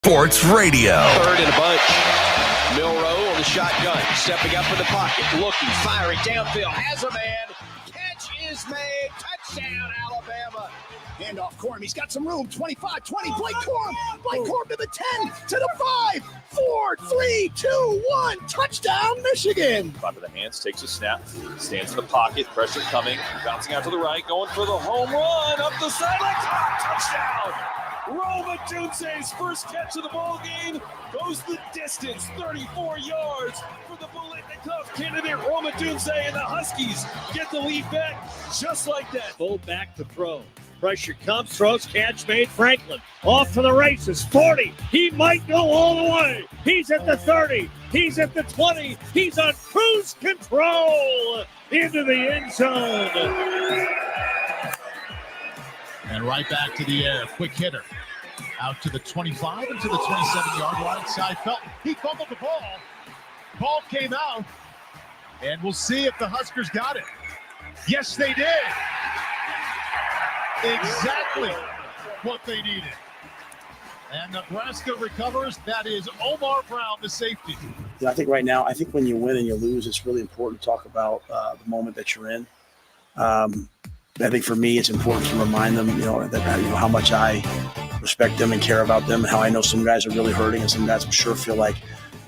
Sports Radio. Third and a bunch. Milroe on the shotgun, stepping up in the pocket, looking, firing downfield, has a man. Catch is made. Touchdown, Alabama. Handoff Corum. He's got some room. 25, 20. Blake Corum. Blake Corum to the 10, to the 5, 4, 3, 2, 1. Touchdown, Michigan. Under the hands, takes a snap, stands in the pocket, pressure coming, bouncing out to the right, going for the home run, up the sideline, touchdown! Roma Tunce's first catch of the ball game goes the distance, 34 yards for the Bulletnikov candidate Roma Tunce, and the Huskies get the lead back just like that. Full back to throw. Pressure comes, throws, catch made. Franklin off to the races. 40. He might go all the way. He's at the 30. He's at the 20. He's on cruise control into the end zone. And right back to the air. Quick hitter. Out to the 25 and to the 27-yard line. Side Felton. He fumbled the ball. Ball came out. And we'll see if the Huskers got it. Yes, they did. Exactly what they needed. And Nebraska recovers. That is Omar Brown, the safety. I think right now, when you win and you lose, it's really important to talk about the moment that you're in. I think for me, it's important to remind them, that how much I respect them and care about them, and how I know some guys are really hurting, and some guys I'm sure feel like,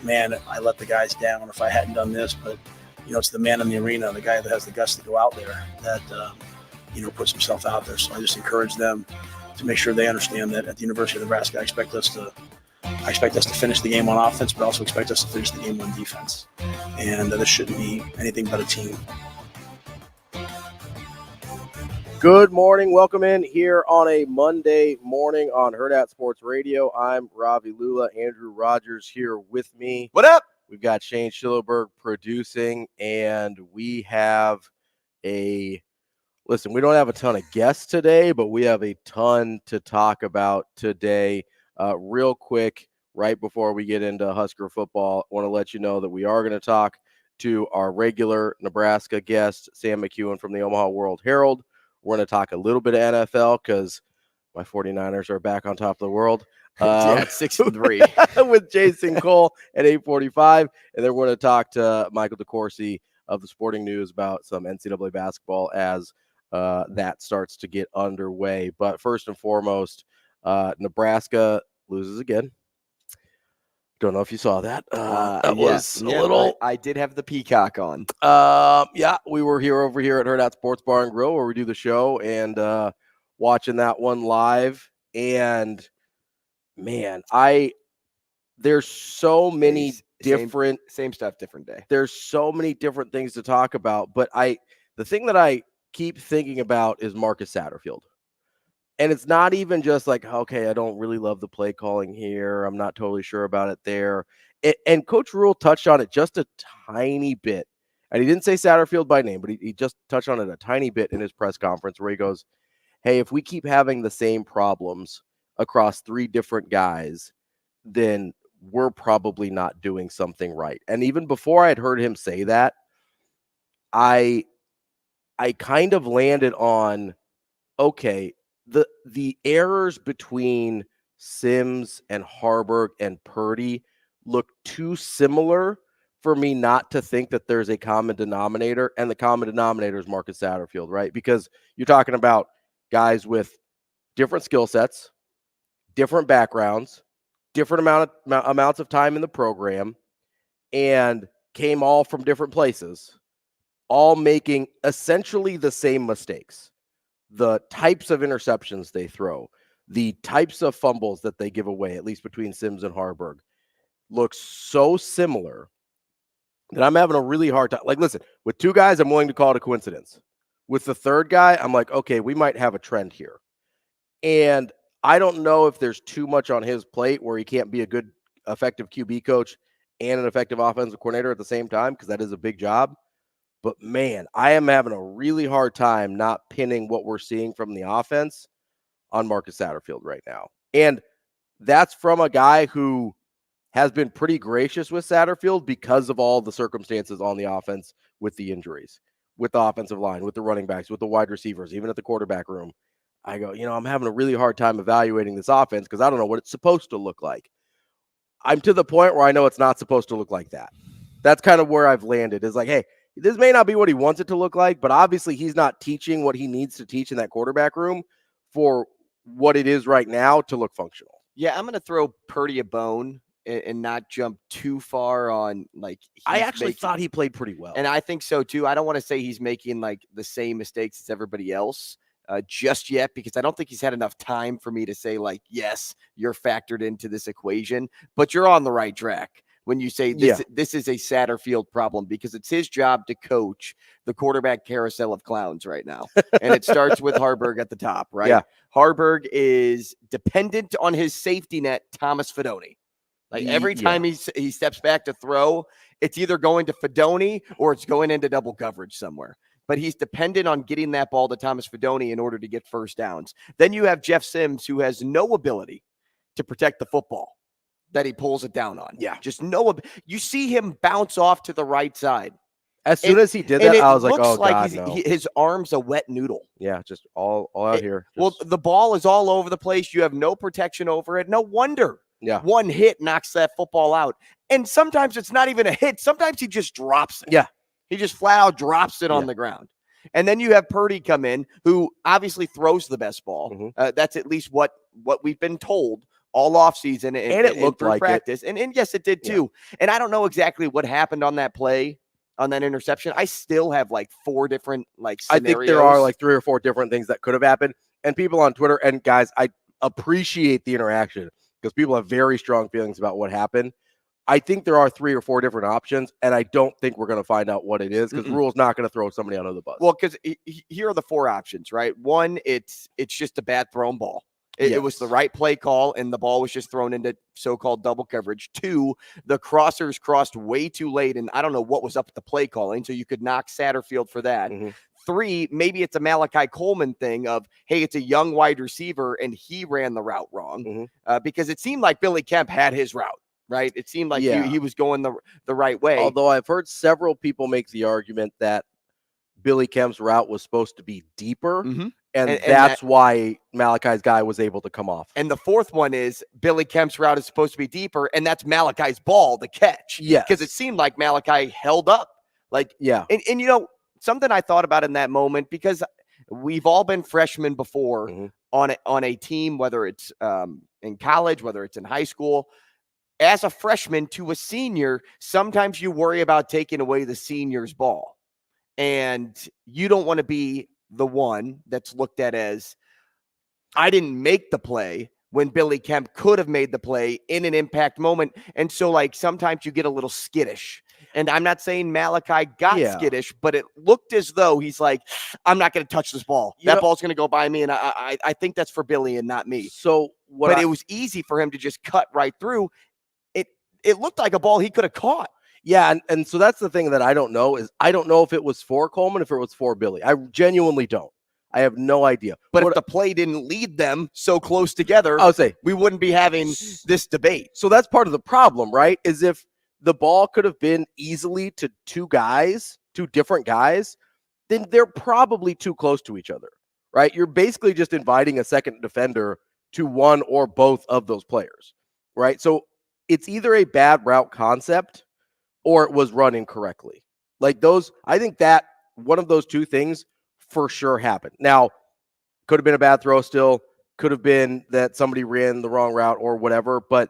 man, I let the guys down if I hadn't done this. But it's the man in the arena, the guy that has the guts to go out there that puts himself out there. So I just encourage them to make sure they understand that at the University of Nebraska, I expect us to finish the game on offense, but also expect us to finish the game on defense. And this shouldn't be anything but a team. Good morning. Welcome in here on a Monday morning on Hurrdat Sports Radio. I'm Ravi Lulla. Andrew Rogers here with me. What up? We've got Shane Schillerberg producing, and we have Listen, we don't have a ton of guests today, but we have a ton to talk about today. Real quick, right before we get into Husker football, I want to let you know that we are going to talk to our regular Nebraska guest, Sam McKewon from the Omaha World-Herald. We're going to talk a little bit of NFL because my 49ers are back on top of the world. 6-3 with Jason Cole at 8:45. And then we're going to talk to Michael DeCourcy of the Sporting News about some NCAA basketball as that starts to get underway. But first and foremost, Nebraska loses again. Don't know if you saw that. I did have the peacock on. We were over here at Hurrdat Sports Bar and Grill where we do the show, and watching that one live. And man, there's so many different same stuff, different day. There's so many different things to talk about, but the thing that I keep thinking about is Marcus Satterfield. And it's not even just like, okay, I don't really love the play calling here. I'm not totally sure about it there. And Coach Rule touched on it just a tiny bit. And he didn't say Satterfield by name, but he just touched on it a tiny bit in his press conference where he goes, hey, if we keep having the same problems across 3 different guys, then we're probably not doing something right. And even before I had heard him say that, I kind of landed on, okay, the errors between Sims and Harburg and Purdy look too similar for me not to think that there's a common denominator, and the common denominator is Marcus Satterfield, right? Because you're talking about guys with different skill sets, different backgrounds, different amounts of time in the program, and came all from different places, all making essentially the same mistakes. The types of interceptions they throw, the types of fumbles that they give away, at least between Sims and Harburg, looks so similar that I'm having a really hard time. Like, listen, with 2 guys, I'm willing to call it a coincidence. With the 3rd guy, I'm like, okay, we might have a trend here. And I don't know if there's too much on his plate where he can't be a good, effective QB coach and an effective offensive coordinator at the same time, because that is a big job. But, man, I am having a really hard time not pinning what we're seeing from the offense on Marcus Satterfield right now. And that's from a guy who has been pretty gracious with Satterfield because of all the circumstances on the offense with the injuries, with the offensive line, with the running backs, with the wide receivers, even at the quarterback room. I go, I'm having a really hard time evaluating this offense because I don't know what it's supposed to look like. I'm to the point where I know it's not supposed to look like that. That's kind of where I've landed, is like, hey, this may not be what he wants it to look like, but obviously he's not teaching what he needs to teach in that quarterback room for what it is right now to look functional. Yeah, I'm going to throw Purdy a bone and not jump too far on, like, I actually thought he played pretty well. And I think so too. I don't want to say he's making like the same mistakes as everybody else just yet, because I don't think he's had enough time for me to say, like, yes, you're factored into this equation, but you're on the right track when you say this is a Satterfield problem, because it's his job to coach the quarterback carousel of clowns right now. And it starts with Harburg at the top, right? Yeah. Harburg is dependent on his safety net, Thomas Fidone. Like every time he steps back to throw, it's either going to Fidone or it's going into double coverage somewhere. But he's dependent on getting that ball to Thomas Fidone in order to get first downs. Then you have Jeff Sims, who has no ability to protect the football that he pulls it down on. Yeah. Just no. You see him bounce off to the right side. As soon as he did that, I was like, oh, God, no. His arm's a wet noodle. Yeah, just all out here. Well, the ball is all over the place. You have no protection over it. No wonder. Yeah. One hit knocks that football out. And sometimes it's not even a hit. Sometimes he just drops it. Yeah. He just flat out drops it on the ground. And then you have Purdy come in, who obviously throws the best ball. Mm-hmm. That's at least what we've been told all offseason and it looked like practice. And yes, it did too. Yeah. And I don't know exactly what happened on that play, on that interception. I still have like 4 different scenarios. I think there are like 3 or 4 different things that could have happened. And people on Twitter, and guys, I appreciate the interaction, because people have very strong feelings about what happened. I think there are 3 or 4 different options, and I don't think we're going to find out what it is, because Rule's not going to throw somebody under the bus. Well, because here are the 4 options, right? 1, it's just a bad thrown ball. It was the right play call, and the ball was just thrown into so-called double coverage. 2, the crossers crossed way too late, and I don't know what was up with the play calling, so you could knock Satterfield for that. 3, maybe it's a Malachi Coleman thing of, hey, it's a young wide receiver, and he ran the route wrong, because it seemed like Billy Kemp had his route. Right. It seemed like he was going the right way. Although I've heard several people make the argument that Billy Kemp's route was supposed to be deeper. And that's why Malachi's guy was able to come off. And the 4th one is Billy Kemp's route is supposed to be deeper, and that's Malachi's ball, the catch. Yeah. Because it seemed like Malachi held up. Like, and you know, something I thought about in that moment, because we've all been freshmen before on a team, whether it's in college, whether it's in high school. As a freshman to a senior, sometimes you worry about taking away the senior's ball. And you don't want to be the one that's looked at as, I didn't make the play, when Billy Kemp could have made the play in an impact moment. And so, like, sometimes you get a little skittish. And I'm not saying Malachi got skittish, but it looked as though he's like, I'm not going to touch this ball. That ball's going to go by me. And I think that's for Billy and not me. So, it was easy for him to just cut right through. It looked like a ball he could have caught. Yeah, and so that's the thing that I don't know, is I don't know if it was for Coleman, if it was for Billy. I genuinely don't. I have no idea. But if the play didn't lead them so close together, I would say we wouldn't be having this debate. So that's part of the problem, right? Is if the ball could have been easily to 2 different guys, then they're probably too close to each other, right? You're basically just inviting a second defender to one or both of those players, right? So it's either a bad route concept or it was run incorrectly. Like those, I think that one of those 2 things for sure happened. Now, could have been a bad throw still, could have been that somebody ran the wrong route or whatever, but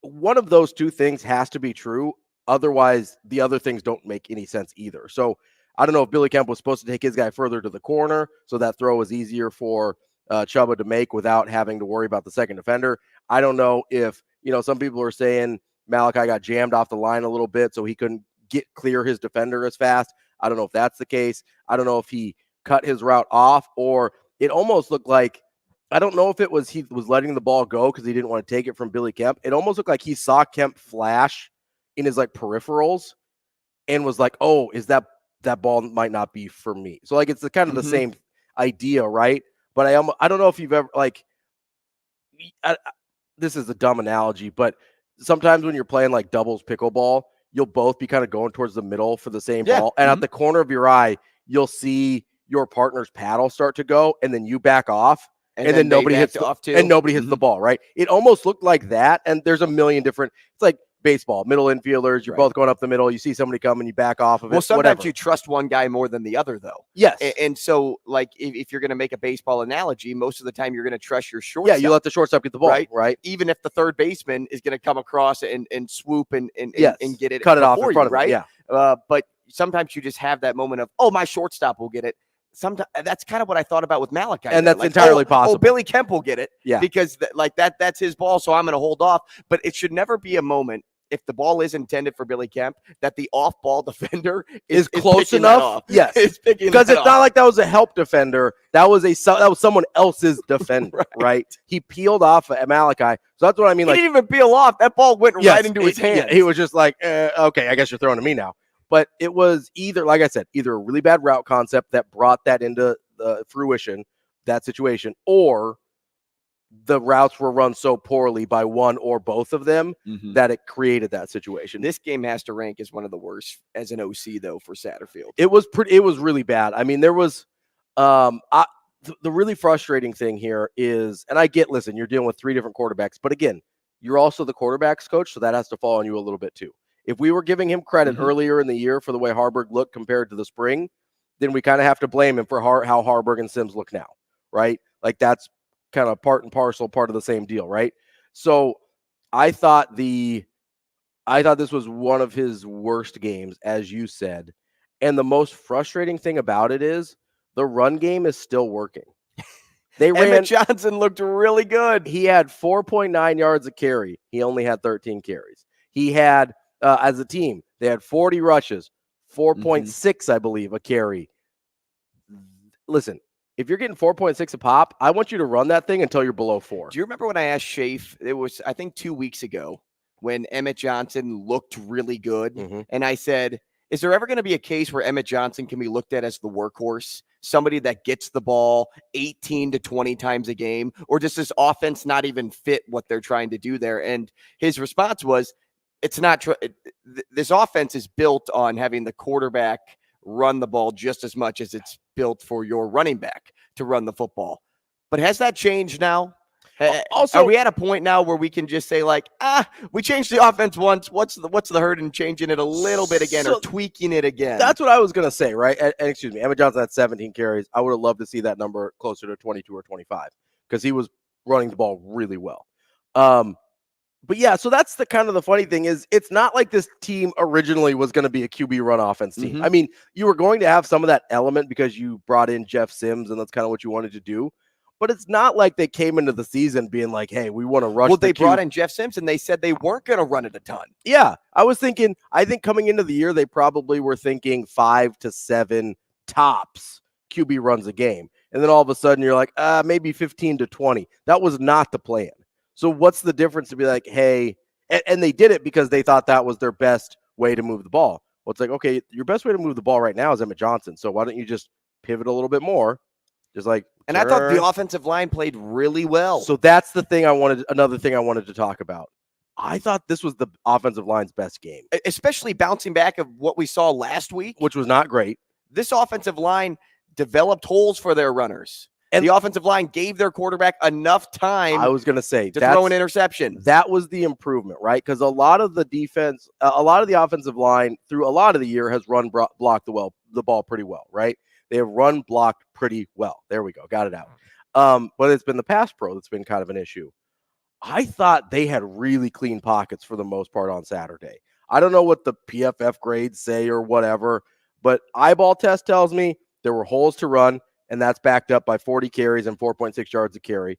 one of those 2 things has to be true. Otherwise, the other things don't make any sense either. So I don't know if Billy Kemp was supposed to take his guy further to the corner so that throw was easier for Chubba to make without having to worry about the second defender. I don't know if, some people are saying Malachi got jammed off the line a little bit so he couldn't clear his defender as fast. I don't know if that's the case. I don't know if he cut his route off, or it almost looked like, I don't know if it was he was letting the ball go because he didn't want to take it from Billy Kemp. It almost looked like he saw Kemp flash in his peripherals and was like, oh, is that ball might not be for me. So it's the kind of the same idea, right? But I don't know if you've ever this is a dumb analogy, but sometimes when you're playing doubles pickleball, you'll both be kind of going towards the middle for the same ball. And at the corner of your eye, you'll see your partner's paddle start to go, and then you back off. and then nobody hits the ball, right? It almost looked like that. And there's a million different, it's like baseball, middle infielders, you're both going up the middle. You see somebody come and you back off of it. Well, sometimes you trust one guy more than the other, though. Yes. And so, like, if you're going to make a baseball analogy, most of the time you're going to trust your shortstop. Yeah, you let the shortstop get the ball, right? Even if the third baseman is going to come across and swoop and get it, cut it off in front of right? Yeah. But sometimes you just have that moment of, oh, my shortstop will get it. Sometimes that's kind of what I thought about with Malachi. And that's entirely possible. Oh, Billy Kemp will get it. Yeah. Because that's his ball, so I'm going to hold off. But it should never be a moment, if the ball is intended for Billy Kemp, that the off-ball defender is close enough. Yes, because it's not like that was a help defender. That was someone else's defender, right? He peeled off at Malachi. So that's what I mean. He didn't even peel off. That ball went right into his hand. Yeah, he was just like, okay, I guess you're throwing to me now. But it was either, like I said, either a really bad route concept that brought that into the fruition, that situation, or the routes were run so poorly by one or both of them that it created that situation. This game has to rank as one of the worst as an OC, though, for Satterfield. It was really bad. I mean, there was the really frustrating thing here is, and I get, listen, you're dealing with three different quarterbacks, but again, you're also the quarterback's coach, so that has to fall on you a little bit too. If we were giving him credit earlier in the year for the way Harburg looked compared to the spring, then we kind of have to blame him for how Harburg and Sims look now, right? Like that's kind of part and parcel, part of the same deal, right? So I thought this was one of his worst games, as you said. And the most frustrating thing about it is the run game is still working. Emmett Johnson looked really good. He had 4.9 yards a carry. He only had 13 carries. He had, as a team, they had 40 rushes, 4.6, I believe, a carry. Listen, if you're getting 4.6 a pop, I want you to run that thing until you're below 4. Do you remember when I asked Shafe, it was, I think, 2 weeks ago, when Emmett Johnson looked really good, and I said, is there ever going to be a case where Emmett Johnson can be looked at as the workhorse, somebody that gets the ball 18 to 20 times a game, or does this offense not even fit what they're trying to do there? And his response was, it's not true. This offense is built on having the quarterback run the ball just as much as it's built for your running back to run the football. But has that changed now? Also, are we at a point now where we can just say, like, we changed the offense once. What's the hurt in changing it a little bit again, or tweaking it again? That's what I was going to say, right? And excuse me, Emmett Johnson had 17 carries. I would have loved to see that number closer to 22 or 25 because he was running the ball really well. But yeah, so that's the kind of the funny thing is it's not like this team originally was going to be a QB run offense team. I mean, you were going to have some of that element because you brought in Jeff Sims and that's kind of what you wanted to do. But it's not like they came into the season being like, hey, we want to rush. Well, they brought in Jeff Sims and they said they weren't going to run it a ton. Yeah, I think coming into the year, they probably were thinking 5 to 7 tops QB runs a game. And then all of a sudden you're like, maybe 15 to 20. That was not the plan. So what's the difference to be like, hey, and they did it because they thought that was their best way to move the ball. Well, it's like, okay, your best way to move the ball right now is Emmett Johnson. So why don't you just pivot a little bit more? Just like, and I thought the offensive line played really well. So that's the thing another thing I wanted to talk about. I thought this was the offensive line's best game. Especially bouncing back of what we saw last week. Which was not great. This offensive line developed holes for their runners. And the offensive line gave their quarterback enough time. I was going to say to throw an interception. That was the improvement, right? Because a lot of the defense, a lot of the offensive line through a lot of the year has blocked the ball pretty well, right? They have run blocked pretty well. There we go, got it out. But it's been the pass pro that's been kind of an issue. I thought they had really clean pockets for the most part on Saturday. I don't know what the PFF grades say or whatever, but eyeball test tells me there were holes to run. And that's backed up by 40 carries and 4.6 yards a carry.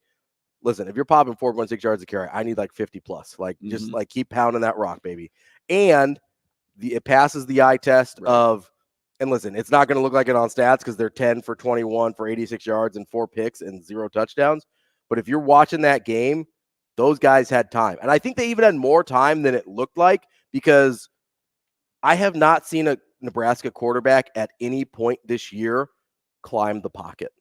Listen, if you're popping 4.6 yards a carry, I need like 50 plus. Like, just like keep pounding that rock, baby. And it passes the eye test of, and listen, it's not going to look like it on stats because they're 10 for 21 for 86 yards and 4 picks and 0 touchdowns. But if you're watching that game, those guys had time. And I think they even had more time than it looked like because I have not seen a Nebraska quarterback at any point this year climb the pocket.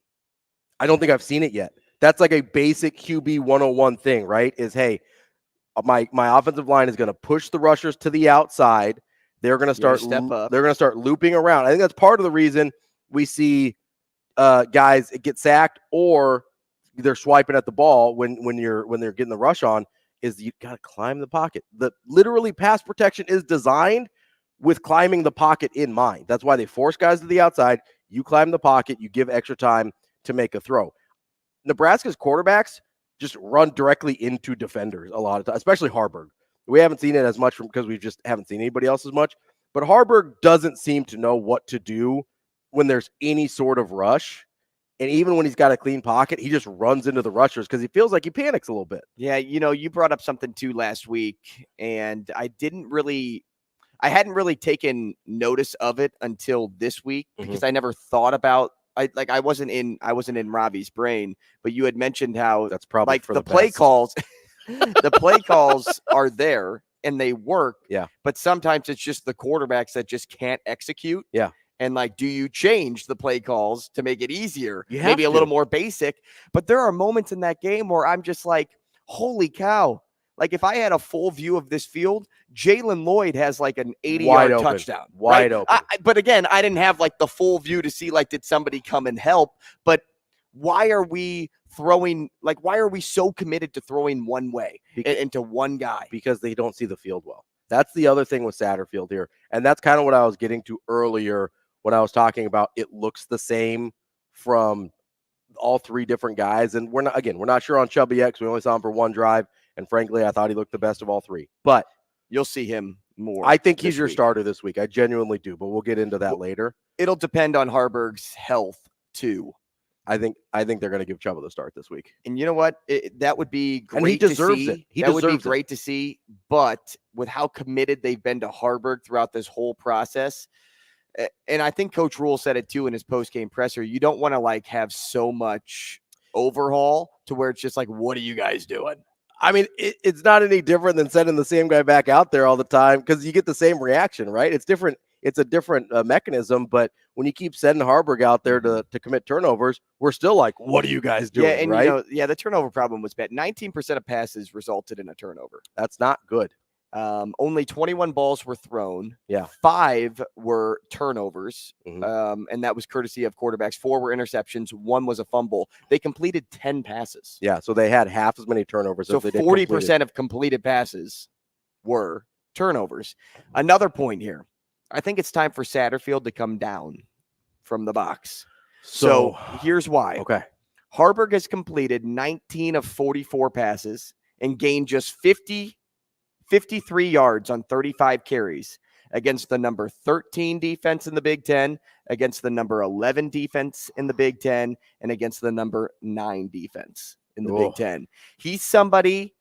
I don't think I've seen it yet. That's like a basic QB 101 thing, right? Is, hey, my offensive line is going to push the rushers to the outside. They're going to start step up. They're going to start looping around. I think that's part of the reason we see guys get sacked or they're swiping at the ball when they're getting the rush on, is you got to climb the pocket. The literally pass protection is designed with climbing the pocket in mind. That's why they force guys to the outside. You climb the pocket, you give extra time to make a throw. Nebraska's quarterbacks just run directly into defenders a lot of times, especially Harburg. We haven't seen it as much because we just haven't seen anybody else as much. But Harburg doesn't seem to know what to do when there's any sort of rush. And even when he's got a clean pocket, he just runs into the rushers because he feels like he panics a little bit. Yeah, you brought up something too last week, and I hadn't really taken notice of it until this week because I never thought about I wasn't in Ravi's brain, but you had mentioned how that's probably like for the the play best. calls the play calls are there and they work. Yeah. But sometimes it's just the quarterbacks that just can't execute. Yeah. And like, do you change the play calls to make it easier? You Maybe have a little to. more basic. But there are moments in that game where I'm just like, holy cow. Like if I had a full view of this field, Jalen Lloyd has like an 80-yard touchdown. Wide open. But again, I didn't have like the full view to see like, did somebody come and help? But why are we so committed to throwing one way into one guy? Because they don't see the field well. That's the other thing with Satterfield here. And that's kind of what I was getting to earlier when I was talking about it looks the same from all three different guys. And we're not sure on Chubby yet because we only saw him for one drive. And frankly, I thought he looked the best of all three. But you'll see him more. I think he's your starter this week. I genuinely do, but we'll get into that later. It'll depend on Harburg's health too. I think they're going to give Chubba the start this week. And you know what? That would be great and he deserves to see. It. That would be great to see. But with how committed they've been to Harburg throughout this whole process, and I think Coach Rule said it too in his post-game presser, you don't want to like have so much overhaul to where it's just like, what are you guys doing? I mean, it's not any different than sending the same guy back out there all the time because you get the same reaction, right? It's different. It's a different mechanism, but when you keep sending Harburg out there to commit turnovers, we're still like, what are you guys doing? Yeah, and right? The turnover problem was bad. 19% of passes resulted in a turnover. That's not good. Only 21 balls were thrown. Yeah. 5 were turnovers. Mm-hmm. And that was courtesy of quarterbacks. 4 were interceptions. 1 was a fumble. They completed 10 passes. Yeah. So they had half as many turnovers. So as they did 40% of completed passes were turnovers. Another point here. I think it's time for Satterfield to come down from the box. So here's why. Okay. Harburg has completed 19 of 44 passes and gained just 53 yards on 35 carries against the number 13 defense in the Big Ten, against the number 11 defense in the Big Ten, and against the number 9 defense in the Big Ten. He's somebody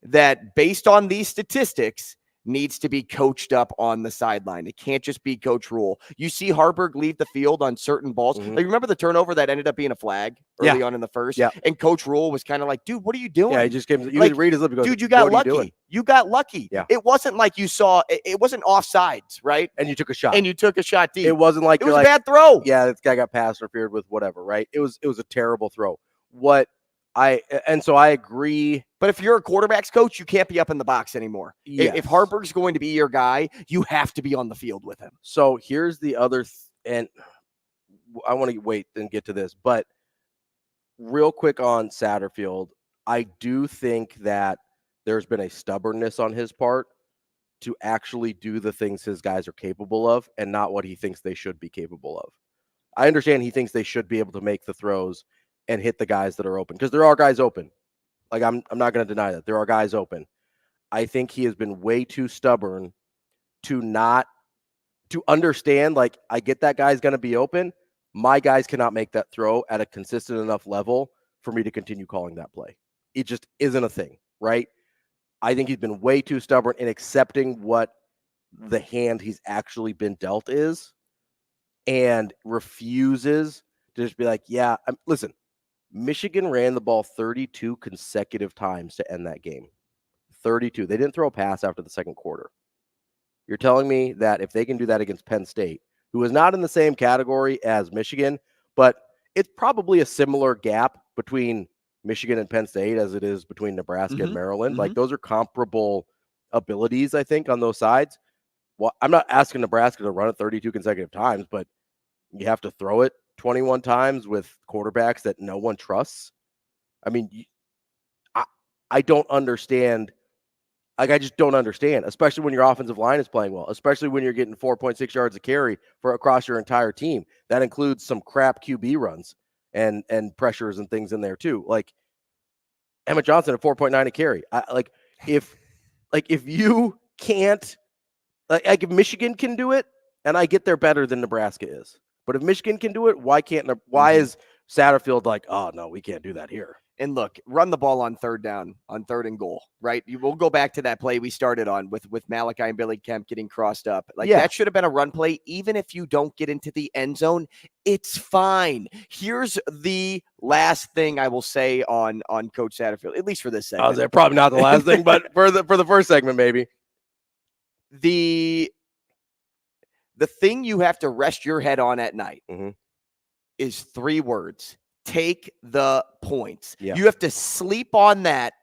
that, based on these statistics, needs to be coached up on the sideline. It can't just be Coach Rule. You see Harburg leave the field on certain balls. Mm-hmm. Like, remember the turnover that ended up being a flag early on in the first? Yeah. And Coach Rule was kind of like, dude, what are you doing? Yeah, he just came. You could read his lip. He goes, dude, you got lucky. You got lucky. Yeah. It wasn't like you saw, it wasn't offsides, right? And you took a shot. Deep. It wasn't like it was a bad throw. Yeah, this guy got pass interfered with, whatever, right? It was a terrible throw. So I agree. But if you're a quarterback's coach, you can't be up in the box anymore. Yes. If Harburg's going to be your guy, you have to be on the field with him. So here's the other, and I want to wait and get to this, but real quick on Satterfield, I do think that there's been a stubbornness on his part to actually do the things his guys are capable of and not what he thinks they should be capable of. I understand he thinks they should be able to make the throws and hit the guys that are open, because there are guys open. Like, I'm not going to deny that. There are guys open. I think he has been way too stubborn to understand, like, I get that guy's going to be open. My guys cannot make that throw at a consistent enough level for me to continue calling that play. It just isn't a thing, right? I think he's been way too stubborn in accepting what the hand he's actually been dealt is and refuses to just be like, yeah, listen, Michigan ran the ball 32 consecutive times to end that game. 32. They didn't throw a pass after the second quarter. You're telling me that if they can do that against Penn State, who is not in the same category as Michigan, but it's probably a similar gap between Michigan and Penn State as it is between Nebraska and Maryland. Mm-hmm. Like, those are comparable abilities, I think, on those sides. Well, I'm not asking Nebraska to run it 32 consecutive times, but you have to throw it 21 times with quarterbacks that no one trusts. I mean, I don't understand. Like, I just don't understand, especially when your offensive line is playing well, especially when you're getting 4.6 yards a carry for across your entire team. That includes some crap QB runs and pressures and things in there too. Like Emmett Johnson at 4.9 a carry. If you can't, like if Michigan can do it, and I get they're better than Nebraska is, but if Michigan can do it, why is Satterfield like, oh no, we can't do that here? And look, run the ball on third down, on 3rd and goal, right? We'll go back to that play we started on with Malachi and Billy Kemp getting crossed up. That should have been a run play. Even if you don't get into the end zone, it's fine. Here's the last thing I will say on Coach Satterfield, at least for this segment. Probably not the last thing, but for the first segment, maybe. The thing you have to rest your head on at night is 3 words. Take the points. Yeah. You have to sleep on that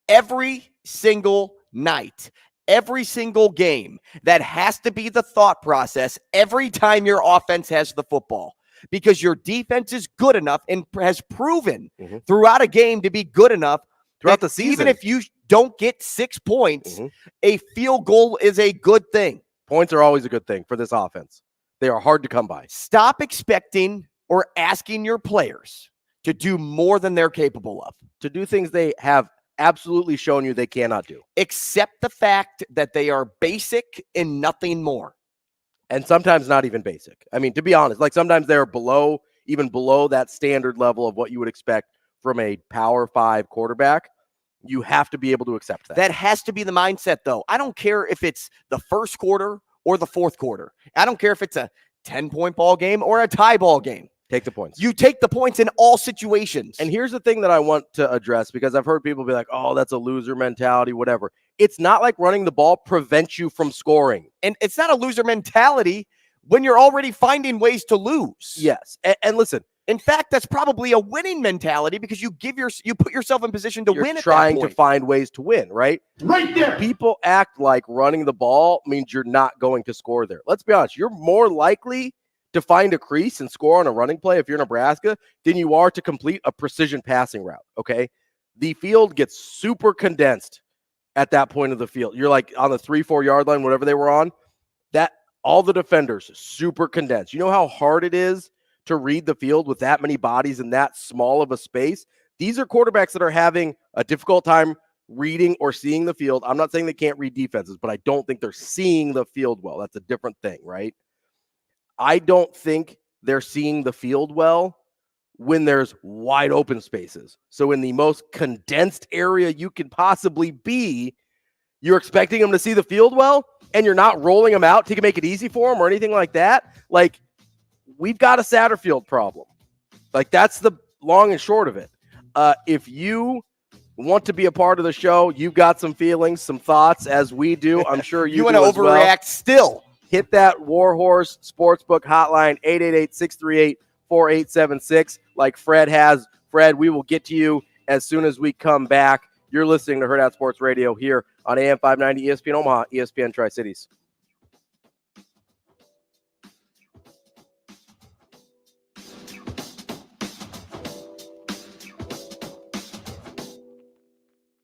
every single night, every single game. That has to be the thought process every time your offense has the football, because your defense is good enough and has proven throughout a game to be good enough throughout the season. Even if you don't get 6 points, a field goal is a good thing. Points are always a good thing for this offense. They are hard to come by. Stop expecting or asking your players to do more than they're capable of. To do things they have absolutely shown you they cannot do. Accept the fact that they are basic and nothing more. And sometimes not even basic. I mean, to be honest, like sometimes they're even below that standard level of what you would expect from a Power 5 quarterback. You have to be able to accept that. That has to be the mindset, though. I don't care if it's the first quarter or the fourth quarter. I don't care if it's a 10-point ball game or a tie ball game. Take the points. You take the points in all situations. And here's the thing that I want to address, because I've heard people be like, oh, that's a loser mentality, whatever. It's not like running the ball prevents you from scoring. And it's not a loser mentality when you're already finding ways to lose. Yes. And listen, in fact, that's probably a winning mentality, because you put yourself in position to win. You're trying to find ways to win, right? Right there. People act like running the ball means you're not going to score there. Let's be honest. You're more likely to find a crease and score on a running play if you're Nebraska than you are to complete a precision passing route, okay? The field gets super condensed at that point of the field. You're like on the 3-4 yard line, whatever they were on, that all the defenders super condensed. You know how hard it is to read the field with that many bodies in that small of a space? These are quarterbacks that are having a difficult time reading or seeing the field. I'm not saying they can't read defenses, but I don't think they're seeing the field well. That's a different thing, right? I don't think they're seeing the field well when there's wide open spaces. So in the most condensed area you can possibly be, you're expecting them to see the field well, and you're not rolling them out to make it easy for them or anything like that. Like, we've got a Satterfield problem. Like, that's the long and short of it. If you want to be a part of the show, you've got some feelings, some thoughts, as we do. I'm sure you want to overreact still. Hit that Warhorse Sportsbook hotline, 888-638-4876, like Fred has. Fred, we will get to you as soon as we come back. You're listening to Hurrdat Sports Radio here on AM 590 ESPN Omaha, ESPN Tri-Cities.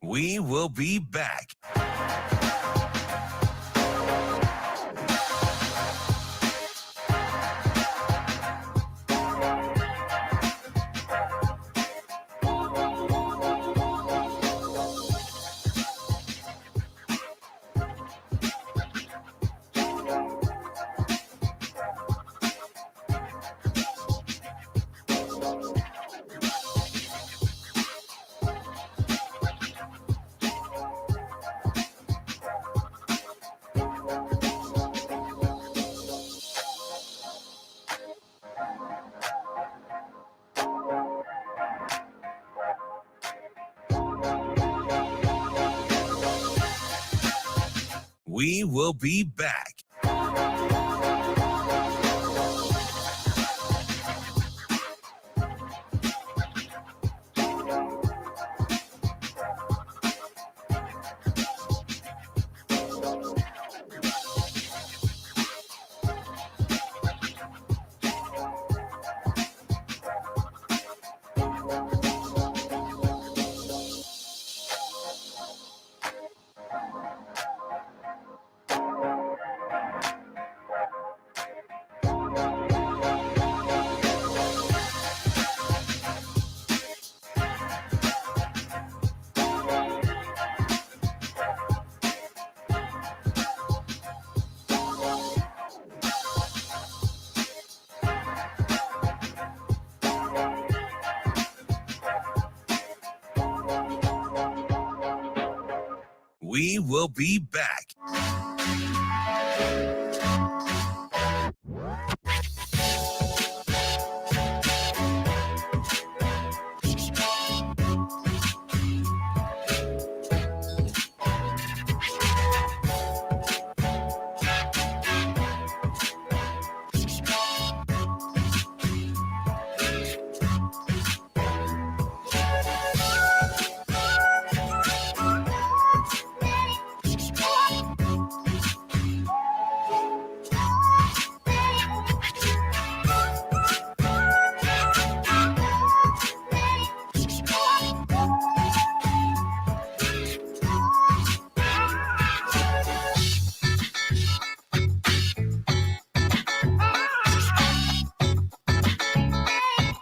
We will be back. We will be back. We will be back.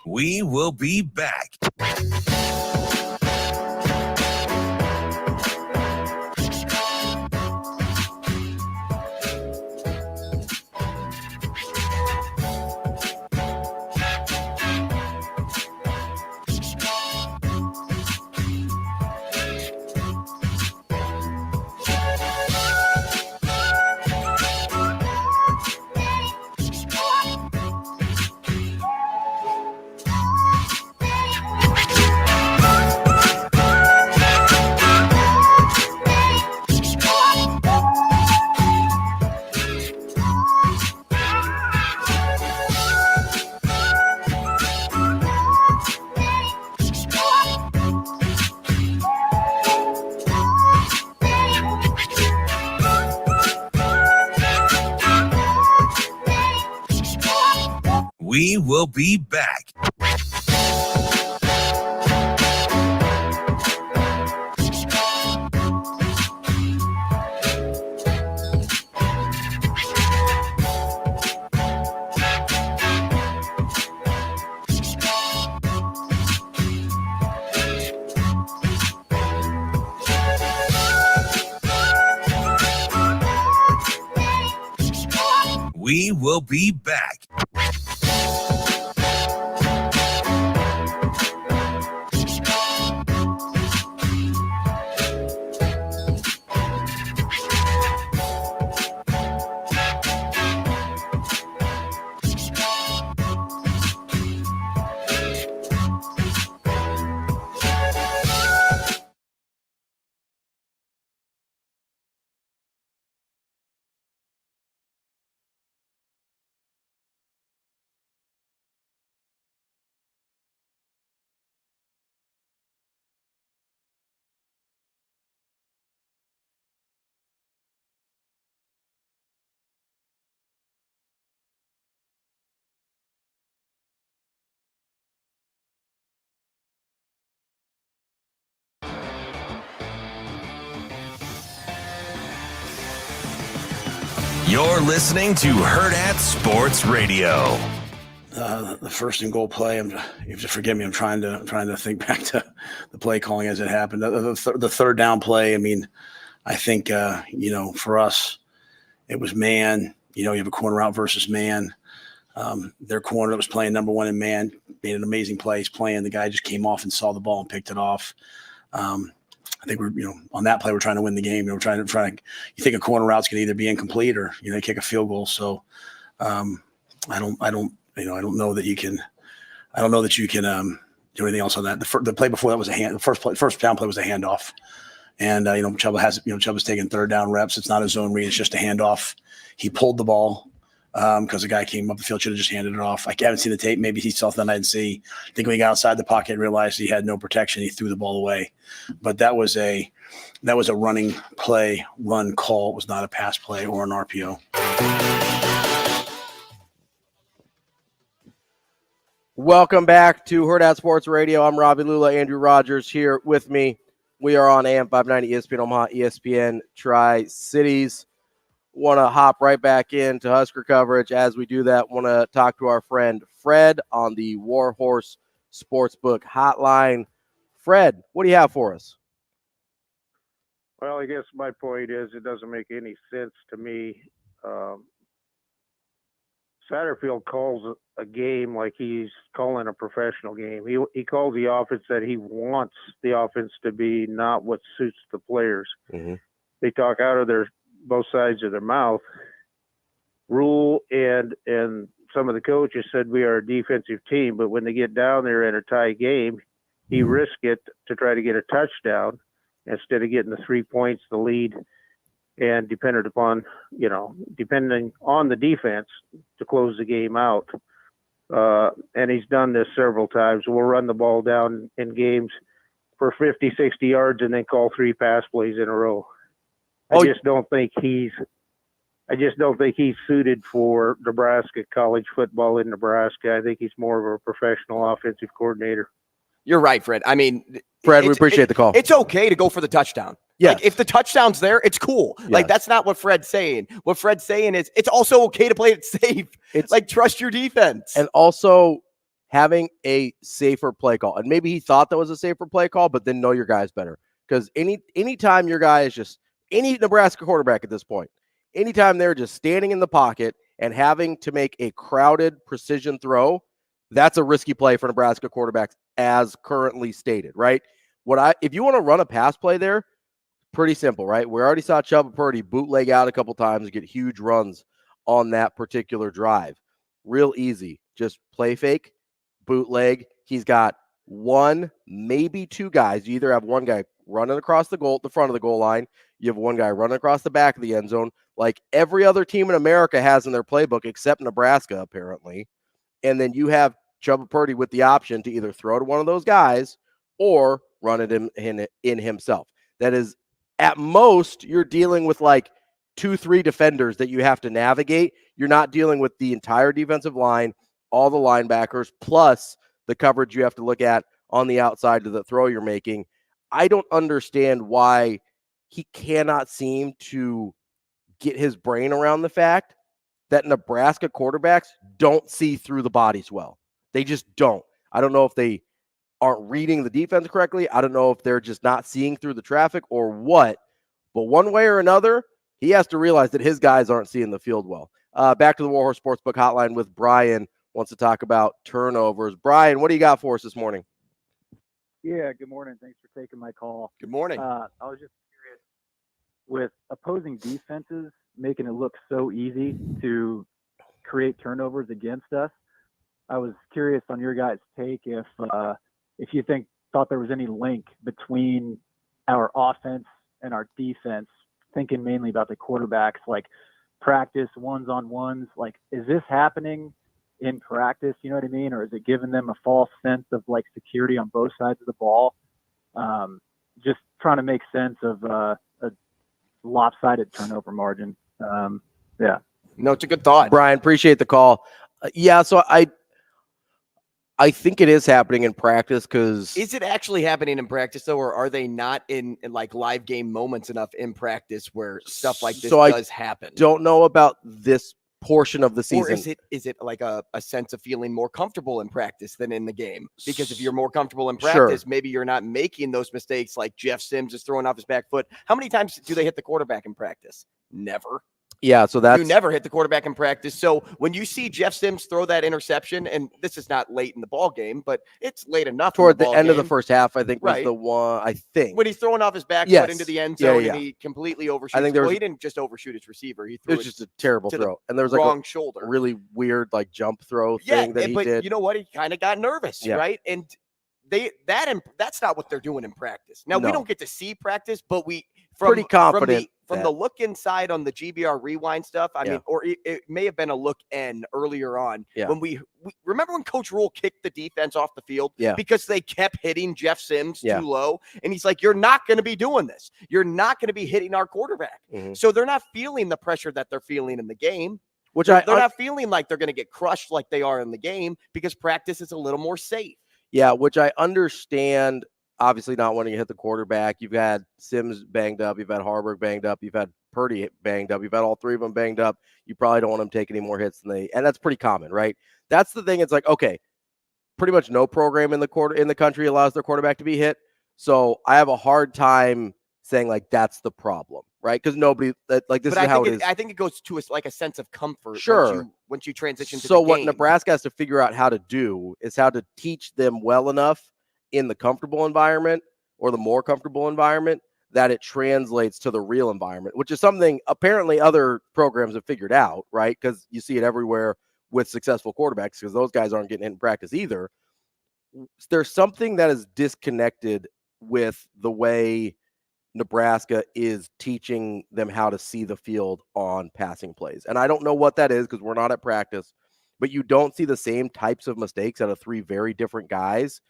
We will be back. We will be back. We will be back. You're listening to Hurrdat Sports Radio. The first and goal play. You have to forgive me. I'm trying to think back to the play calling as it happened. The third down play. I mean, I think for us, it was man. You have a corner out versus man. Their corner that was playing number one in man made an amazing play. He's playing. The guy just came off and saw the ball and picked it off. I think we're on that play we're trying to win the game. We're trying to. You think a corner route's can either be incomplete or kick a field goal. So I don't know that you can. I don't know that you can do anything else on that. The play before that was a hand. The first down play was a handoff, and Chuba's taking third down reps. It's not a zone read. It's just a handoff. He pulled the ball because the guy came up the field, should have just handed it off. I haven't seen the tape. Maybe he saw something I didn't see. I think when he got outside the pocket and realized he had no protection, he threw the ball away. But that was a running play, run call. It was not a pass play or an RPO. Welcome back to Hurrdat Sports Radio. I'm Ravi Lulla. Andrew Rogers here with me. We are on AM 590 ESPN Omaha, ESPN Tri-Cities. Want to hop right back into Husker coverage. As we do that, want to talk to our friend Fred on the Warhorse Sportsbook hotline. Fred, what do you have for us? Well, I guess my point is it doesn't make any sense to me. Satterfield calls a game like he's calling a professional game. He calls the offense that he wants the offense to be, not what suits the players. Mm-hmm. they talk out of both sides of their mouth. Rule and some of the coaches said we are a defensive team, but when they get down there in a tie game, he risked it to try to get a touchdown instead of getting the 3 points, the lead, and depending on the defense to close the game out. And he's done this several times. We'll run the ball down in games for 50, 60 yards and then call 3 pass plays in a row. I just don't think he's suited for Nebraska college football in Nebraska. I think he's more of a professional offensive coordinator. You're right, Fred. I mean, Fred, we appreciate the call. It's okay to go for the touchdown. Yeah. Like, if the touchdown's there, it's cool. Yes. Like, that's not what Fred's saying. What Fred's saying is it's also okay to play it safe. It's like, trust your defense. And also having a safer play call. And maybe he thought that was a safer play call, but then know your guys better. Because anytime your guy is just any Nebraska quarterback at this point, anytime they're just standing in the pocket and having to make a crowded precision throw, that's a risky play for Nebraska quarterbacks as currently stated, right? If you want to run a pass play there, pretty simple, right? We already saw Chuba Purdy bootleg out a couple times and get huge runs on that particular drive. Real easy. Just play fake, bootleg. He's got one, maybe 2 guys. You either have one guy running across the front of the goal line. You have one guy running across the back of the end zone, like every other team in America has in their playbook, except Nebraska, apparently. And then you have Chuba Purdy with the option to either throw to one of those guys or run it in himself. That is, at most, you're dealing with like 2-3 defenders that you have to navigate. You're not dealing with the entire defensive line, all the linebackers, plus the coverage you have to look at on the outside of the throw you're making. I don't understand why he cannot seem to get his brain around the fact that Nebraska quarterbacks don't see through the bodies well. They just don't. I don't know if they aren't reading the defense correctly. I don't know if they're just not seeing through the traffic or what. But one way or another, he has to realize that his guys aren't seeing the field well. Back to the Warhorse Sportsbook Hotline with Brian. Wants to talk about turnovers. Brian, what do you got for us this morning? Yeah, good morning. Thanks for taking my call. Good morning. I was just curious, with opposing defenses making it look so easy to create turnovers against us, I was curious on your guys' take if you thought there was any link between our offense and our defense, thinking mainly about the quarterbacks, like practice, ones-on-ones. Like, is this happening in practice, you know what I mean? Or is it giving them a false sense of like security on both sides of the ball? Just trying to make sense of a lopsided turnover margin. Yeah. No, it's a good thought. Brian, appreciate the call. So I think it is happening in practice because... Is it actually happening in practice, though, or are they not in like live game moments enough in practice where stuff like this does happen? Don't know about this portion of the season. Or is it like a sense of feeling more comfortable in practice than in the game? Because if you're more comfortable in practice, maybe you're not making those mistakes like Jeff Sims is throwing off his back foot. How many times do they hit the quarterback in practice? Never. Yeah, so that's... You never hit the quarterback in practice. So when you see Jeff Sims throw that interception, and this is not late in the ball game, but it's late enough toward the end of the first half, I think, was the one, I think. When he's throwing off his back foot into the end zone and he completely overshoots. I think he didn't just overshoot his receiver. He threw it was just a terrible throw. And there was wrong like shoulder. A really weird like jump throw thing that he did. You know what? He kind of got nervous, right? And that's not what they're doing in practice. Now, we don't get to see practice, but pretty confident from the look inside on the GBR rewind stuff. I mean, or it may have been a look in earlier on when we remember when Coach Rule kicked the defense off the field because they kept hitting Jeff Sims too low. And he's like, you're not going to be doing this. You're not going to be hitting our quarterback. So they're not feeling the pressure that they're feeling in the game. They're not feeling like they're going to get crushed like they are in the game because practice is a little more safe. Yeah, which I understand. Obviously not wanting to hit the quarterback. You've had Sims banged up. You've had Harburg banged up. You've had Purdy banged up. You've had all three of them banged up. You probably don't want them taking any more hits and that's pretty common, right? That's the thing. It's like, okay, pretty much no program in the country allows their quarterback to be hit. So I have a hard time saying like that's the problem, right? Because nobody like this is how it is. I think it goes to a sense of comfort. Sure. Once you transition to so the what game. Nebraska has to figure out how to do is how to teach them well enough in the comfortable environment or the more comfortable environment that it translates to the real environment, which is something apparently other programs have figured out, right? Because you see it everywhere with successful quarterbacks, because those guys aren't getting in practice either. There's something that is disconnected with the way Nebraska is teaching them how to see the field on passing plays. And I don't know what that is because we're not at practice, but you don't see the same types of mistakes out of three very different guys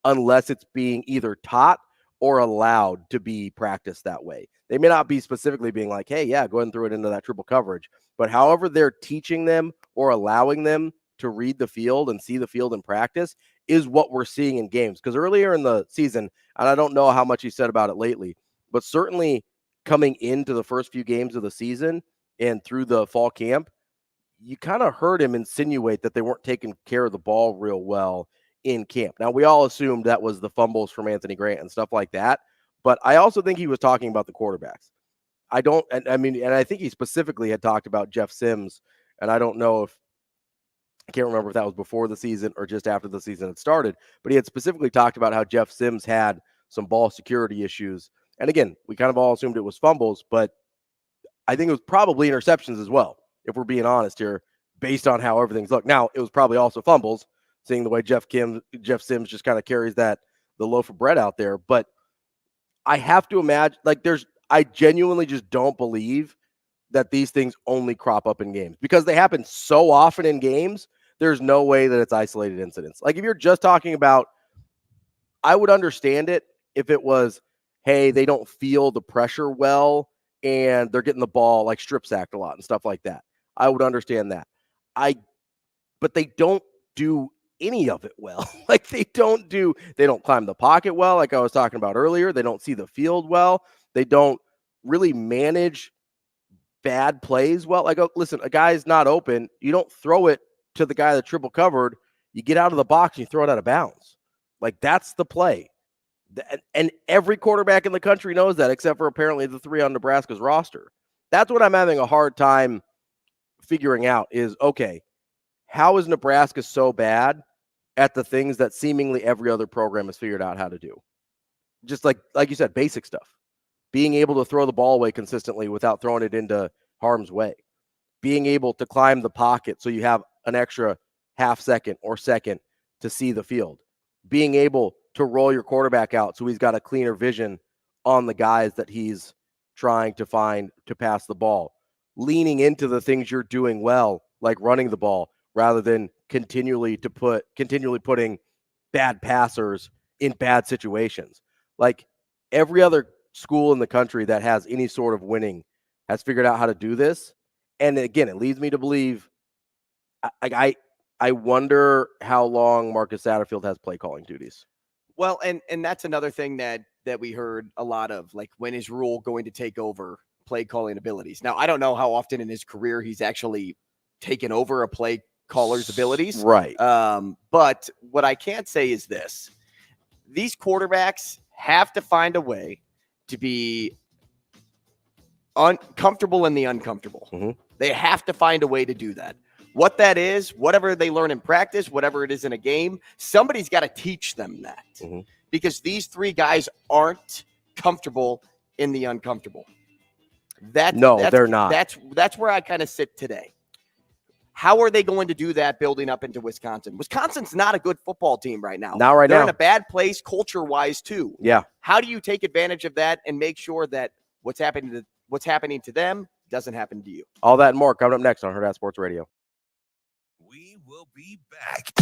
unless it's being either taught or allowed to be practiced that way. They may not be specifically being like, hey, yeah, go ahead and throw it into that triple coverage. But however they're teaching them or allowing them to read the field and see the field in practice is what we're seeing in games. Because earlier in the season, and I don't know how much he said about it lately, but certainly coming into the first few games of the season and through the fall camp, you kind of heard him insinuate that they weren't taking care of the ball real well in camp. Now, we all assumed that was the fumbles from Anthony Grant and stuff like that, but I also think he was talking about the quarterbacks. I think he specifically had talked about Jeff Sims, and I don't know if, I can't remember if that was before the season or just after the season had started, but he had specifically talked about how Jeff Sims had some ball security issues. And again, we kind of all assumed it was fumbles, but I think it was probably interceptions as well, if we're being honest here, based on how everything's looked. Now, it was probably also fumbles, seeing the way Jeff Sims just kind of carries the loaf of bread out there. But I have to imagine, I genuinely just don't believe that these things only crop up in games because they happen so often in games. There's no way that it's isolated incidents. Like if you're just talking about, I would understand it if it was, hey, they don't feel the pressure well and they're getting the ball like strip sacked a lot and stuff like that. I would understand that. But they don't do any of it well. They don't climb the pocket well, like I was talking about earlier. They don't see the field well. They don't really manage bad plays well. Listen, a guy's not open. You don't throw it to the guy that triple covered. You get out of the box and you throw it out of bounds. That's the play. And every quarterback in the country knows that, except for apparently the three on Nebraska's roster. That's what I'm having a hard time figuring out is, okay, how is Nebraska so bad at the things that seemingly every other program has figured out how to do? Just like you said, basic stuff. Being able to throw the ball away consistently without throwing it into harm's way. Being able to climb the pocket so you have an extra half second or second to see the field. Being able to roll your quarterback out so he's got a cleaner vision on the guys that he's trying to find to pass the ball. Leaning into the things you're doing well, like running the ball, rather than continually putting bad passers in bad situations. Every other school in the country that has any sort of winning has figured out how to do this. And again, it leads me to believe, I wonder how long Marcus Satterfield has play calling duties. Well, and that's another thing that we heard a lot of, when is Rule going to take over play calling abilities? Now, I don't know how often in his career he's actually taken over a play caller's abilities. Right. But what I can't say is this. These quarterbacks have to find a way to be uncomfortable in the uncomfortable. Mm-hmm. They have to find a way to do that. What that is, whatever they learn in practice, whatever it is in a game, somebody's got to teach them that. Mm-hmm. Because these three guys aren't comfortable in the uncomfortable. They're not. That's where I kind of sit today. How are they going to do that building up into Wisconsin? Wisconsin's not a good football team right now. They're in a bad place culture-wise too. Yeah. How do you take advantage of that and make sure that what's happening to them doesn't happen to you? All that and more coming up next on Hurrdat Sports Radio. We will be back.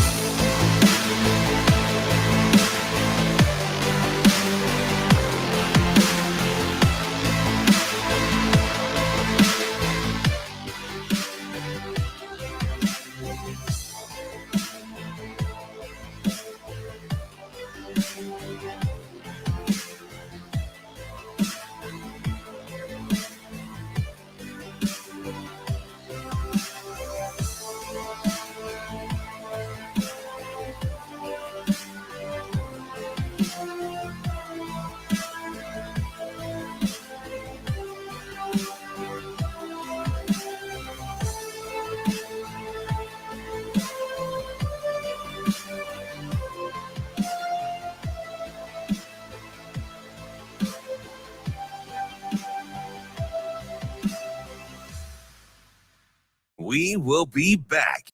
We will be back.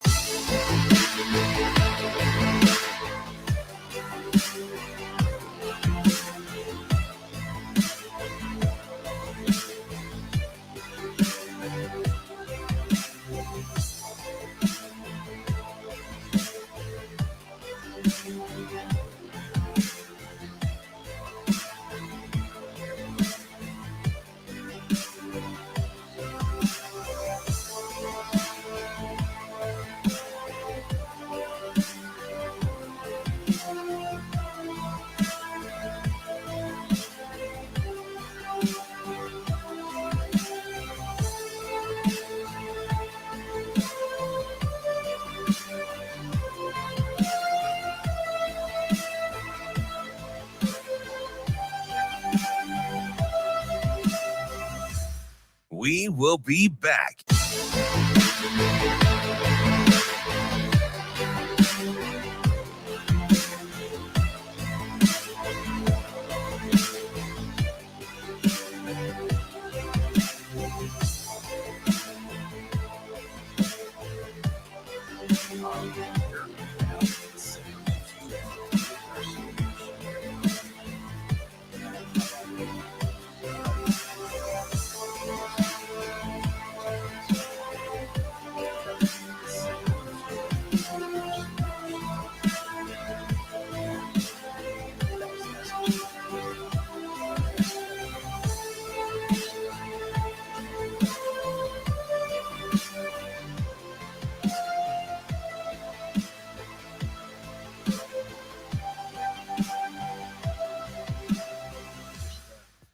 We will be back.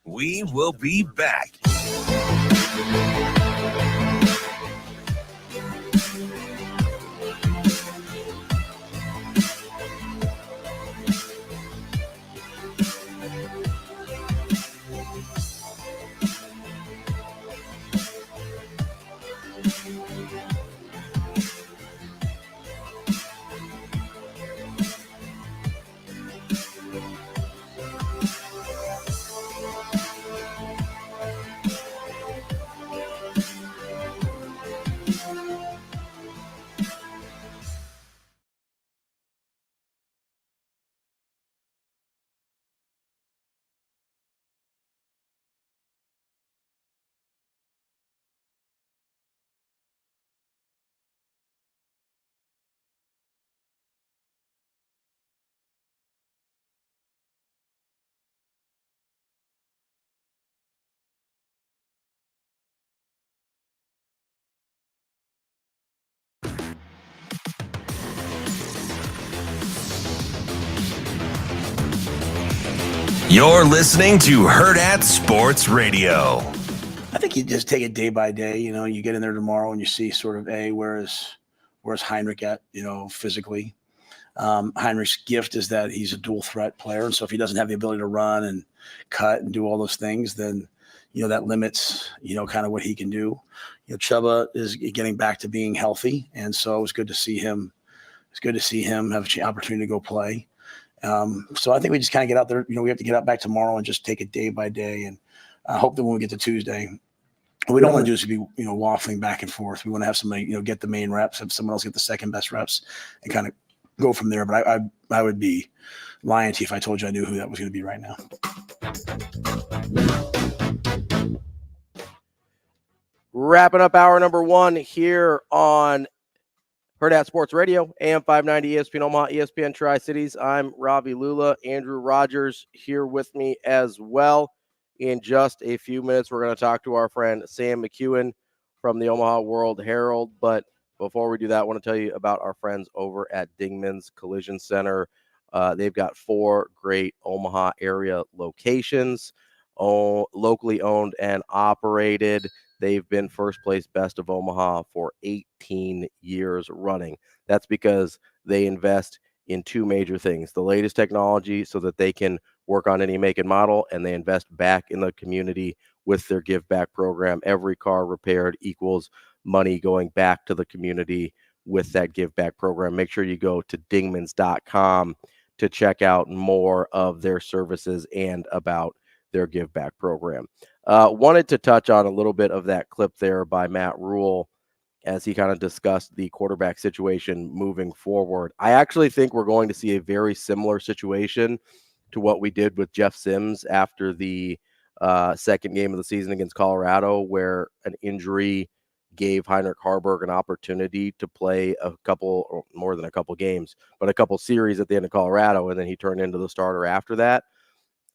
We will be back. You're listening to Hurrdat Sports Radio. I think you just take it day by day. You know, you get in there tomorrow and you see sort of where's Heinrich at, you know, physically. Heinrich's gift is that he's a dual threat player. And so if he doesn't have the ability to run and cut and do all those things, then, you know, that limits, you know, kind of what he can do. You know, Chuba is getting back to being healthy. And so it was good to see him. It's good to see him have an opportunity to go play. So I think we just kind of get out there. You know, we have to get out back tomorrow and just take it day by day. And I hope that when we get to Tuesday, what we don't want to do is be, you know, waffling back and forth. We want to have somebody, you know, get the main reps, have someone else get the second best reps and kind of go from there. But I would be lying to you if I told you I knew who that was going to be right now. Wrapping up hour number one here on Hurrdat Sports Radio, AM 590, ESPN Omaha, ESPN Tri-Cities. I'm Ravi Lulla. Andrew Rogers here with me as well. In just a few minutes, we're going to talk to our friend Sam McKewon from the Omaha World-Herald. But before we do that, I want to tell you about our friends over at Dingman's Collision Center. They've got 4 great Omaha area locations, locally owned and operated. They've been first place best of Omaha for 18 years running. That's because they invest in 2 major things: the latest technology so that they can work on any make and model, and they invest back in the community with their give back program. Every car repaired equals money going back to the community with that give back program. Make sure you go to dingmans.com to check out more of their services and about their give back program. Wanted to touch on a little bit of that clip there by Matt Rule as he kind of discussed the quarterback situation moving forward. I actually think we're going to see a very similar situation to what we did with Jeff Sims after the second game of the season against Colorado, where an injury gave Heinrich Haarberg an opportunity to play a couple, or more than a couple games, but a couple series at the end of Colorado, and then he turned into the starter after that.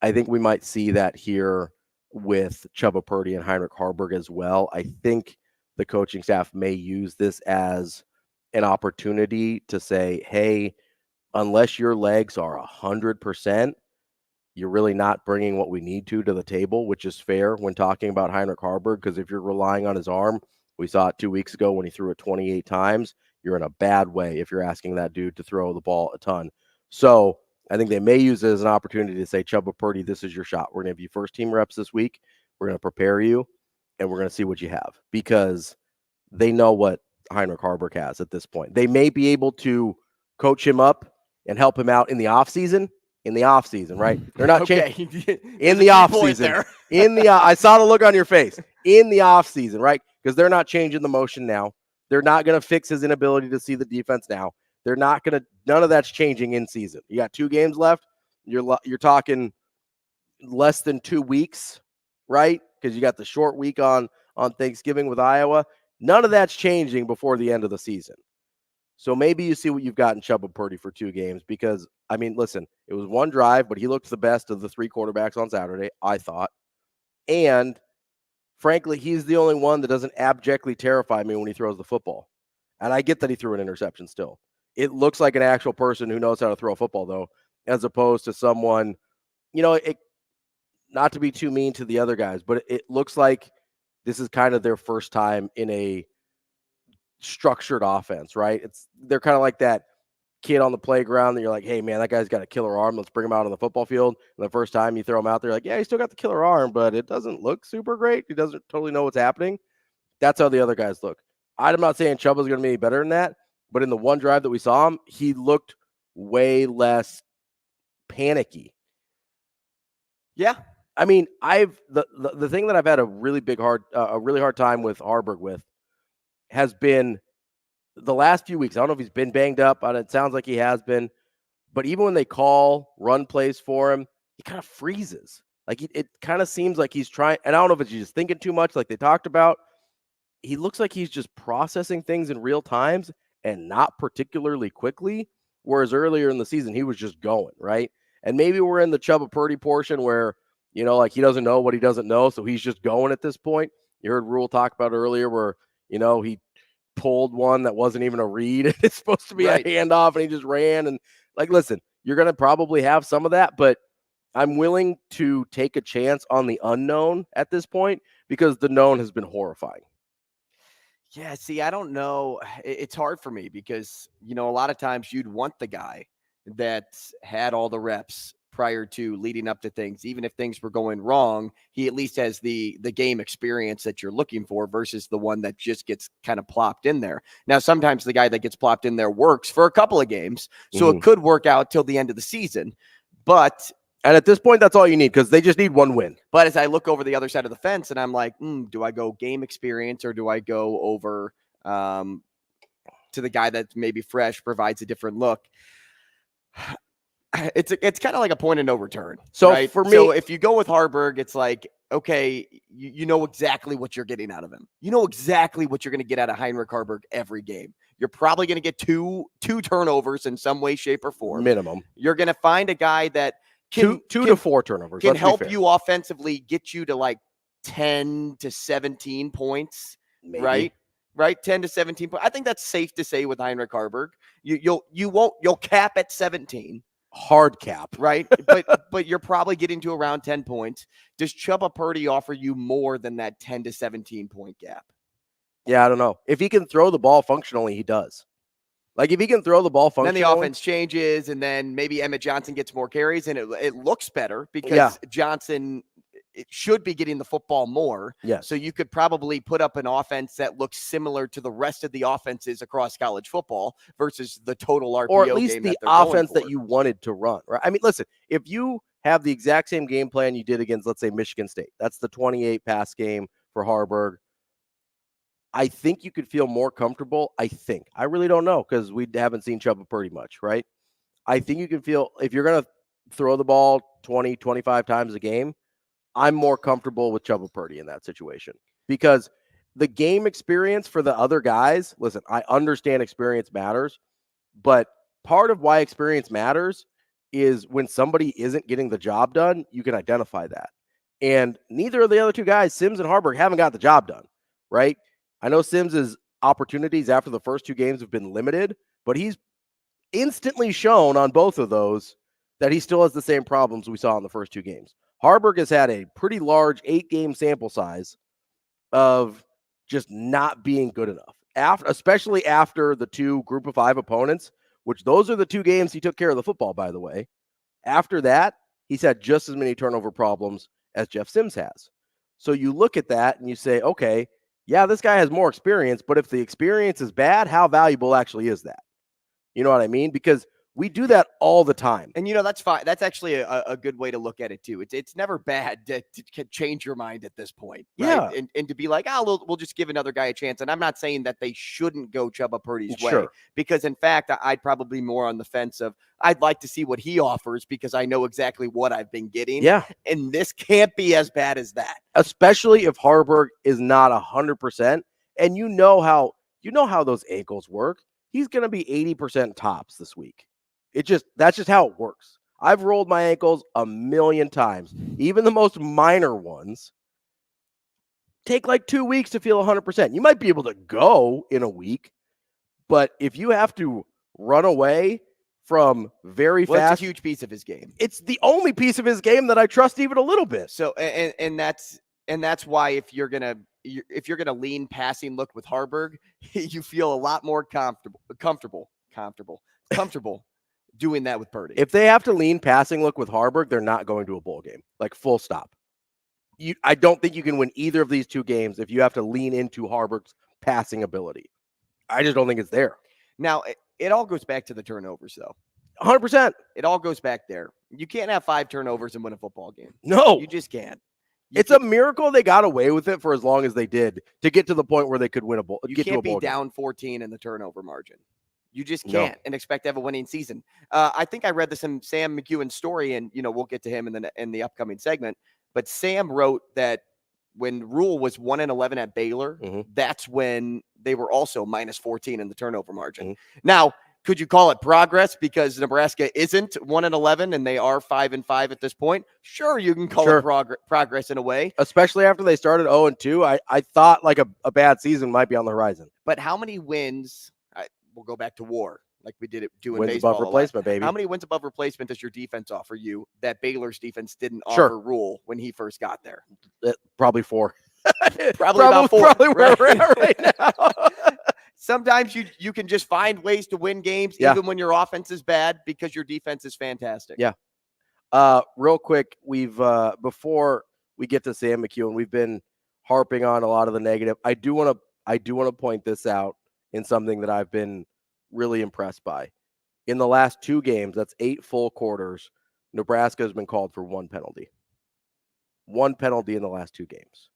I think we might see that here with Chubba Purdy and Heinrich Haarberg as well. I think the coaching staff may use this as an opportunity to say, hey, unless your legs are 100%, you're really not bringing what we need to the table, which is fair when talking about Heinrich Haarberg, because if you're relying on his arm, we saw it 2 weeks ago when he threw it 28 times, you're in a bad way if you're asking that dude to throw the ball a ton. So I think they may use it as an opportunity to say, Chubba Purdy, this is your shot. We're going to have you first team reps this week. We're going to prepare you, and we're going to see what you have, because they know what Heinrich Haarberg has at this point. They may be able to coach him up and help him out in the offseason. Right? They're not changing in the offseason. I saw the look on your face. In the offseason, right? Because they're not changing the motion now. They're not going to fix his inability to see the defense now. They're not going to. None of that's changing in season. You got 2 games left. You're talking less than 2 weeks, right? Because you got the short week on Thanksgiving with Iowa. None of that's changing before the end of the season. So maybe you see what you've got in Chubba Purdy for 2 games, because, I mean, listen, it was 1 drive, but he looked the best of the 3 quarterbacks on Saturday, I thought. And, frankly, he's the only one that doesn't abjectly terrify me when he throws the football. And I get that he threw an interception still. It looks like an actual person who knows how to throw a football, though, as opposed to someone, not to be too mean to the other guys, but it looks like this is kind of their first time in a structured offense, right? They're kind of like that kid on the playground that you're like, hey man, that guy's got a killer arm, let's bring him out on the football field. And the first time you throw him out there, like, yeah, he's still got the killer arm, but it doesn't look super great. He doesn't totally know what's happening. That's how the other guys look. I'm not saying Chubba's going to be any better than that, but in the 1 drive that we saw him, he looked way less panicky. Yeah. I mean, the thing that I've had a really hard time with Haarberg with has been the last few weeks. I don't know if he's been banged up. It sounds like he has been. But even when they call run plays for him, he kind of freezes. Like it kind of seems like he's trying. And I don't know if it's just thinking too much like they talked about. He looks like he's just processing things in real times and not particularly quickly. Whereas earlier in the season, he was just going, right? And maybe we're in the Chubba Purdy portion where, like he doesn't know what he doesn't know. So he's just going at this point. You heard Rule talk about earlier where, he pulled one that wasn't even a read. It's supposed to be a handoff, and he just ran. And listen, you're going to probably have some of that, but I'm willing to take a chance on the unknown at this point because the known has been horrifying. Yeah, see, I don't know. It's hard for me because, a lot of times you'd want the guy that had all the reps prior to leading up to things. Even if things were going wrong, he at least has the game experience that you're looking for versus the one that just gets kind of plopped in there. Now, sometimes the guy that gets plopped in there works for a couple of games, so it could work out till the end of the season. And at this point, that's all you need because they just need 1 win. But as I look over the other side of the fence and I'm like, do I go game experience or do I go over to the guy that's maybe fresh, provides a different look? It's kind of like a point of no return. So right? For me, so if you go with Haarberg, it's like, okay, you know exactly what you're getting out of him. You know exactly what you're going to get out of Heinrich Haarberg every game. You're probably going to get two turnovers in some way, shape, or form. Minimum. You're going to find a guy that two to 4 turnovers can help you offensively, get you to like 10 to 17 points. Maybe. Right? 10 to 17 points. I think that's safe to say with Heinrich Haarberg. You'll cap at 17. Hard cap, right? But you're probably getting to around 10 points. Does Chubba Purdy offer you more than that 10 to 17 point gap? Yeah, I don't know. If he can throw the ball functionally, he does. If he can throw the ball functionally, then the offense changes, and then maybe Emmett Johnson gets more carries, and it looks better because Johnson should be getting the football more. Yeah. So you could probably put up an offense that looks similar to the rest of the offenses across college football versus the total RPO, or at least game the that offense that you wanted to run. Right? I mean, listen, if you have the exact same game plan you did against, let's say, Michigan State, that's the 28 pass game for Haarberg. I think you could feel more comfortable. I really don't know because we haven't seen Chuba Purdy much, right? I think you can feel if you're going to throw the ball 20, 25 times a game, I'm more comfortable with Chuba Purdy in that situation because the game experience for the other guys, listen, I understand experience matters, but part of why experience matters is when somebody isn't getting the job done, you can identify that. And neither of the other two guys, Sims and Harburg, haven't got the job done, right? I know Sims's opportunities after the first two games have been limited, but he's instantly shown on both of those that he still has the same problems we saw in the first two games. Harburg has had a pretty large 8-game sample size of just not being good enough, especially after the two group of 5 opponents, which those are the 2 games he took care of the football, by the way. After that, he's had just as many turnover problems as Jeff Sims has. So you look at that and you say, okay, yeah, this guy has more experience, but if the experience is bad, how valuable actually is that? You know what I mean? Because we do that all the time. And, that's fine. That's actually a good way to look at it, too. It's never bad to change your mind at this point. Right? Yeah. And to be like, we'll just give another guy a chance. And I'm not saying that they shouldn't go Chuba Purdy's way. Sure. Because, in fact, I'd probably more on the fence of I'd like to see what he offers because I know exactly what I've been getting. Yeah. And this can't be as bad as that. Especially if Harburg is not 100%. And you know how those ankles work. He's going to be 80% tops this week. That's just how it works. I've rolled my ankles a million times. Even the most minor ones take like 2 weeks to feel 100%. You might be able to go in a week, but if you have to run away from very fast, it's a huge piece of his game. It's the only piece of his game that I trust even a little bit. So, and that's why if you're gonna lean passing look with Harburg, you feel a lot more comfortable doing that with Purdy. If they have to lean passing look with Harburg, they're not going to a bowl game. Like full stop. I don't think you can win either of these 2 games if you have to lean into Harburg's passing ability. I just don't think it's there. Now, it all goes back to the turnovers, though. 100%. It all goes back there. You can't have 5 turnovers and win a football game. No. You just can't. It's a miracle they got away with it for as long as they did to get to the point where they could win a bowl. You can't be down 14 in the turnover margin. You just can't and expect to have a winning season. I think I read this in Sam McKewon's story, and we'll get to him in the upcoming segment. But Sam wrote that when Rule was 1-11 at Baylor, that's when they were also minus 14 in the turnover margin. Now, could you call it progress because Nebraska isn't 1-11 and they are 5-5 at this point? Sure, you can call it progress in a way. Especially after they started 0-2, I thought like a bad season might be on the horizon. But how many wins? We'll go back to war like we did in wins baseball. Above replacement, baby. How many wins above replacement does your defense offer you that Baylor's defense didn't offer Rule when he first got there? Probably 4. Probably about 4. Probably where we're at right now. Sometimes you can just find ways to win games even when your offense is bad because your defense is fantastic. Yeah. Real quick, we've before we get to Sam McKewon, we've been harping on a lot of the negative. I do want to point this out in something that I've been really impressed by. In the last 2 games, that's 8 full quarters, Nebraska has been called for 1 penalty. 1 penalty in the last 2 games.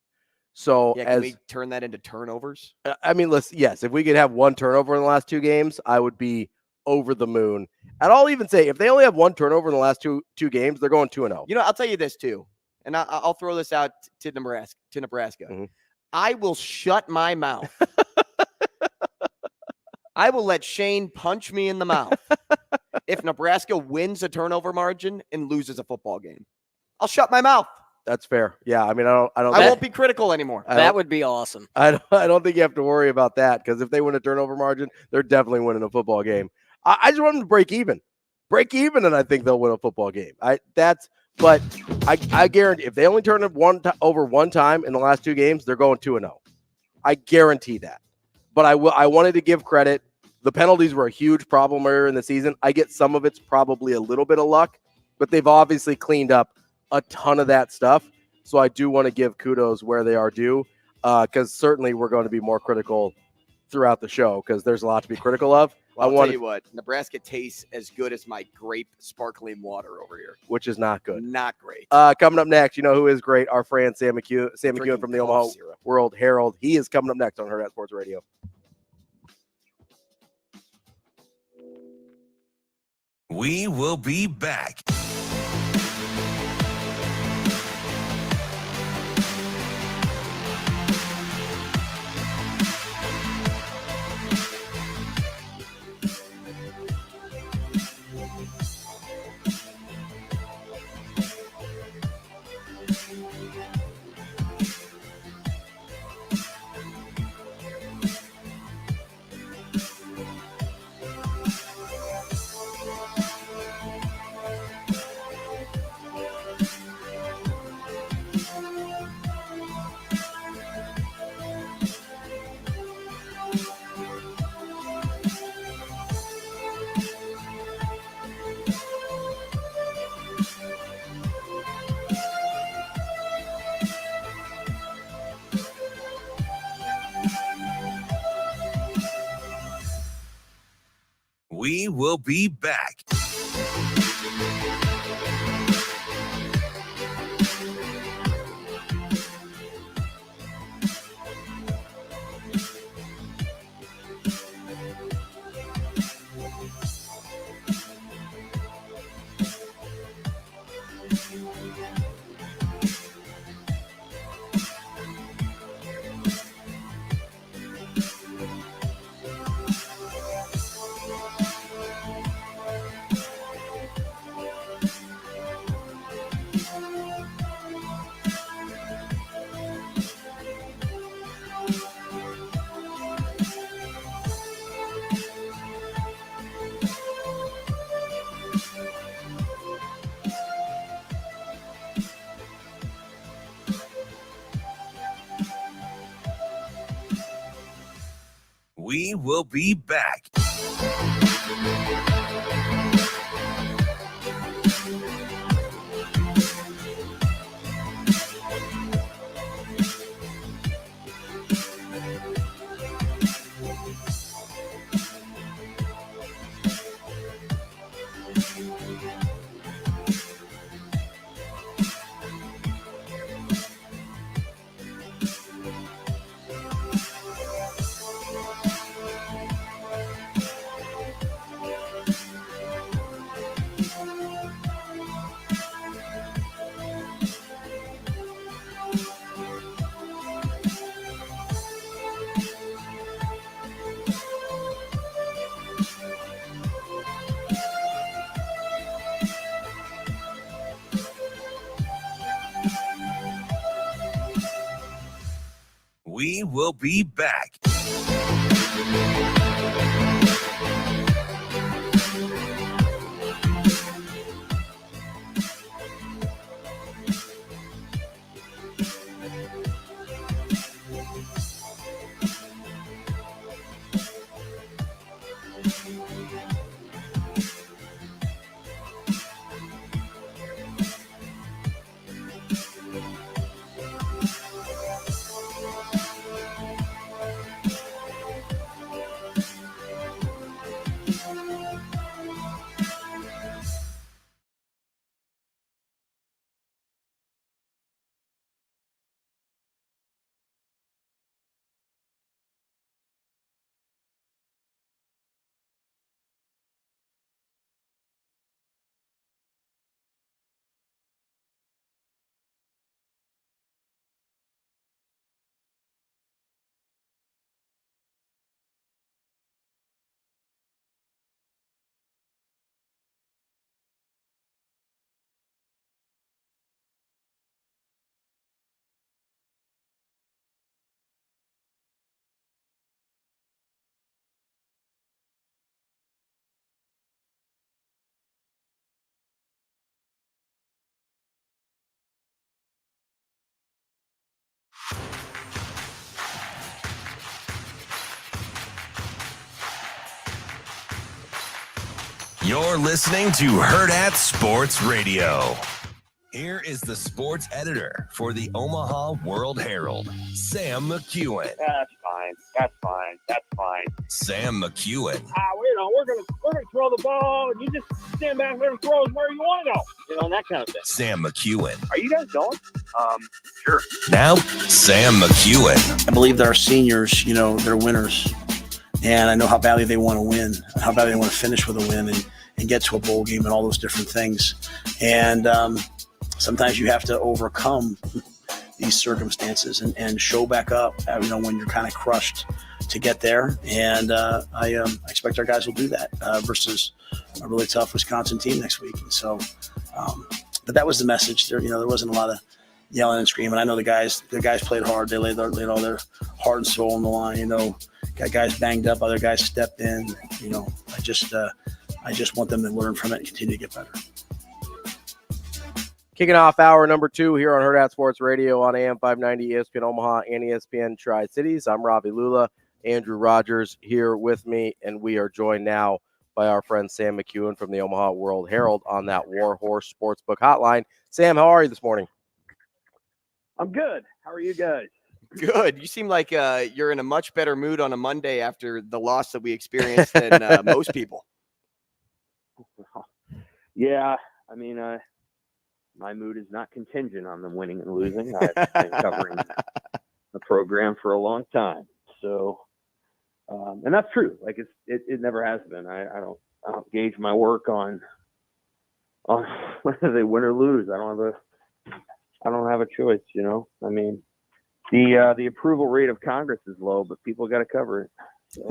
So can we turn that into turnovers? I mean, yes, if we could have 1 turnover in the last 2 games, I would be over the moon. And I'll even say if they only have 1 turnover in the last two games, they're going 2-0. I'll tell you this too, and I'll throw this out to Nebraska. I will shut my mouth. I will let Shane punch me in the mouth if Nebraska wins a turnover margin and loses a football game. I'll shut my mouth. That's fair. Yeah, I mean, I won't be critical anymore. That would be awesome. I don't think you have to worry about that because if they win a turnover margin, they're definitely winning a football game. I just want them to break even, and I think they'll win a football game. But I guarantee if they only turn it over 1 time in the last 2 games, they're going 2-0. I guarantee that. But I wanted to give credit. The penalties were a huge problem earlier in the season. I get some of it's probably a little bit of luck, but they've obviously cleaned up a ton of that stuff. So I do want to give kudos where they are due because certainly we're going to be more critical throughout the show because there's a lot to be critical of. Well, I'll tell you what, Nebraska tastes as good as my grape sparkling water over here. Which is not good. Not great. Coming up next, you know who is great? Our friend Sam McKewon from the Omaha World-Herald. He is coming up next on Hurrdat Sports Radio. We will be back. We will be back. We will be back. We will be back. You're listening to Hurrdat Sports Radio. Here is the sports editor for the Omaha World-Herald, Sam McKewon. That's fine. fine. That's fine. That's fine. Sam McKewon. We're gonna throw the ball, and you just stand back there and throw it where you want to go. And that kind of thing. Sam McKewon. Are you guys going? Sure. Now, Sam McKewon. I believe that our seniors, they're winners. And I know how badly they want to win, how badly they want to finish with a win and get to a bowl game and all those different things. And sometimes you have to overcome these circumstances and show back up, when you're kind of crushed to get there. And I expect our guys will do that versus a really tough Wisconsin team next week. And so, but that was the message. There wasn't a lot of yelling and screaming. I know the guys played hard. They laid all their heart and soul on the line. Got guys banged up, other guys stepped in. I just want them to learn from it and continue to get better. Kicking off hour number 2 here on Hurrdat Sports Radio on AM 590, ESPN Omaha, and ESPN Tri-Cities. I'm Ravi Lulla, Andrew Rogers here with me, and we are joined now by our friend Sam McKewon from the Omaha World-Herald on that Warhorse Sportsbook hotline. Sam, how are you this morning? I'm good. How are you guys? Good. You seem like you're in a much better mood on a Monday after the loss that we experienced than most people. Yeah, I mean, my mood is not contingent on them winning and losing. I've been covering the program for a long time, so and that's true. Like it never has been. I don't gauge my work on whether they win or lose. I don't have a choice. I mean. The approval rate of Congress is low, but people got to cover it. So.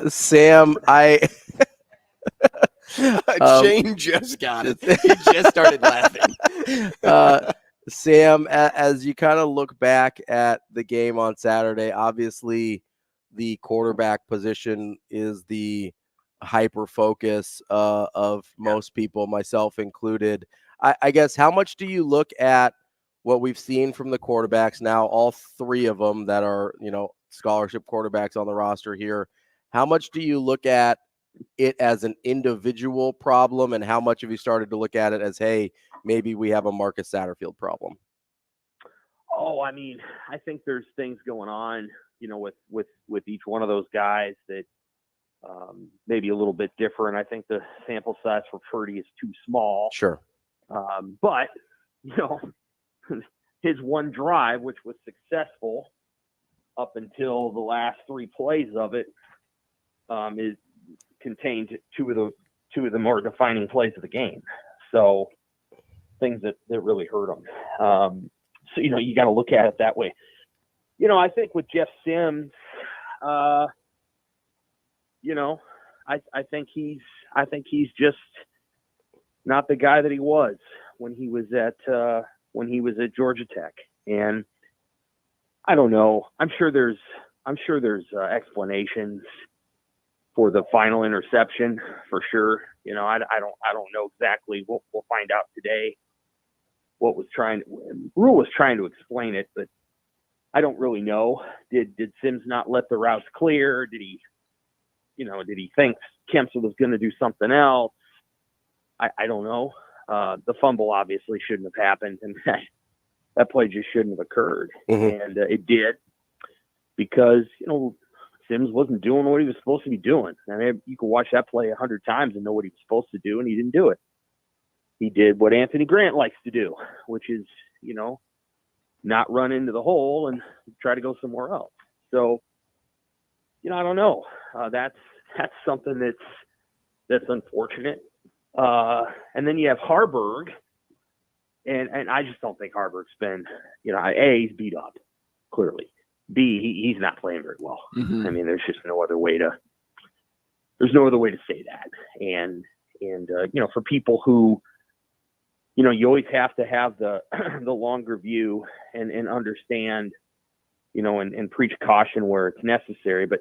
Sam, Shane just got it. He just started laughing. Sam, as you kind of look back at the game on Saturday, obviously the quarterback position is the hyper focus of most people, myself included. I guess, how much do you look at what we've seen from the quarterbacks now, all 3 of them that are, scholarship quarterbacks on the roster here? How much do you look at it as an individual problem, and how much have you started to look at it as, hey, maybe we have a Marcus Satterfield problem? Oh, I mean, I think there's things going on, with each one of those guys that maybe a little bit different. I think the sample size for Purdy is too small. Sure. But, his one drive, which was successful up until the last 3 plays of it, is contained two of the more defining plays of the game. So things that really hurt him. So you got to look at it that way. I think with Jeff Sims, I think he's just not the guy that he was when he was at Georgia Tech. And I don't know. I'm sure there's explanations for the final interception for sure. I don't know exactly. We'll find out today. Rule was trying to explain it, but I don't really know. Did Sims not let the routes clear? Did he think Kempson was going to do something else? I don't know. The fumble obviously shouldn't have happened, and that play just shouldn't have occurred. Mm-hmm. And it did because, Sims wasn't doing what he was supposed to be doing. I mean, you can watch that play 100 times and know what he was supposed to do, and he didn't do it. He did what Anthony Grant likes to do, which is, not run into the hole and try to go somewhere else. So, I don't know. That's something that's unfortunate. And then you have Harburg, and I just don't think Harburg's been, A, he's beat up, clearly. B, he's not playing very well. Mm-hmm. I mean, there's just no other way to say that. And for people who, you always have to have the the longer view and understand, and preach caution where it's necessary. But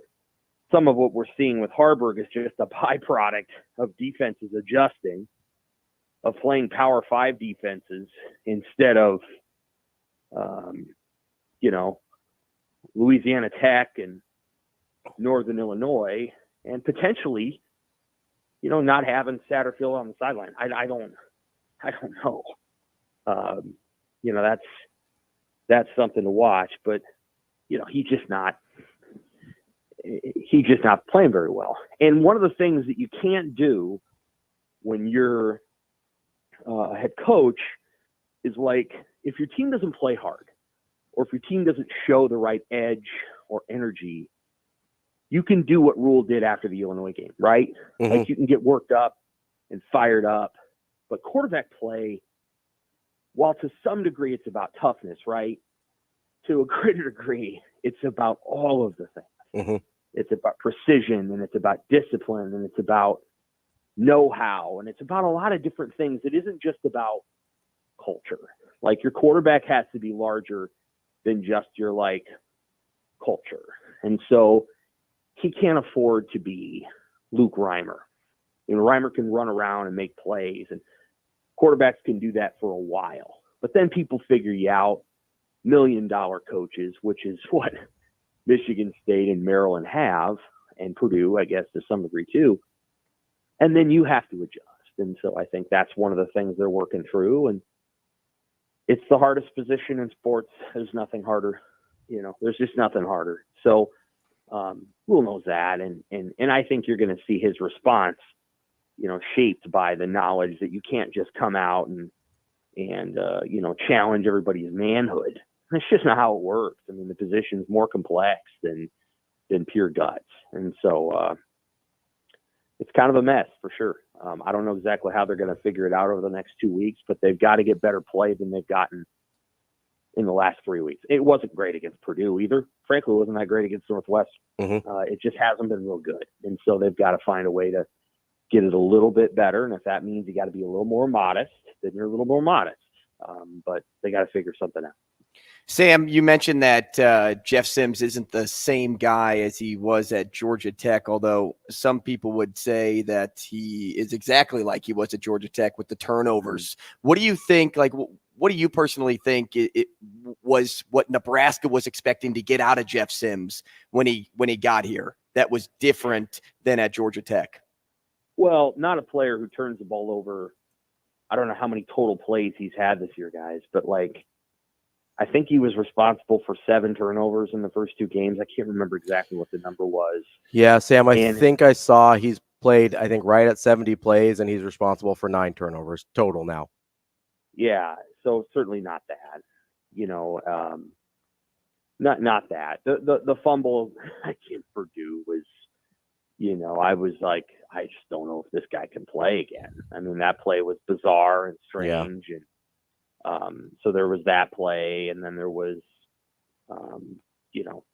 some of what we're seeing with Harburg is just a byproduct of defenses adjusting, of playing Power 5 defenses instead of, Louisiana Tech and Northern Illinois, and potentially, not having Satterfield on the sideline. I don't know. That's something to watch. But he's just not playing very well. And one of the things that you can't do when you're a head coach is like, if your team doesn't play hard, or if your team doesn't show the right edge or energy, you can do what Rule did after the Illinois game, right? Mm-hmm. Like, you can get worked up and fired up, but quarterback play, while to some degree it's about toughness, right? To a greater degree, it's about all of the things. Mm-hmm. It's about precision, and it's about discipline, and it's about know-how, and it's about a lot of different things. It isn't just about culture. Like, your quarterback has to be larger than just your culture. And so he can't afford to be Luke Reimer. Reimer can run around and make plays, and quarterbacks can do that for a while. But then people figure you out, $1 million coaches, which is what Michigan State and Maryland have, and Purdue, I guess, to some degree too. And then you have to adjust. And so I think that's one of the things they're working through. And it's the hardest position in sports. There's nothing harder. There's just nothing harder. So Rule knows that. And I think you're going to see his response, shaped by the knowledge that you can't just come out and challenge everybody's manhood. That's just not how it works. I mean, the position's more complex than pure guts. And so it's kind of a mess for sure. I don't know exactly how they're going to figure it out over the next 2 weeks, but they've got to get better play than they've gotten in the last 3 weeks. It wasn't great against Purdue either. Frankly, it wasn't that great against Northwestern. Mm-hmm. It just hasn't been real good. And so they've got to find a way to get it a little bit better. And if that means you got to be a little more modest, then you're a little more modest. But they got to figure something out. Sam, you mentioned that Jeff Sims isn't the same guy as he was at Georgia Tech, although some people would say that he is exactly like he was at Georgia Tech with the turnovers. What do you think, what do you personally think it was what Nebraska was expecting to get out of Jeff Sims when he got here that was different than at Georgia Tech? Well, not a player who turns the ball over. I don't know how many total plays he's had this year, guys, but I think he was responsible for 7 turnovers in the first 2 games. I can't remember exactly what the number was. Yeah, Sam, I think I saw he's played, right at 70 plays, and he's responsible for 9 turnovers total now. Yeah, so certainly not that. Not that. The fumble against Purdue was, I was like, I just don't know if this guy can play again. I mean, that play was bizarre and strange, yeah. And so there was that play, and then there was,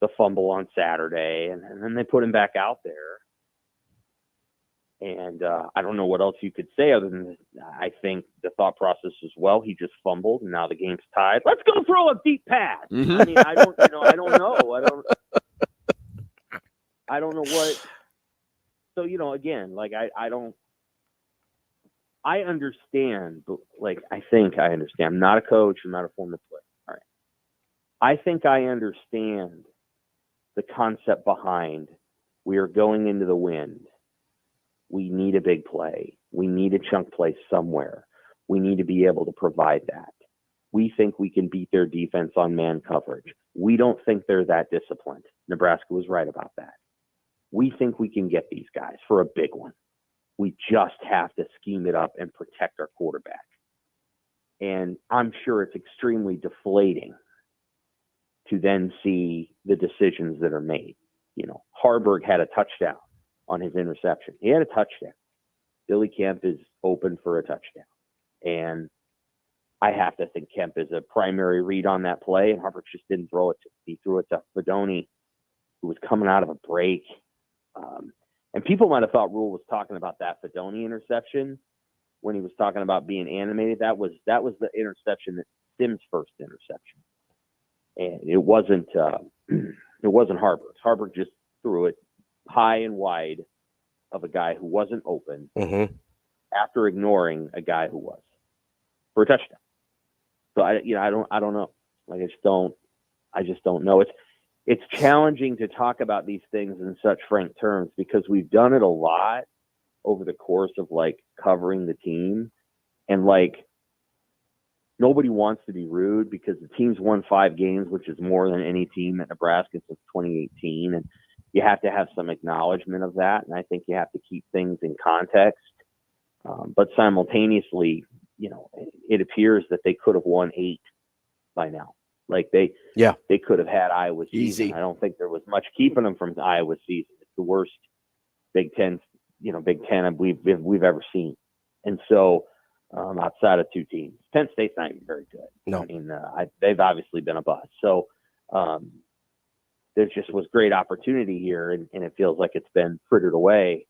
the fumble on Saturday, and then they put him back out there. And I don't know what else you could say other than I think the thought process is, well, he just fumbled, and now the game's tied. Let's go throw a deep pass. Mm-hmm. I mean, I don't know. I don't know what. So, again, I understand, but I think I understand. I'm not a coach. I'm not a former player. All right. I think I understand the concept behind we are going into the wind. We need a big play. We need a chunk play somewhere. We need to be able to provide that. We think we can beat their defense on man coverage. We don't think they're that disciplined. Nebraska was right about that. We think we can get these guys for a big one. We just have to scheme it up and protect our quarterback. And I'm sure it's extremely deflating to then see the decisions that are made. Harburg had a touchdown on his interception. He had a touchdown. Billy Kemp is open for a touchdown. And I have to think Kemp is a primary read on that play, and Harburg just didn't throw it to him. He threw it to Fedoni, who was coming out of a break. And people might have thought Rule was talking about that Fedoni interception when he was talking about being animated. That was the interception, that Sims' first interception, and it wasn't Harburg. Harburg just threw it high and wide of a guy who wasn't open after ignoring a guy who was for a touchdown. So I don't know. I just don't know. It's challenging to talk about these things in such frank terms because we've done it a lot over the course of covering the team. And nobody wants to be rude because the team's won 5 games, which is more than any team at Nebraska since 2018. And you have to have some acknowledgement of that. And I think you have to keep things in context. But simultaneously, it appears that they could have won 8 by now. Like they could have had Iowa season. Easy. I don't think there was much keeping them from the Iowa season. It's the worst Big Ten we've ever seen. And so, outside of 2 teams, Penn State's not even very good. No, I mean, they've obviously been a bust. So, there just was great opportunity here, and it feels like it's been frittered away,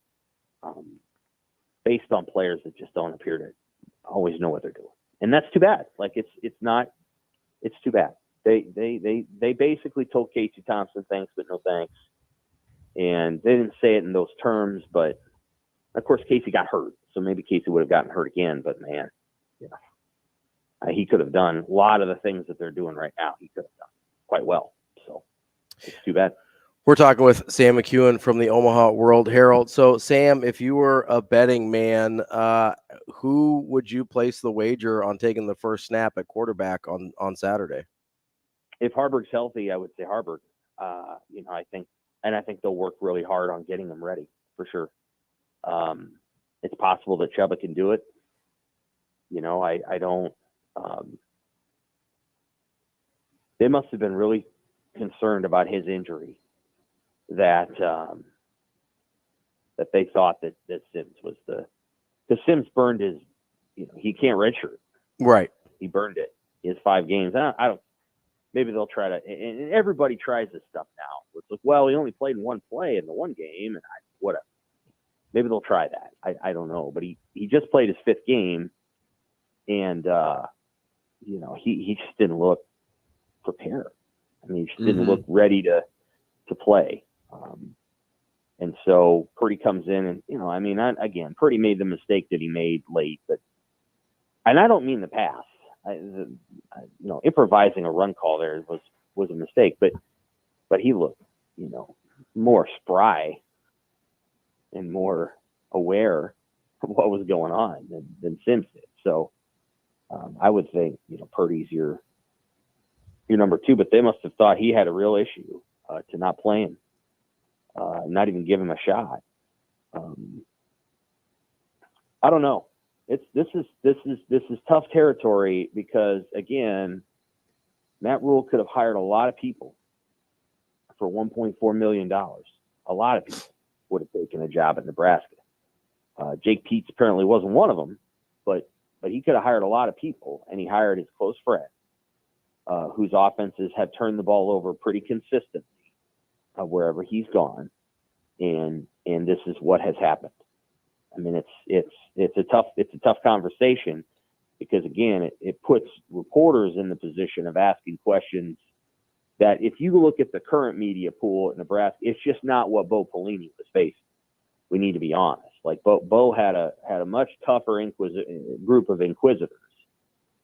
based on players that just don't appear to always know what they're doing, and that's too bad. Like it's too bad. They basically told Casey Thompson thanks but no thanks, and they didn't say it in those terms, but of course Casey got hurt, so maybe Casey would have gotten hurt again. But man, he could have done a lot of the things that they're doing right now. He could have done quite well. So it's too bad. We're talking with Sam McKewon from the Omaha World-Herald. So, Sam, if you were a betting man, who would you place the wager on taking the first snap at quarterback on Saturday? If Harburg's healthy, I would say Harburg. I think they'll work really hard on getting him ready for sure. It's possible that Chuba can do it. I don't. They must have been really concerned about his injury. That they thought that Sims was because Sims burned his, he can't redshirt. Right. He burned it. His 5 games. I don't. Maybe they'll try to. And everybody tries this stuff now. It's like, well, he only played in 1 play in the 1 game, and whatever. Maybe they'll try that. I don't know, but he just played his 5th game, and he just didn't look prepared. I mean, he just didn't look ready to play. And so Purdy comes in and, Purdy made the mistake that he made late, and I don't mean the pass. Improvising a run call there was a mistake, but he looked, more spry and more aware of what was going on than Sims did. So I would think, Purdy's your number 2, but they must have thought he had a real issue to not play him. Not even give him a shot. I don't know. This is tough territory because again, Matt Rule could have hired a lot of people for $1.4 million. A lot of people would have taken a job at Nebraska. Jake Peets apparently wasn't one of them, but he could have hired a lot of people, and he hired his close friend, whose offenses have turned the ball over pretty consistently wherever he's gone, and this is what has happened. I mean, it's a tough conversation because again, it puts reporters in the position of asking questions that if you look at the current media pool at Nebraska, it's just not what Bo Pelini was facing. We need to be honest. Like Bo had a much tougher group of inquisitors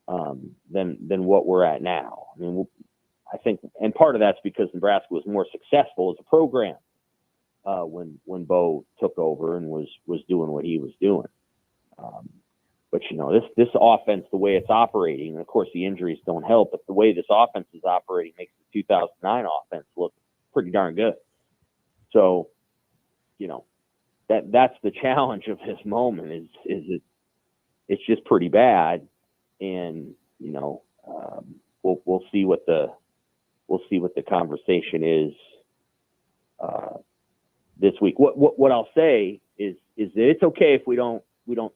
than what we're at now. I mean, I think, and part of that's because Nebraska was more successful as a program when Bo took over and was doing what he was doing. But this offense, the way it's operating, and of course the injuries don't help, but the way this offense is operating makes the 2009 offense look pretty darn good. So, that's the challenge of this moment is it's just pretty bad, and we'll see what the conversation is this week. What I'll say is that it's okay if we don't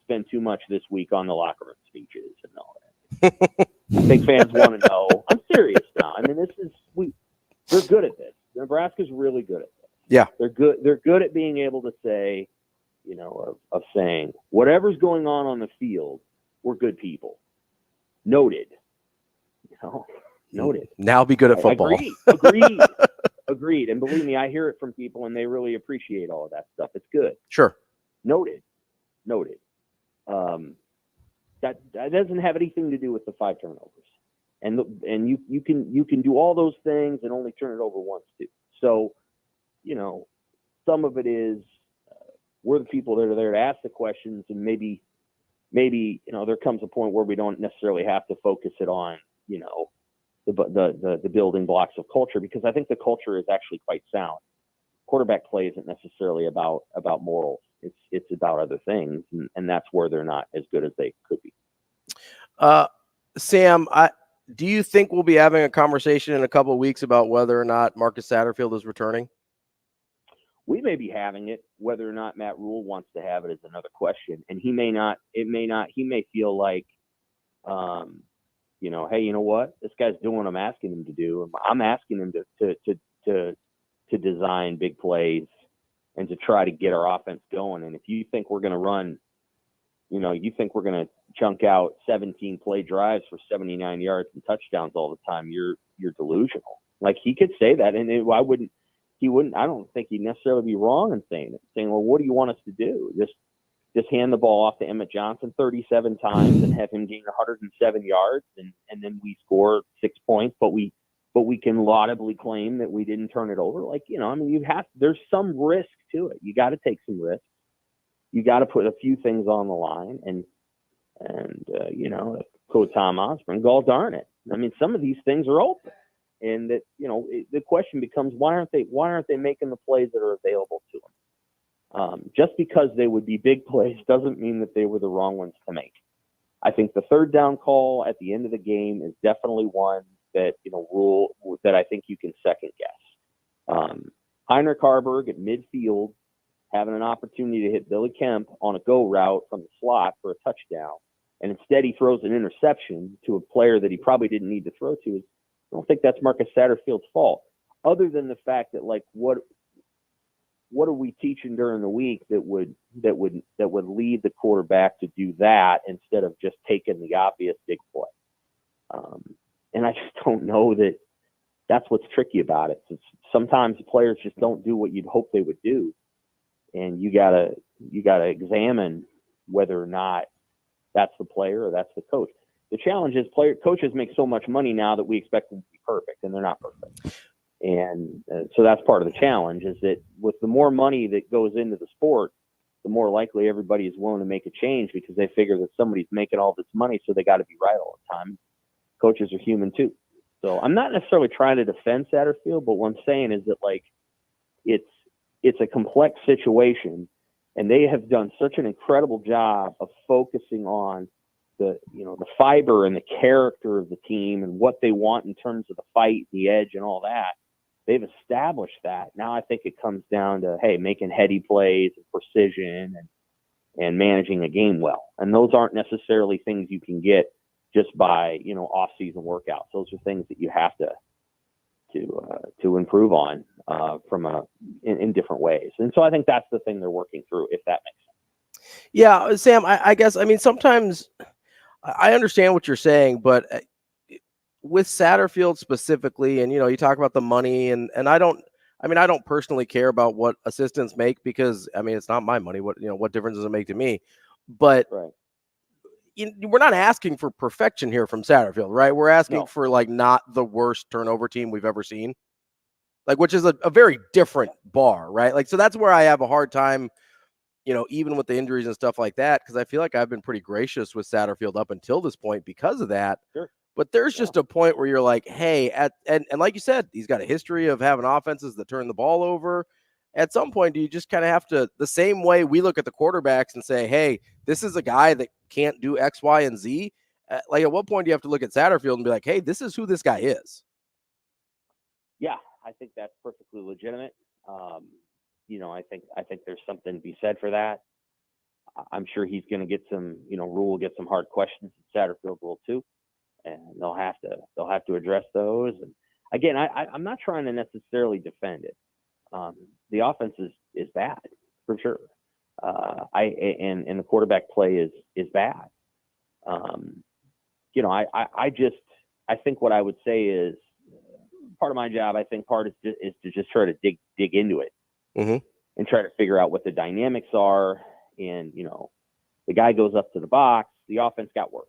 spend too much this week on the locker room speeches and all that. I think fans want to know. I'm serious now. I mean, they're good at this. Nebraska's really good at this. Yeah, they're good. They're good at being able to say, of saying whatever's going on the field, we're good people. Noted. Noted. Now be good at football. Agreed. And believe me, I hear it from people, and they really appreciate all of that stuff. It's good. Sure. Noted. That doesn't have anything to do with the 5 turnovers, and you can do all those things and only turn it over once too. So, some of it is we're the people that are there to ask the questions and maybe maybe, there comes a point where we don't necessarily have to focus it on, the building blocks of culture, because I think the culture is actually quite sound. Quarterback play isn't necessarily about morals. It's about other things, and that's where they're not as good as they could be. Sam, do you think we'll be having a conversation in a couple of weeks about whether or not Marcus Satterfield is returning? We may be having it. Whether or not Matt Rule wants to have it is another question. And he may not. It may not. He may feel like, hey, you know what? This guy's doing what I'm asking him to do. I'm asking him to design big plays and to try to get our offense going. And if you think we're going to run, you think we're going to chunk out 17 play drives for 79 yards and touchdowns all the time, you're delusional. Like, he could say that, and I don't think he'd necessarily be wrong in saying it. Saying, well, what do you want us to do? Just hand the ball off to Emmett Johnson 37 times and have him gain 107 yards, and then we score 6 points, but we can laudably claim that we didn't turn it over. Like, there's some risk to it. You got to take some risk. You got to put a few things on the line, and Coach Tom Osborne, gall darn it. I mean, some of these things are open, and that, the question becomes, why aren't they making the plays that are available to them? Just because they would be big plays doesn't mean that they were the wrong ones to make. I think the third down call at the end of the game is definitely one that, Rule, that I think you can second guess. Heinrich Harburg at midfield having an opportunity to hit Billy Kemp on a go route from the slot for a touchdown, and instead he throws an interception to a player that he probably didn't need to throw to. I don't think that's Marcus Satterfield's fault, other than the fact that, like, what are we teaching during the week that would lead the quarterback to do that instead of just taking the obvious big play? And I just don't know that that's what's tricky about it. Sometimes the players just don't do what you'd hope they would do, and you gotta examine whether or not that's the player or that's the coach. The challenge is coaches make so much money now that we expect them to be perfect, and they're not perfect. And so that's part of the challenge, is that with the more money that goes into the sport, the more likely everybody is willing to make a change, because they figure that somebody's making all this money, so they got to be right all the time. Coaches are human too. So I'm not necessarily trying to defend Satterfield, but what I'm saying is that, like, it's a complex situation, and they have done such an incredible job of focusing on the fiber and the character of the team and what they want in terms of the fight, the edge, and all that. They've established that. Now I think it comes down to, hey, making heady plays and precision and managing a game well. And those aren't necessarily things you can get just by, off-season workouts. Those are things that you have to improve on in different ways. And so I think that's the thing they're working through, if that makes sense. Yeah, Sam, I guess, sometimes I understand what you're saying, but with Satterfield specifically, and, you talk about the money, and I don't personally care about what assistants make, because, it's not my money. What difference does it make to me? But right. We're not asking for perfection here from Satterfield, right? We're asking for, like, not the worst turnover team we've ever seen, like, which is a very different bar, right? Like, so that's where I have a hard time, even with the injuries and stuff like that, because I feel like I've been pretty gracious with Satterfield up until this point because of that. Sure. But there's just a point where you're like, hey, and like you said, he's got a history of having offenses that turn the ball over. At some point, do you just kind of have to, the same way we look at the quarterbacks and say, hey, this is a guy that can't do X, Y, and Z. Like, at what point do you have to look at Satterfield and be like, hey, this is who this guy is? Yeah, I think that's perfectly legitimate. I think there's something to be said for that. I'm sure he's going to get some, Rule will get some hard questions. Satterfield will too, and they'll have to address those. And again, I'm not trying to necessarily defend it. The offense is bad for sure. And the quarterback play is bad. I think what I would say is part of my job. I think part is to just try to dig into it. Mm-hmm. And try to figure out what the dynamics are. And, the guy goes up to the box, the offense got worse.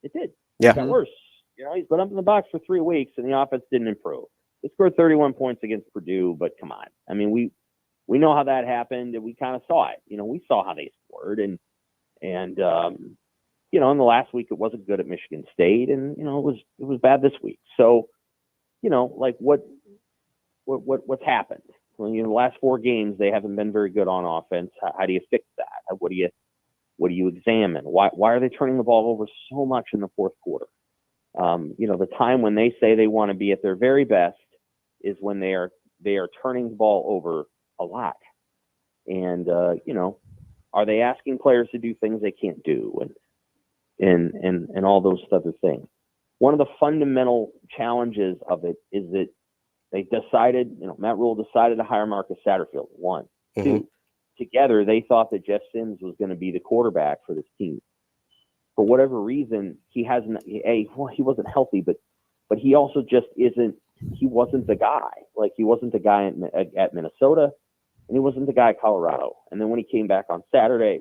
It did. Yeah. It got worse. He's been up in the box for 3 weeks, and the offense didn't improve. They scored 31 points against Purdue, but come on. We know how that happened, and we kind of saw it. We saw how they scored, and And you know, in the last week it wasn't good at Michigan State, and you know, it was bad this week. So, you know, like what's happened? Well, you know, the last 4 games they haven't been very good on offense. How do you fix that? What do you examine? Why are they turning the ball over so much in the fourth quarter? You know, the time when they say they want to be at their very best is when they are turning the ball over a lot. And you know, are they asking players to do things they can't do, and all those other things? One of the fundamental challenges of it is that they decided, you know, Matt Rule decided to hire Marcus Satterfield. 1, 2, together they thought that Jeff Sims was going to be the quarterback for this team. For whatever reason, he wasn't healthy, but he also just isn't. He wasn't the guy. Like, he wasn't the guy at Minnesota, and he wasn't the guy at Colorado. And then when he came back on Saturday,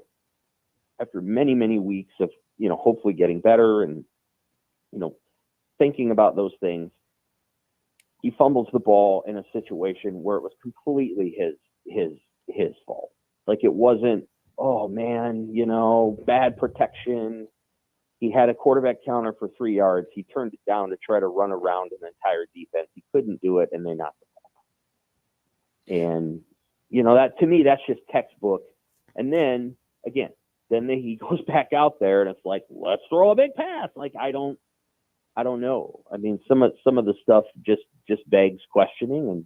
after many, many weeks of, you know, hopefully getting better and, you know, thinking about those things, he fumbles the ball in a situation where it was completely his fault. Like, it wasn't, oh man, you know, bad protection. He had a quarterback counter for 3 yards. He turned it down to try to run around an entire defense. He couldn't do it, and they knocked the ball. And, you know, that, to me, that's just textbook. And then, again, he goes back out there, and it's like, let's throw a big pass. Like, I don't know. I mean, some of the stuff just begs questioning, and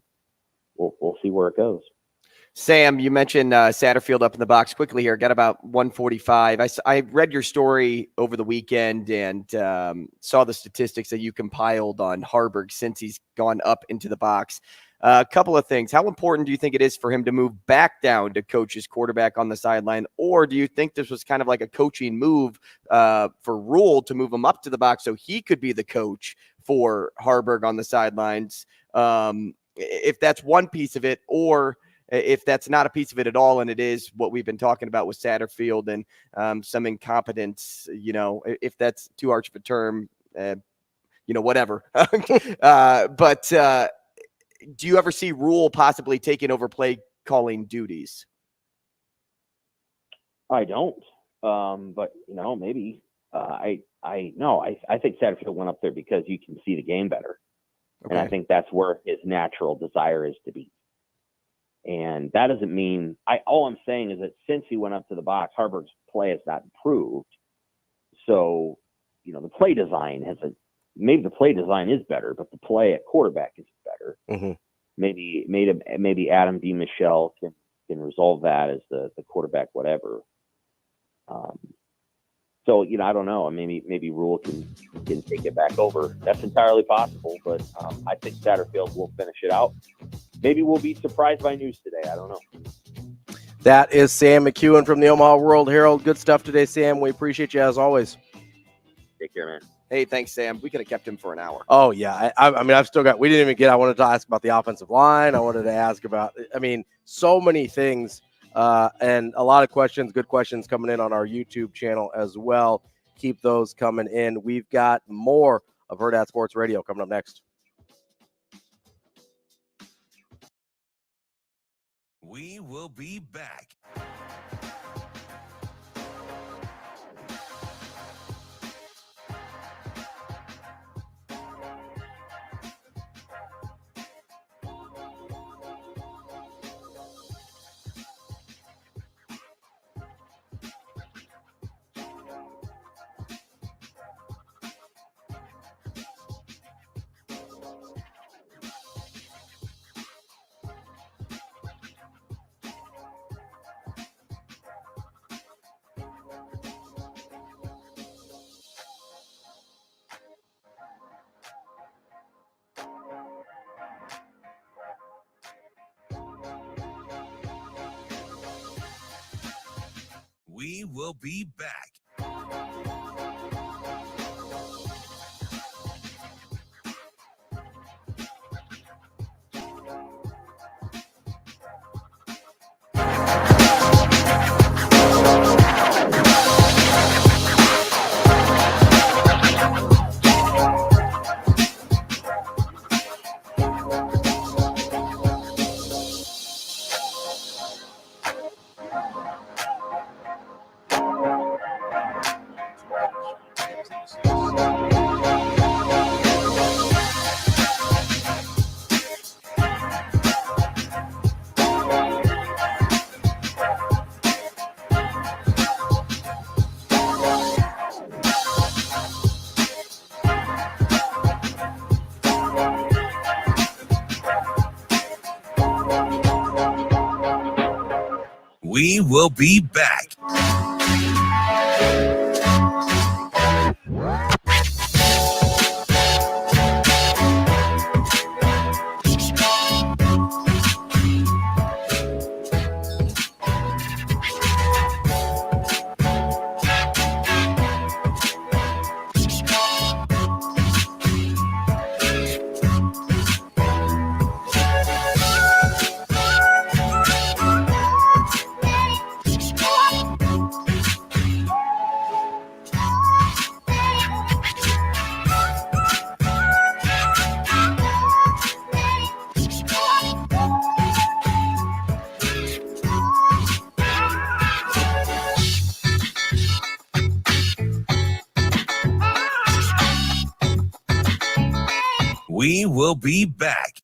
we'll see where it goes. Sam, you mentioned Satterfield up in the box quickly here. Got about 145. I read your story over the weekend and saw the statistics that you compiled on Harburg since he's gone up into the box. A couple of things. How important do you think it is for him to move back down to coach his quarterback on the sideline? Or do you think this was kind of like a coaching move for Rule to move him up to the box so he could be the coach for Harburg on the sidelines? If that's one piece of it, or if that's not a piece of it at all, and it is what we've been talking about with Satterfield and some incompetence, you know, if that's too harsh of a term, you know, whatever. But do you ever see Rule possibly taking over play calling duties? I don't. But, you know, maybe I think Satterfield went up there because you can see the game better. Okay. And I think that's where his natural desire is to be. And that doesn't mean all I'm saying is that since he went up to the box, Harburg's play has not improved. So, you know, the play design maybe the play design is better, but the play at quarterback is better. Mm-hmm. Maybe Adam D. Michelle can resolve that as the quarterback, whatever. So, you know, I don't know. Maybe Rule can take it back over. That's entirely possible, but I think Satterfield will finish it out. Maybe we'll be surprised by news today. I don't know. That is Sam McKewon from the Omaha World-Herald. Good stuff today, Sam. We appreciate you as always. Take care, man. Hey, thanks, Sam. We could have kept him for an hour. Oh, yeah. I mean, I've still got – we didn't even get – I wanted to ask about the offensive line. I wanted to ask about – I mean, so many things and a lot of questions, good questions coming in on our YouTube channel as well. Keep those coming in. We've got more of Hurrdat Sports Radio coming up next. We will be back. We will be back. We will be back. We will be back.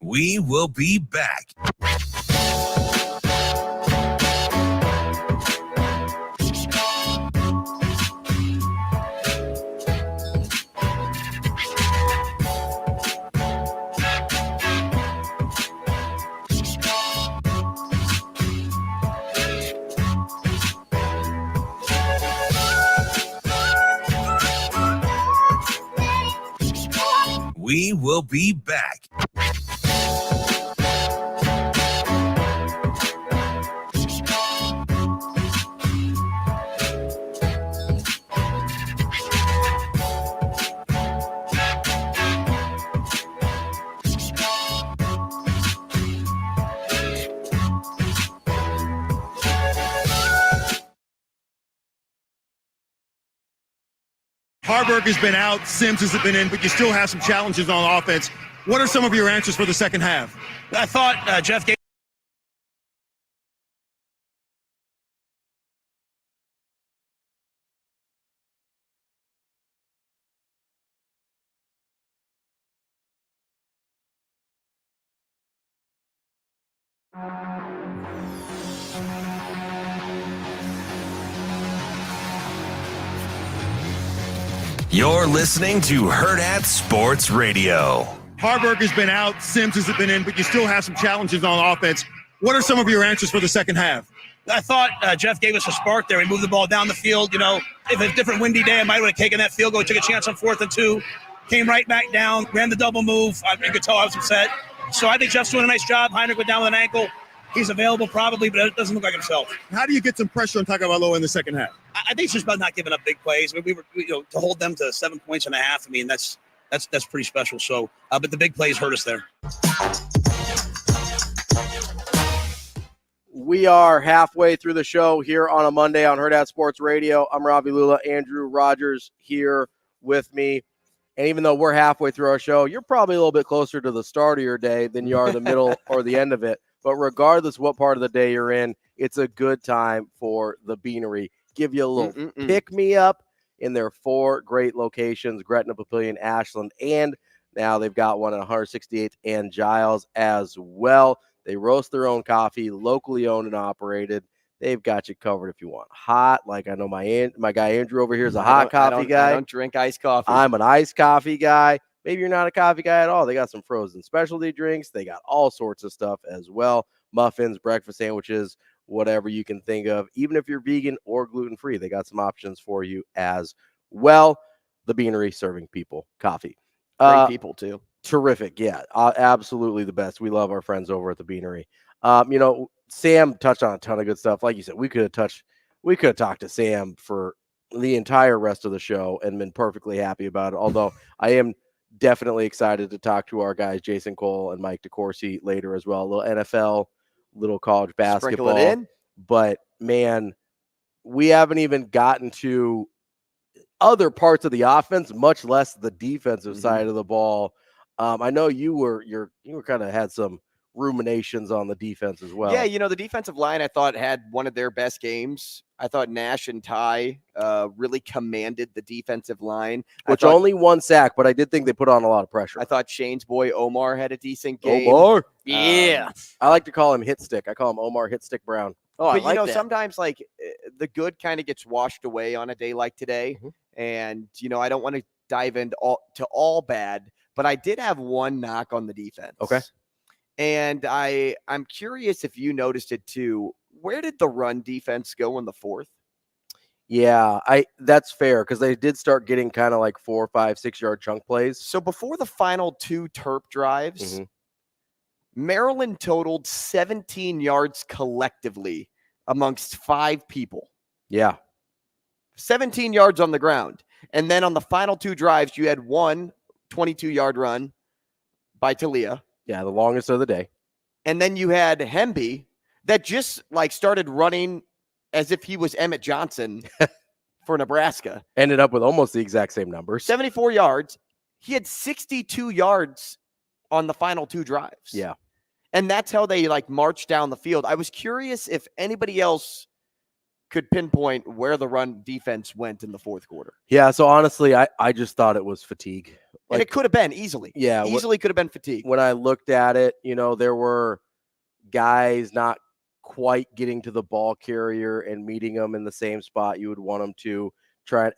We will be back. We will be back. Harburg has been out, Sims has been in, but you still have some challenges on offense. What are some of your answers for the second half? I thought Jeff gave. You're listening to Hurrdat Sports Radio. Harburg has been out, Sims has been in, but you still have some challenges on offense. What are some of your answers for the second half? I thought Jeff gave us a spark there. We moved the ball down the field. You know, if it's a different windy day, I might have taken that field goal. Took a chance on 4th and 2. Came right back down, ran the double move. You could tell I was upset. So I think Jeff's doing a nice job. Heinrich went down with an ankle. He's available probably, but it doesn't look like himself. How do you get some pressure on Tagovailoa in the second half? I think it's just about not giving up big plays. I mean, to hold them to 7 points and a half. I mean, that's pretty special. So, but the big plays hurt us there. We are halfway through the show here on a Monday on Hurrdat Sports Radio. I'm Ravi Lulla. Andrew Rogers here with me. And even though we're halfway through our show, you're probably a little bit closer to the start of your day than you are the middle or the end of it. But regardless what part of the day you're in, it's a good time for the Beanery. Give you a little pick-me-up in their 4 great locations, Gretna, Papillion, Ashland, and now they've got one at 168th and Giles as well. They roast their own coffee, locally owned and operated. They've got you covered if you want hot. Like I know my guy Andrew over here is a hot coffee guy. I don't drink iced coffee. I'm an iced coffee guy. Maybe you're not a coffee guy at all. They got some frozen specialty drinks. They got all sorts of stuff as well. Muffins, breakfast sandwiches, whatever you can think of. Even if you're vegan or gluten-free, they got some options for you as well. The Beanery serving people coffee. Great people, too. Terrific. Yeah, absolutely the best. We love our friends over at the Beanery. You know, Sam touched on a ton of good stuff. Like you said, we could have talked to Sam for the entire rest of the show and been perfectly happy about it. Although I am definitely excited to talk to our guys, Jason Cole and Mike DeCourcy, later as well. A little NFL, little college basketball. Sprinkle it in. But man, we haven't even gotten to other parts of the offense, much less the defensive side of the ball. I know you were kind of had some ruminations on the defense as well. Yeah, the defensive line I thought had one of their best games. I thought Nash and Ty really commanded the defensive line. Which only one sack, but I did think they put on a lot of pressure. I thought Shane's boy Omar had a decent game. Omar? Yeah. I like to call him Hit Stick. I call him Omar Hit Stick Brown. Oh, but, I like that. Sometimes, like, the good kind of gets washed away on a day like today. And, I don't want to dive into all bad, but I did have one knock on the defense. Okay. And I'm curious if you noticed it too. Where did the run defense go in the fourth? Yeah, that's fair because they did start getting kind of like 4, 5, 6 yard chunk plays. So before the final 2 Terp drives, Maryland totaled 17 yards collectively amongst 5 people. Yeah. 17 yards on the ground. And then on the final 2 drives, you had one 22-yard run by Talia. Yeah, the longest of the day. And then you had Hemby that just started running as if he was Emmett Johnson for Nebraska. Ended up with almost the exact same numbers. 74 yards. He had 62 yards on the final 2 drives. Yeah. And that's how they marched down the field. I was curious if anybody else could pinpoint where the run defense went in the fourth quarter. Yeah, so honestly, I just thought it was fatigue. And it could have been easily. Yeah. Easily could have been fatigue. When I looked at it, there were guys not quite getting to the ball carrier and meeting them in the same spot you would want them to,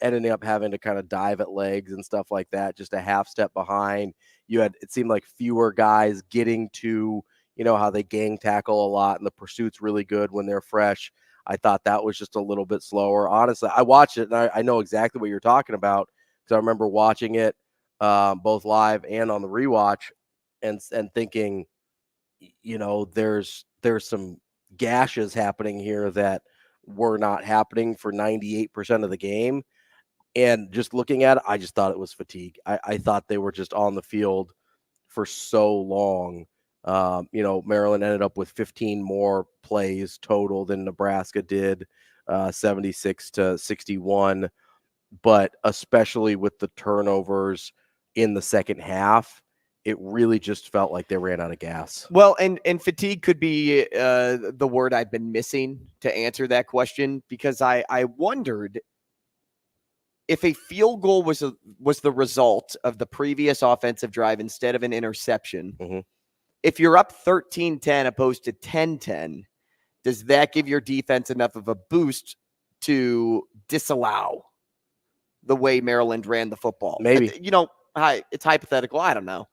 ending up having to kind of dive at legs and stuff like that, just a half step behind. It seemed like fewer guys getting to, how they gang tackle a lot and the pursuit's really good when they're fresh. I thought that was just a little bit slower. Honestly, I watched it and I know exactly what you're talking about because I remember watching it both live and on the rewatch and thinking, there's some gashes happening here that were not happening for 98% of the game. And just looking at it, I just thought it was fatigue. I thought they were just on the field for so long. Maryland ended up with 15 more plays total than Nebraska did, 76-61. But especially with the turnovers in the second half, it really just felt like they ran out of gas. Well, and fatigue could be the word I've been missing to answer that question, because I wondered if a field goal was the result of the previous offensive drive instead of an interception. If you're up 13-10 opposed to 10-10, does that give your defense enough of a boost to disallow the way Maryland ran the football? Maybe. It's hypothetical. I don't know.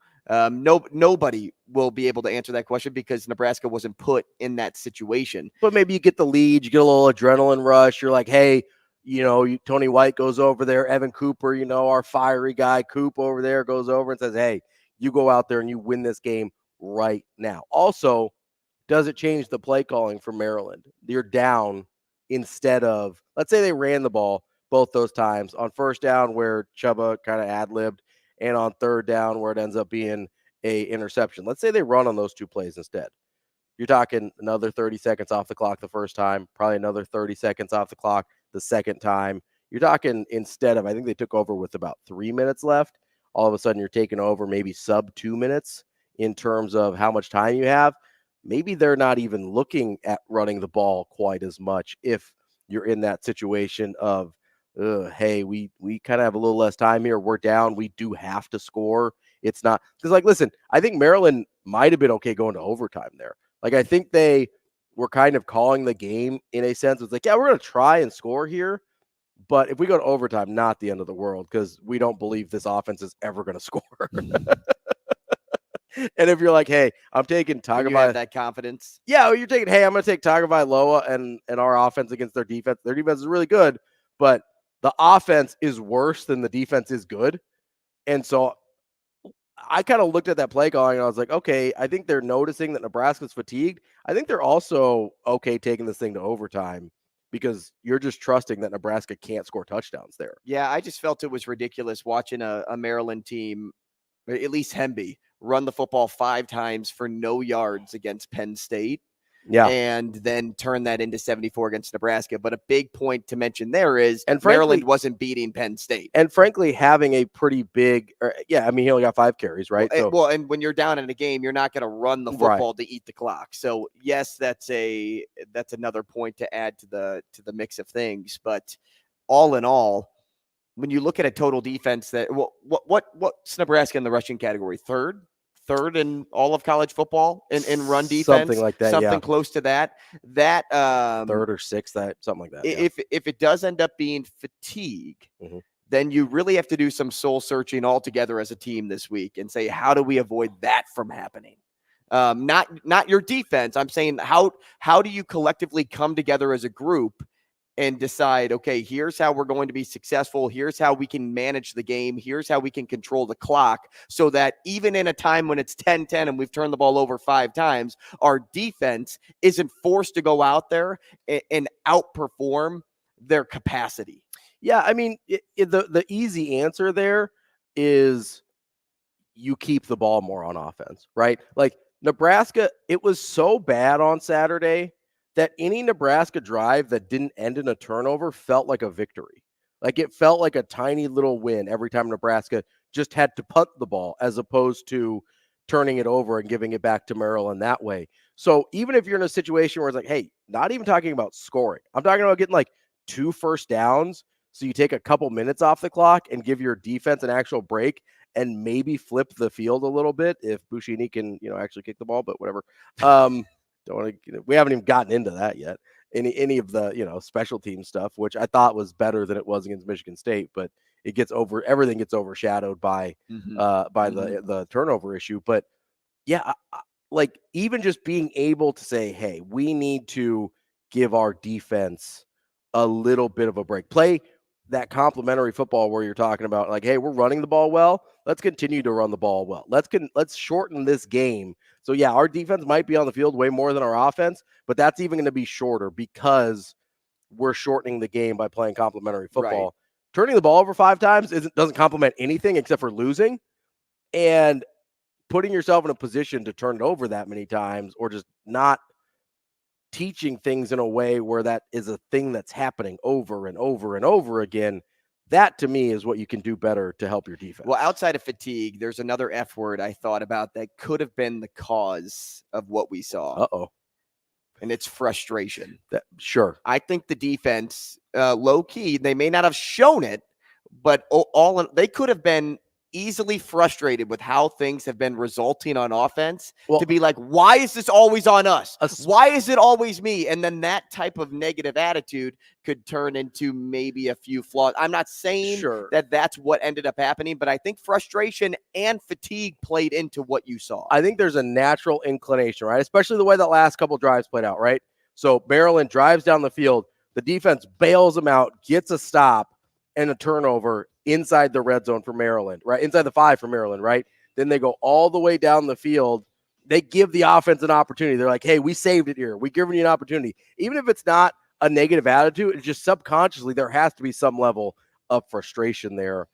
Nobody will be able to answer that question because Nebraska wasn't put in that situation. But maybe you get the lead, you get a little adrenaline rush. You're like, hey, Tony White goes over there. Evan Cooper, our fiery guy, Coop over there goes over and says, hey, you go out there and you win this game right now. Also, does it change the play calling for Maryland? You're down instead of, let's say they ran the ball both those times on first down where Chuba kind of ad-libbed and on third down where it ends up being a interception. Let's say they run on those 2 plays instead. You're talking another 30 seconds off the clock the first time, probably another 30 seconds off the clock the second time. You're talking instead of, I think they took over with about 3 minutes left. All of a sudden you're taking over maybe sub 2 minutes in terms of how much time you have. Maybe they're not even looking at running the ball quite as much if you're in that situation of, hey, we kind of have a little less time here. We're down. We do have to score. It's not because, listen, I think Maryland might have been okay going to overtime there. I think they were kind of calling the game in a sense. It's like, yeah, we're going to try and score here. But if we go to overtime, not the end of the world because we don't believe this offense is ever going to score. And if you're like, hey, I'm taking Tagovailoa, that confidence. Yeah, you're taking, hey, I'm going to take Tagovailoa and our offense against their defense. Their defense is really good, but the offense is worse than the defense is good. And so I kind of looked at that play calling and I was like, okay, I think they're noticing that Nebraska's fatigued. I think they're also okay taking this thing to overtime because you're just trusting that Nebraska can't score touchdowns there. Yeah, I just felt it was ridiculous watching a Maryland team, at least Hemby, run the football 5 times for no yards against Penn State. Yeah. And then turn that into 74 against Nebraska. But a big point to mention there is frankly, Maryland wasn't beating Penn State. And frankly, having a pretty big, he only got 5 carries, right? And when you're down in a game, you're not going to run the football to eat the clock. So yes, that's another point to add to the mix of things. But all in all, when you look at a total defense what's Nebraska in the rushing category? Third in all of college football in run defense, something like that, something close to that. Third or sixth, something like that. If it does end up being fatigue, then you really have to do some soul searching altogether as a team this week and say, how do we avoid that from happening? Not your defense. I'm saying how do you collectively come together as a group and decide, okay, here's how we're going to be successful. Here's how we can manage the game. Here's how we can control the clock so that even in a time when it's 10-10 and we've turned the ball over 5 times, our defense isn't forced to go out there and outperform their capacity. Yeah, I mean, the easy answer there is you keep the ball more on offense, right? Like Nebraska, it was so bad on Saturday that any Nebraska drive that didn't end in a turnover felt like a victory. Like it felt like a tiny little win every time Nebraska just had to punt the ball as opposed to turning it over and giving it back to Maryland that way. So even if you're in a situation where it's like, hey, not even talking about scoring, I'm talking about getting like 2 first downs. So you take a couple minutes off the clock and give your defense an actual break and maybe flip the field a little bit if Bushini can, actually kick the ball, but whatever. We haven't even gotten into that yet. Any of the, special team stuff, which I thought was better than it was against Michigan State, but everything gets overshadowed by the turnover issue. But yeah, like even just being able to say, hey, we need to give our defense a little bit of a break. Play that complementary football where you're talking about like, hey, we're running the ball well. Let's continue to run the ball well. Let's shorten this game. So yeah, our defense might be on the field way more than our offense, but that's even going to be shorter because we're shortening the game by playing complementary football. Right. Turning the ball over 5 times doesn't complement anything except for losing, and putting yourself in a position to turn it over that many times or just not teaching things in a way where that is a thing that's happening over and over and over again. That to me is what you can do better to help your defense. Well, outside of fatigue, there's another F word I thought about that could have been the cause of what we saw. Uh-oh. And it's frustration. Sure. I think the defense, low key, they may not have shown it, but they could have been easily frustrated with how things have been resulting on offense to be like, why is this always on us? Why is it always me? And then that type of negative attitude could turn into maybe a few flaws. I'm not saying that that's what ended up happening, but I think frustration and fatigue played into what you saw. I think there's a natural inclination, right? Especially the way that last couple drives played out, right? So Maryland drives down the field. The defense bails them out, gets a stop and a turnover inside the red zone for Maryland, right? Inside the 5 for Maryland, right? Then they go all the way down the field. They give the offense an opportunity. They're like, hey, we saved it here. We're giving you an opportunity. Even if it's not a negative attitude, it's just subconsciously there has to be some level of frustration there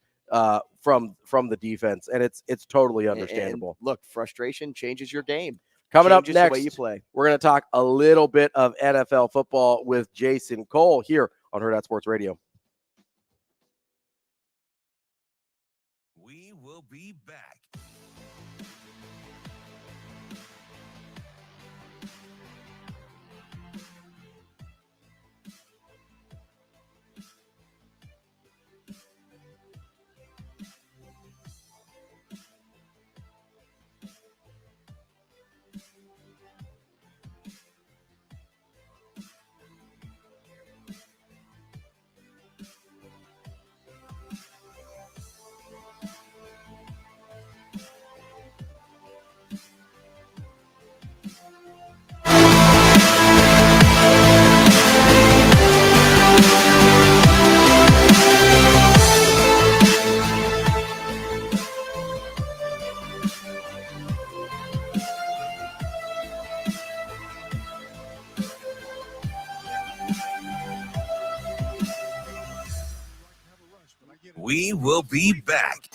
from the defense, and it's totally understandable. And look, frustration changes your game. Coming up next, the way you play. We're going to talk a little bit of NFL football with Jason Cole here on Hurrdat Sports Radio. We will be back. We will be back.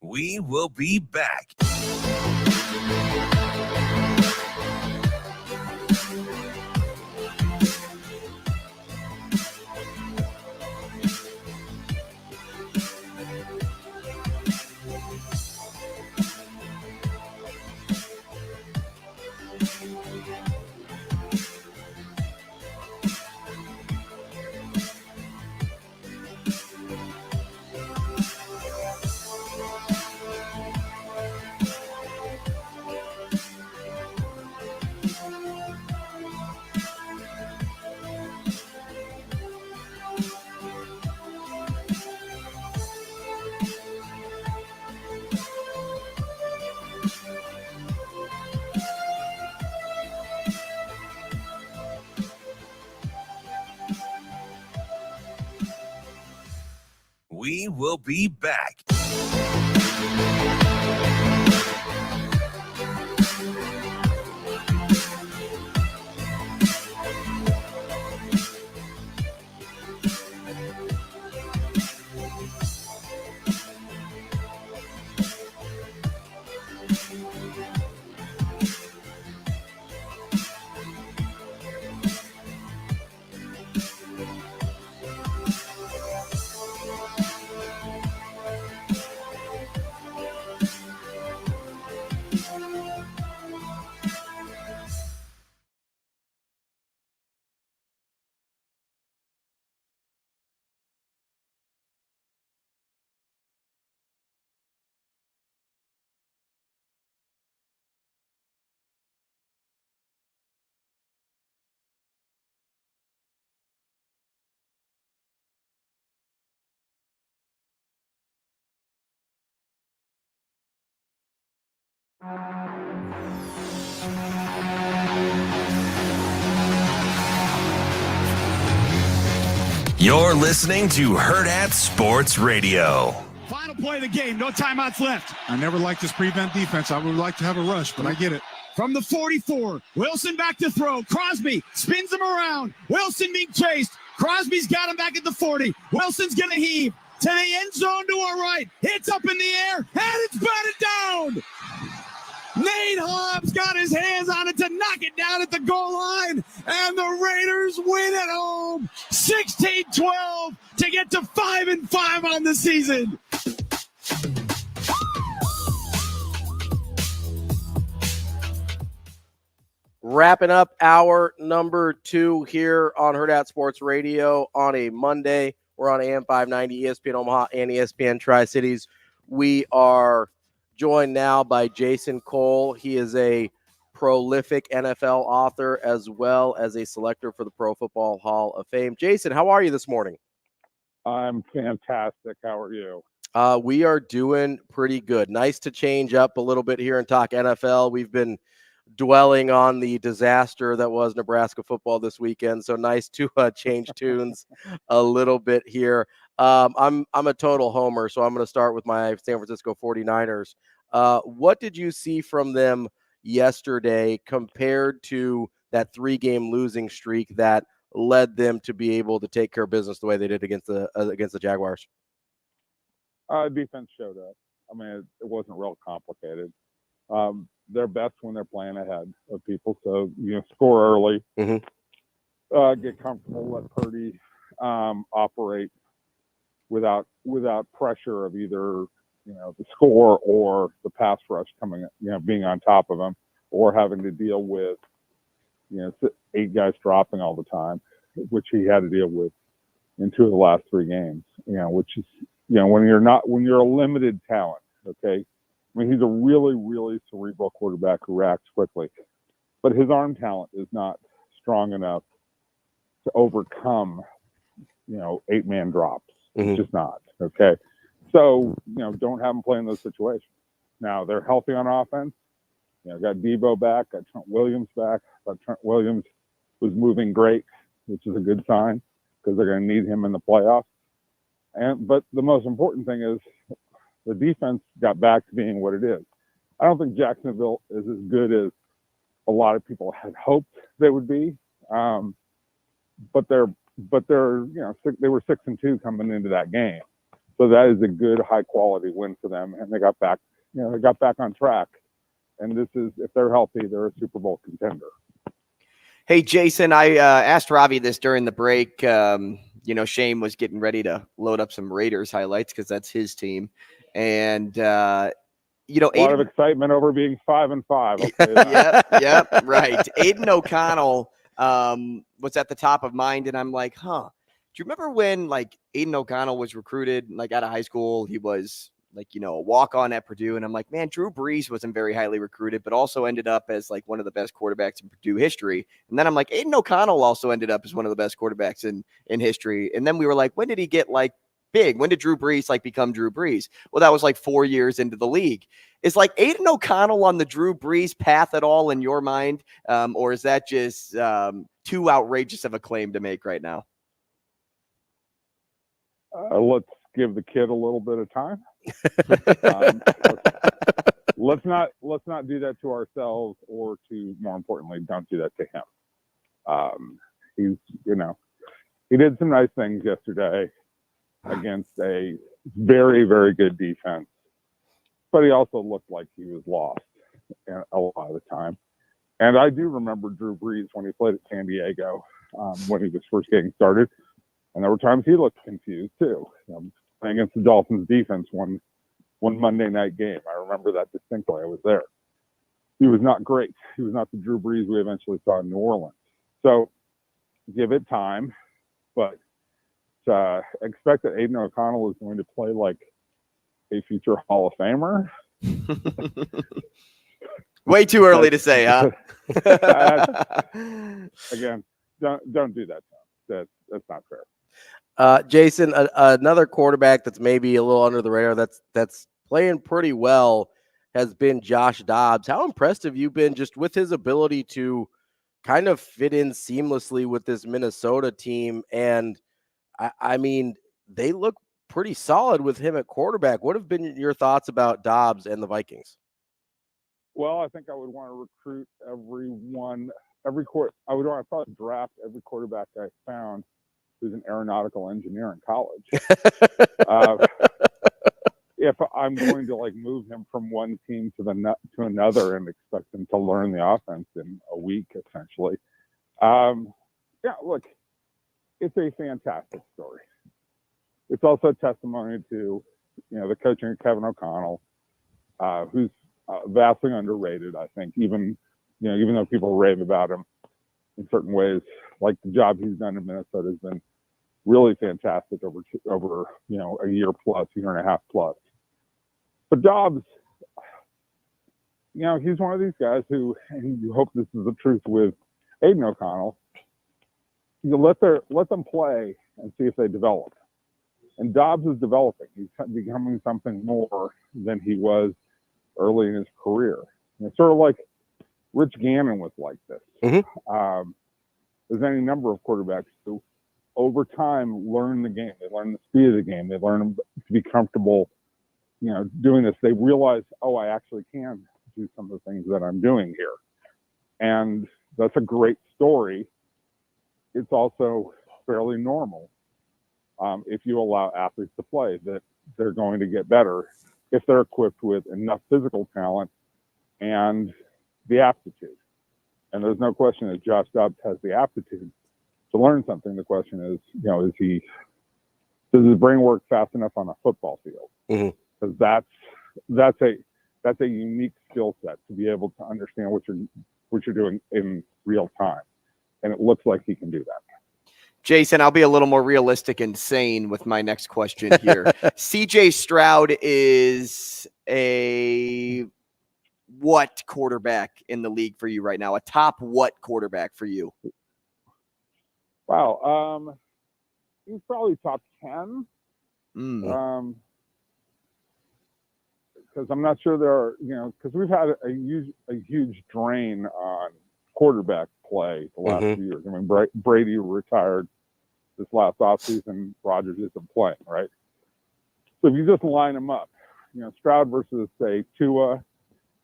We will be back. We will be back. You're listening to Hurrdat Sports Radio. Final play of the game. No timeouts left. I never liked this prevent defense. I would like to have a rush, but I get it. From the 44, Wilson back to throw. Crosby spins him around. Wilson being chased. Crosby's got him back at the 40. Wilson's going to heave to the end zone to our right. Hits up in the air, and it's batted down. Nate Hobbs got his hands on it to knock it down at the goal line, and the Raiders win at home 16-12 to get to 5-5 on the season. Wrapping up hour number 2 here on Hurrdat Sports Radio on a Monday. We're on AM 590, ESPN Omaha, and ESPN Tri-Cities. We are joined now by Jason Cole. He is a prolific NFL author as well as a selector for the Pro Football Hall of Fame. Jason, how are you this morning? I'm fantastic. How are you? We are doing pretty good. Nice to change up a little bit here and talk NFL. We've been dwelling on the disaster that was Nebraska football this weekend, so nice to change tunes a little bit here. I'm a total homer, so I'm going to start with my San Francisco 49ers. What did you see from them yesterday compared to that 3-game losing streak that led them to be able to take care of business the way they did against the Jaguars? Defense showed up. I mean, it wasn't real complicated. They're best when they're playing ahead of people, so score early, get comfortable, let Purdy operate without pressure of either the score or the pass rush coming, being on top of him, or having to deal with, 8 guys dropping all the time, which he had to deal with in 2 of the last 3 games, which is, when you're a limited talent, okay? I mean, he's a really, really cerebral quarterback who reacts quickly, but his arm talent is not strong enough to overcome, 8-man drops. It's just not, okay? So, don't have him play in those situations. Now, they're healthy on offense. Got Debo back, got Trent Williams back. But Trent Williams was moving great, which is a good sign because they're going to need him in the playoffs. But the most important thing is the defense got back to being what it is. I don't think Jacksonville is as good as a lot of people had hoped they would be. But they were 6-2 coming into that game. So that is a good, high quality win for them. And they got back, on track. And this is, if they're healthy, they're a Super Bowl contender. Hey, Jason, I asked Ravi this during the break. Shane was getting ready to load up some Raiders highlights because that's his team. And, a lot of excitement over being 5-5. Yep, right. Aiden O'Connell was at the top of mind, and I'm like, do you remember when, Aiden O'Connell was recruited, out of high school? He was, a walk-on at Purdue, and I'm like, man, Drew Brees wasn't very highly recruited, but also ended up as, one of the best quarterbacks in Purdue history. And then I'm like, Aiden O'Connell also ended up as one of the best quarterbacks in history. And then we were like, when did he get, big? When did Drew Brees become Drew Brees? Well, that was 4 years into the league. Is Aiden O'Connell on the Drew Brees path at all in your mind? Or is that just too outrageous of a claim to make right now? Let's give the kid a little bit of time. Let's not do that to ourselves, or to, more importantly, don't do that to him. He did some nice things yesterday against a very, very good defense, but he also looked like he was lost a lot of the time. And I do remember Drew Brees when he played at San Diego, when he was first getting started, and there were times he looked confused too. Playing against the Dolphins defense one Monday night game, I remember that distinctly. I was there. He was not great. He was not the Drew Brees we eventually saw in New Orleans. So give it time, but expect that Aiden O'Connell is going to play like a future Hall of Famer. Way too early to say, huh? Again, don't do that. That's not fair. Jason, another quarterback that's maybe a little under the radar that's playing pretty well has been Josh Dobbs. How impressed have you been just with his ability to kind of fit in seamlessly with this Minnesota team? And I mean, they look pretty solid with him at quarterback. What have been your thoughts about Dobbs and the Vikings? Well, I think I would want to recruit I would want to probably draft every quarterback I found who's an aeronautical engineer in college. If I'm going to move him from one team to another and expect him to learn the offense in a week, essentially. Look, it's a fantastic story. It's also a testimony to, the coaching of Kevin O'Connell, who's vastly underrated, I think, even though people rave about him in certain ways, the job he's done in Minnesota has been really fantastic over a year and a half plus. But Dobbs, he's one of these guys who, and you hope this is the truth with Aiden O'Connell, you let them play and see if they develop. And Dobbs is developing. He's becoming something more than he was early in his career. And it's sort of like Rich Gannon was like this. Mm-hmm. There's any number of quarterbacks who, over time, learn the game. They learn the speed of the game. They learn to be comfortable, doing this. They realize, I actually can do some of the things that I'm doing here. And that's a great story. It's also fairly normal. If you allow athletes to play, that they're going to get better if they're equipped with enough physical talent and the aptitude. And there's no question that Josh Dobbs has the aptitude to learn something. The question is, does his brain work fast enough on a football field? Because that's that's a unique skill set to be able to understand what you're doing in real time. And it looks like he can do that. Jason, I'll be a little more realistic and sane with my next question here. CJ Stroud is a what quarterback in the league for you right now? A top what quarterback for you? Wow. He's probably top 10. Because I'm not sure there are, because we've had a huge drain on quarterback play the last few years. I mean, Brady retired this last offseason. Rodgers isn't playing, right? So if you just line them up, Stroud versus, say, Tua,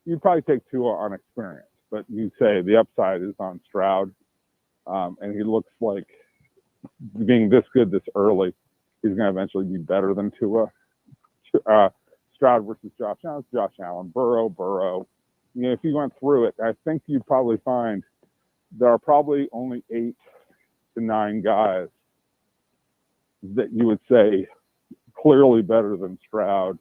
you'd probably take Tua on experience. But you say the upside is on Stroud, and he looks like being this good this early, he's going to eventually be better than Tua. Stroud versus Josh Allen, Burrow. If you went through it, I think you'd probably find there are probably only 8 to 9 guys that you would say clearly better than Stroud.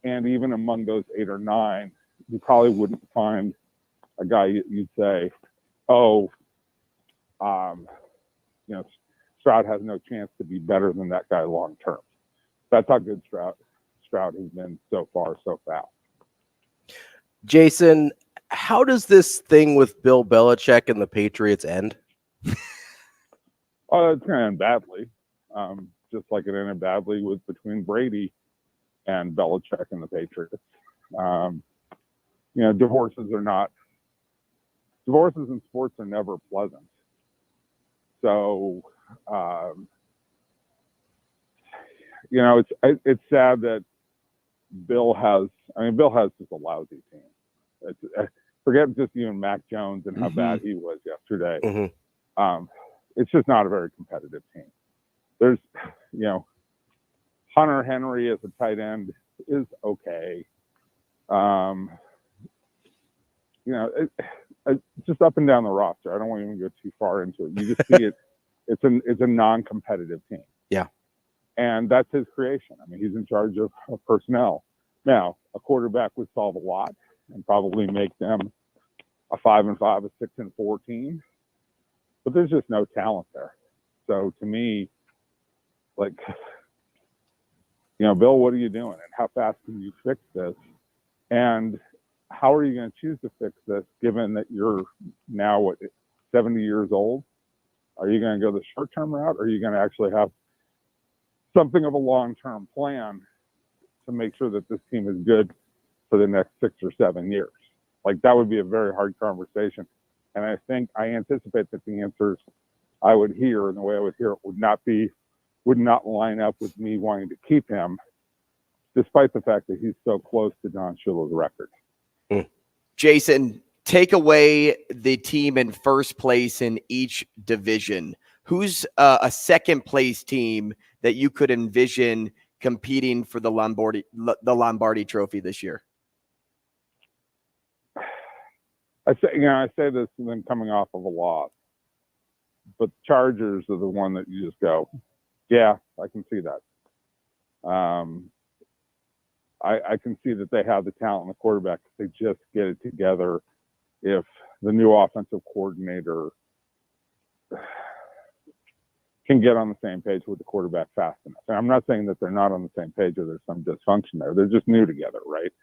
And even among those 8 or 9, you probably wouldn't find a guy you'd say, Stroud has no chance to be better than that guy long term. That's how good Stroud has been so far, so fast. Jason, how does this thing with Bill Belichick and the Patriots end? Oh, it's going to end badly, just like it ended badly between Brady and Belichick and the Patriots. Divorces in sports are never pleasant. So, it's sad that Bill has just a lousy team. Forget just even Mac Jones and how bad he was yesterday. It's just not a very competitive team. There's, Hunter Henry as a tight end is okay. It's just up and down the roster. I don't want to even go too far into it. You just see it. It's a non-competitive team. Yeah. And that's his creation. I mean, he's in charge of personnel. Now, a quarterback would solve a lot and probably make them a 5-5, a 6-4 team. But there's just no talent there. So to me, Bill, what are you doing? And how fast can you fix this? And how are you going to choose to fix this, given that you're now, 70 years old? Are you going to go the short-term route, or are you going to actually have something of a long-term plan to make sure that this team is good for the next 6 or 7 years? That would be a very hard conversation. And I anticipate that the answers I would hear and the way I would hear it would not line up with me wanting to keep him, despite the fact that he's so close to Don Shula's record. Jason, take away the team in first place in each division. Who's a second place team that you could envision competing for the Lombardi Trophy this year? I say this and then coming off of a loss, but Chargers are the one that you just go, yeah, I can see that. I can see that they have the talent in the quarterback. They just get it together. If the new offensive coordinator can get on the same page with the quarterback fast enough. And I'm not saying that they're not on the same page or there's some dysfunction there. They're just new together, right?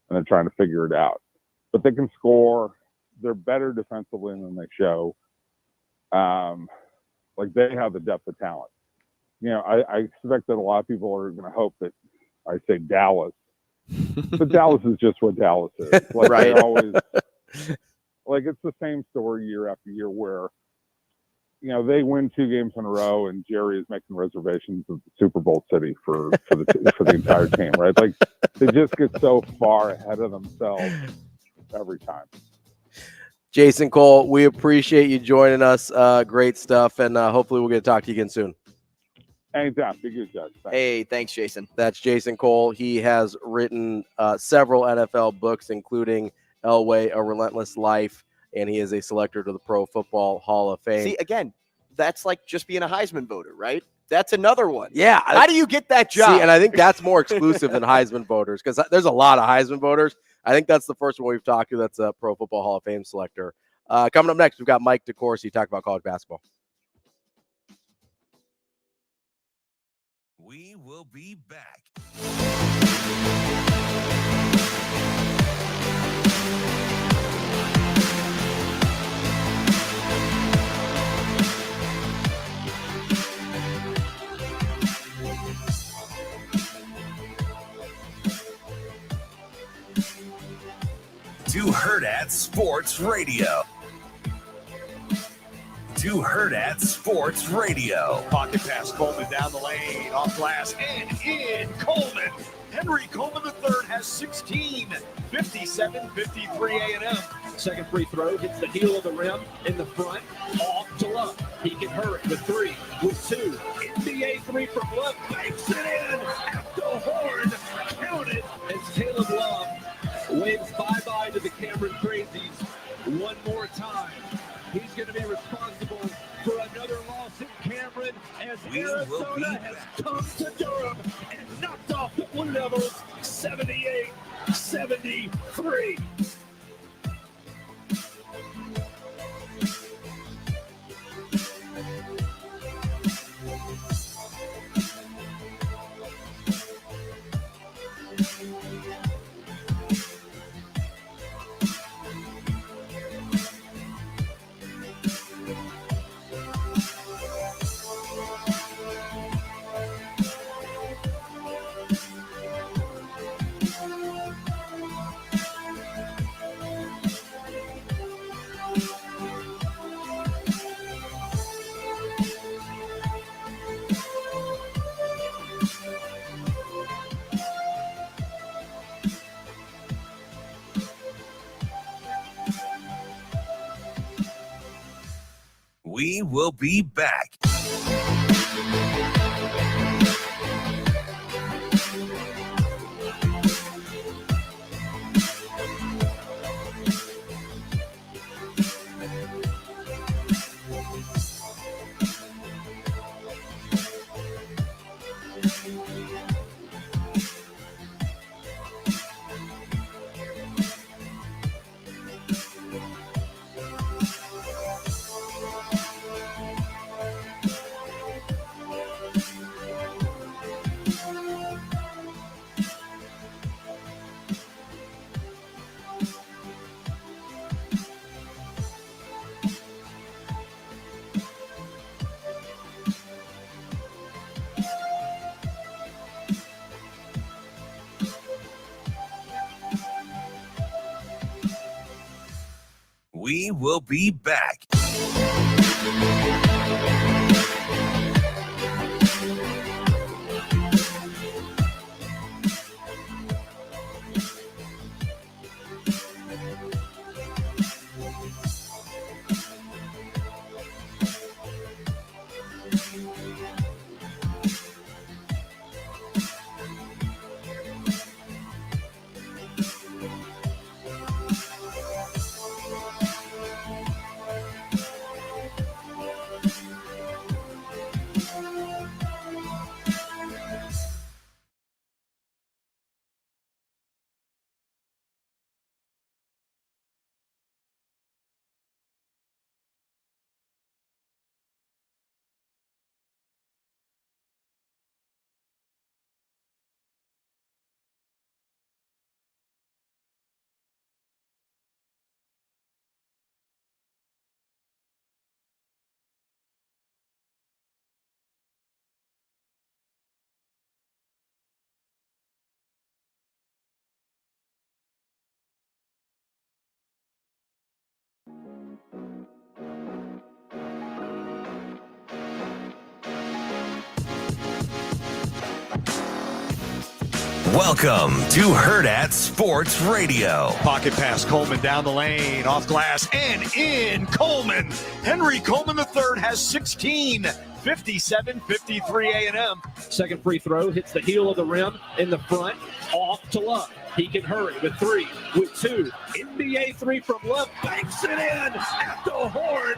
And they're trying to figure it out. But they can score. They're better defensively than they show. They have the depth of talent. I expect that a lot of people are going to hope that I say Dallas. But Dallas is just what Dallas is. Right. They always, it's the same story year after year where, they win 2 games in a row and Jerry is making reservations of the Super Bowl city for the entire team, right? They just get so far ahead of themselves every time. Jason Cole, we appreciate you joining us. Great stuff. And hopefully we'll get to talk to you again soon. Anytime. Be good, guys. Thanks. Hey, thanks, Jason. That's Jason Cole. He has written several NFL books, including Elway, A Relentless Life, and he is a selector to the Pro Football Hall of Fame. See, again, that's like just being a Heisman voter, right? That's another one. Yeah. How do you get that job? See, and I think that's more exclusive than Heisman voters, because there's a lot of Heisman voters, I think that's the first one we've talked to that's a Pro Football Hall of Fame selector. Coming up next, we've got Mike DeCourcy talk about college basketball. We will be back. To Hurrdat Sports Radio. To Hurrdat Sports Radio. Pocket pass, Coleman down the lane, off glass, and in Coleman. Henry Coleman III has 16, 57-53 A&M. Second free throw hits the heel of the rim in the front, off to Love. He can hurry with 3, with 2. NBA 3 from Love, banks it in at the horn. Count it as Caleb Love waves bye-bye to the Cameron Crazies one more time. He's going to be responsible for another loss in Cameron as Arizona has come to Durham and knocked off the Blue Devils 78-73. We will be back. We will be back. Welcome to Hurrdat Sports Radio. Pocket pass, Coleman down the lane, off glass, and in Coleman. Henry Coleman III has 16, 57-53 A&M. Second free throw hits the heel of the rim in the front, off to Love. He can hurry with 3, with 2. NBA 3 from Love, banks it in at the horn.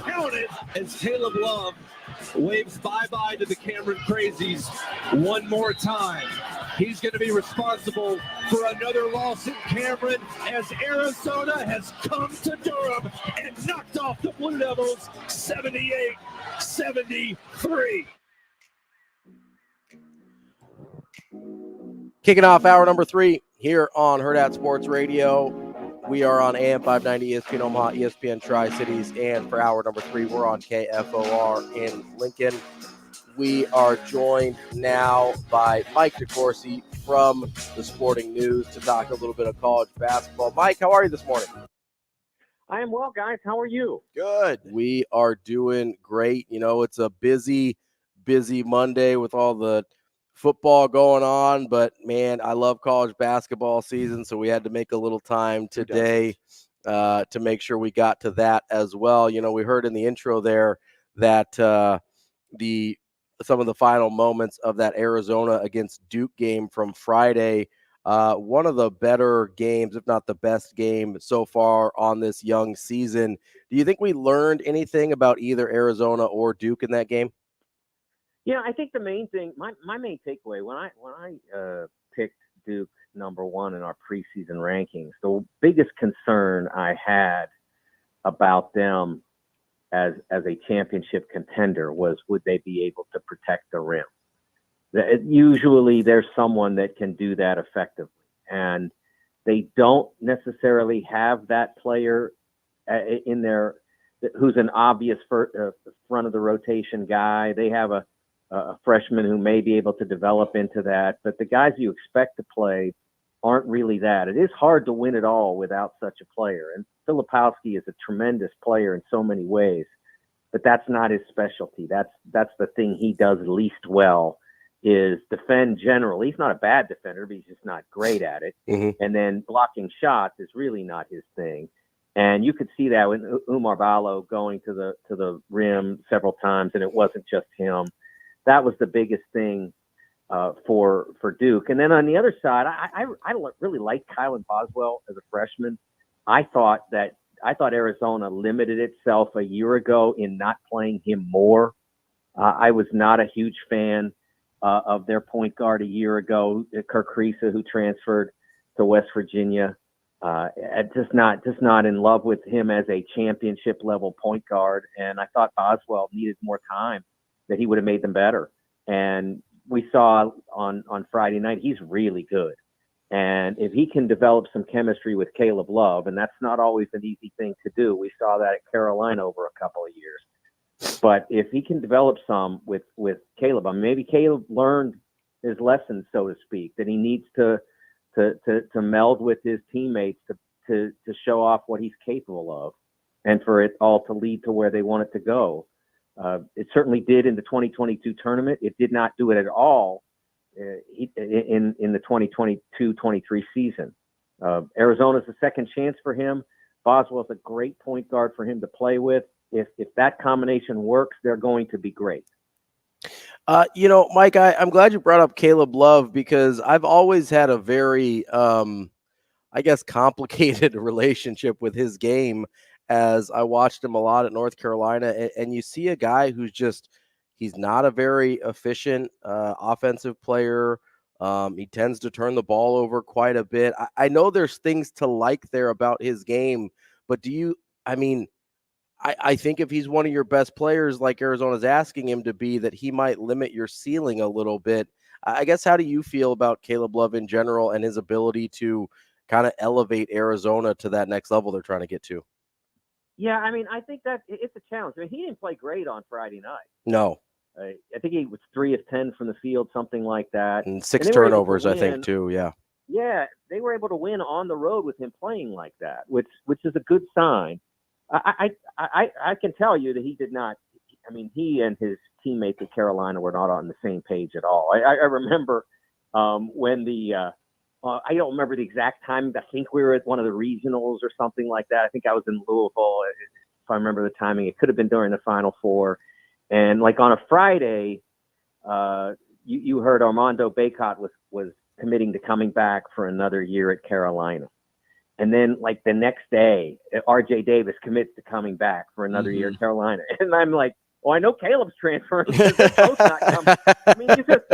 Count it as Caleb Love waves bye-bye to the Cameron Crazies one more time. He's going to be responsible for another loss in Cameron as Arizona has come to Durham and knocked off the Blue Devils 78-73. Kicking off hour number 3 here on Hurrdat Sports Radio. We are on AM 590 ESPN Omaha, ESPN Tri-Cities, and for hour number 3, we're on KFOR in Lincoln. We are joined now by Mike DeCourcy from the Sporting News to talk a little bit of college basketball. Mike, how are you this morning? I am well, guys. How are you? Good. We are doing great. You know, it's a busy Monday with all the football going on, but man, I love college basketball season, so we had to make a little time today to make sure we got to that as well. You know, we heard in the intro there that some of the final moments of that Arizona against Duke game from Friday, one of the better games, if not the best game so far on this young season. Do you think we learned anything about either Arizona or Duke in that game? Yeah, I think the main thing, my main takeaway when I picked Duke number 1 in our preseason rankings, the biggest concern I had about them as a championship contender was, would they be able to protect the rim? Usually there's someone that can do that effectively, and they don't necessarily have that player in there who's an obvious front of the rotation guy. They have a freshman who may be able to develop into that, but the guys you expect to play aren't really that. It is hard to win it all without such a player, and Filipowski is a tremendous player in so many ways, but that's not his specialty. That's the thing he does least well, is defend generally. He's not a bad defender, but he's just not great at it. Mm-hmm. And then blocking shots is really not his thing. And you could see that with Umar Ballo going to the rim several times, and it wasn't just him. That was the biggest thing for Duke. And then on the other side, I really liked Kylan Boswell as a freshman. I thought Arizona limited itself a year ago in not playing him more. I was not a huge fan of their point guard a year ago, Kirk Kriisa, who transferred to West Virginia. Just not in love with him as a championship level point guard. And I thought Boswell needed more time, that he would have made them better. And we saw on Friday night, he's really good. And if he can develop some chemistry with Caleb Love, and that's not always an easy thing to do. We saw that at Carolina over a couple of years. But if he can develop some with Caleb, I mean, maybe Caleb learned his lesson, so to speak, that he needs to meld with his teammates to show off what he's capable of, and for it all to lead to where they want it to go. It certainly did in the 2022 tournament. It did not do it at all in the 2022-23 season. Arizona's a second chance for him. Boswell's a great point guard for him to play with. If that combination works, they're going to be great. Mike, I'm glad you brought up Caleb Love, because I've always had a very, complicated relationship with his game, as I watched him a lot at North Carolina. And you see a guy who's he's not a very efficient offensive player. He tends to turn the ball over quite a bit. I know there's things to like there about his game, but I think if he's one of your best players, like Arizona's asking him to be, that he might limit your ceiling a little bit. I guess, how do you feel about Caleb Love in general and his ability to kind of elevate Arizona to that next level they're trying to get to? Yeah, I think that it's a challenge. He didn't play great on Friday night. No. I think he was 3 of 10 from the field, something like that. And 6 turnovers, I think, too, yeah. Yeah, they were able to win on the road with him playing like that, which is a good sign. I can tell you that he did not. He and his teammates at Carolina were not on the same page at all. I remember when I don't remember the exact time. I think we were at one of the regionals or something like that. I think I was in Louisville, if I remember the timing. It could have been during the Final Four. And like on a Friday, you heard Armando Bacot was committing to coming back for another year at Carolina. And then, like, the next day, R.J. Davis commits to coming back for another year at Carolina. And I'm like, well, I know Caleb's transferring because they're both not coming. You just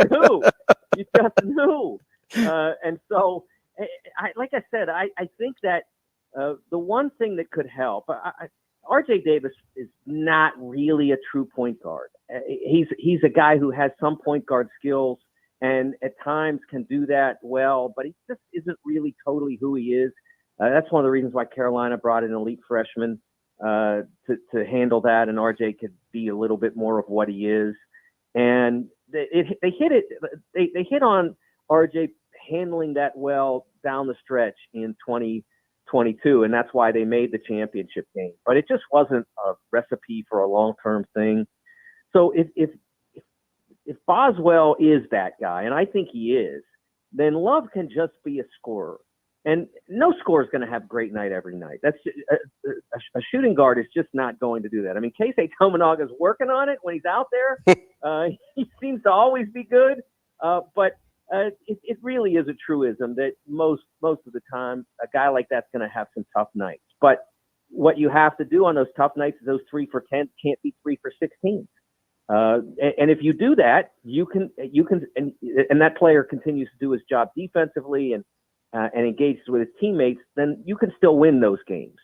knew. And so, like I said, I think that the one thing that could help, R.J. Davis is not really a true point guard. He's a guy who has some point guard skills and at times can do that well, but he just isn't really totally who he is. That's one of the reasons why Carolina brought in an elite freshman to handle that, and RJ could be a little bit more of what he is. And they hit on RJ handling that well down the stretch in 2022, and that's why they made the championship game. But it just wasn't a recipe for a long-term thing. So if Boswell is that guy, and I think he is, then Love can just be a scorer. And no scorer is going to have a great night every night. That's just, a shooting guard is just not going to do that. I mean, Keisei Tominaga's working on it when he's out there. He seems to always be good, but it really is a truism that most of the time a guy like that's going to have some tough nights. But what you have to do on those tough nights is those 3 for 10 can't be 3 for 16. And if you do that, you can, and that player continues to do his job defensively and engages with his teammates, then you can still win those games.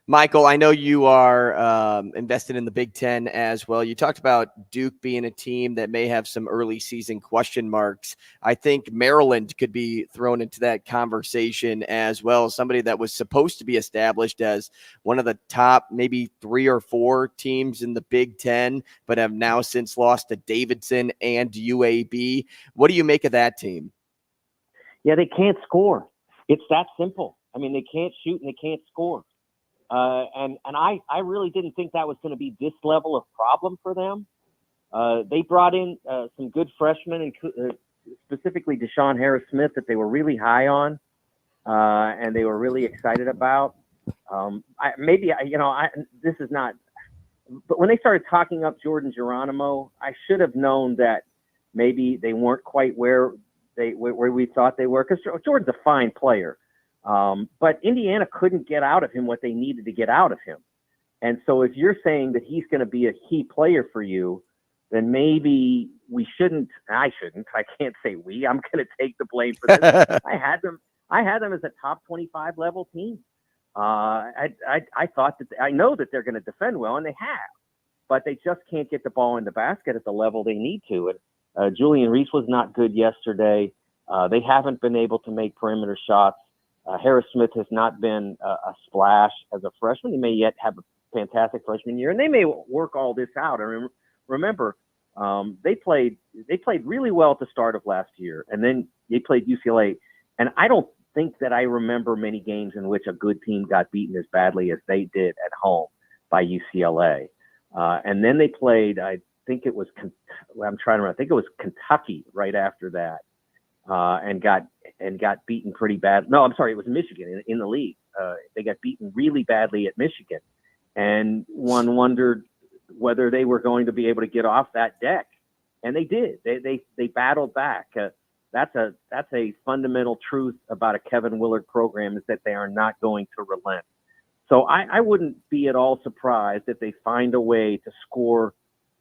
Michael, I know you are invested in the Big Ten as well. You talked about Duke being a team that may have some early season question marks. I think Maryland could be thrown into that conversation as well. Somebody that was supposed to be established as one of the top maybe 3 or 4 teams in the Big Ten, but have now since lost to Davidson and UAB. What do you make of that team? Yeah, they can't score. It's that simple. I mean, they can't shoot and they can't score. And I really didn't think that was going to be this level of problem for them. They brought in some good freshmen, and specifically Deshaun Harris-Smith, that they were really high on, and they were really excited about. This is not, but when they started talking up Jordan Geronimo, I should have known that maybe they weren't quite where we thought they were, because Jordan's a fine player. But Indiana couldn't get out of him what they needed to get out of him. And so if you're saying that he's going to be a key player for you, then maybe I can't say we, I'm going to take the blame for this. I had them as a top 25 level team. I thought that I know that they're going to defend well, and they have, but they just can't get the ball in the basket at the level they need to. And Julian Reese was not good yesterday. They haven't been able to make perimeter shots. Harris Smith has not been a splash as a freshman. He may yet have a fantastic freshman year, and they may work all this out. I remember they played really well at the start of last year, and then they played UCLA. And I don't think that I remember many games in which a good team got beaten as badly as they did at home by UCLA. And then they played, I think it was Kentucky right after that, and got beaten pretty bad. No, I'm sorry, it was Michigan in the league. They got beaten really badly at Michigan, and one wondered whether they were going to be able to get off that deck, and they did. They battled back. That's a fundamental truth about a Kevin Willard program, is that they are not going to relent. So I wouldn't be at all surprised if they find a way to score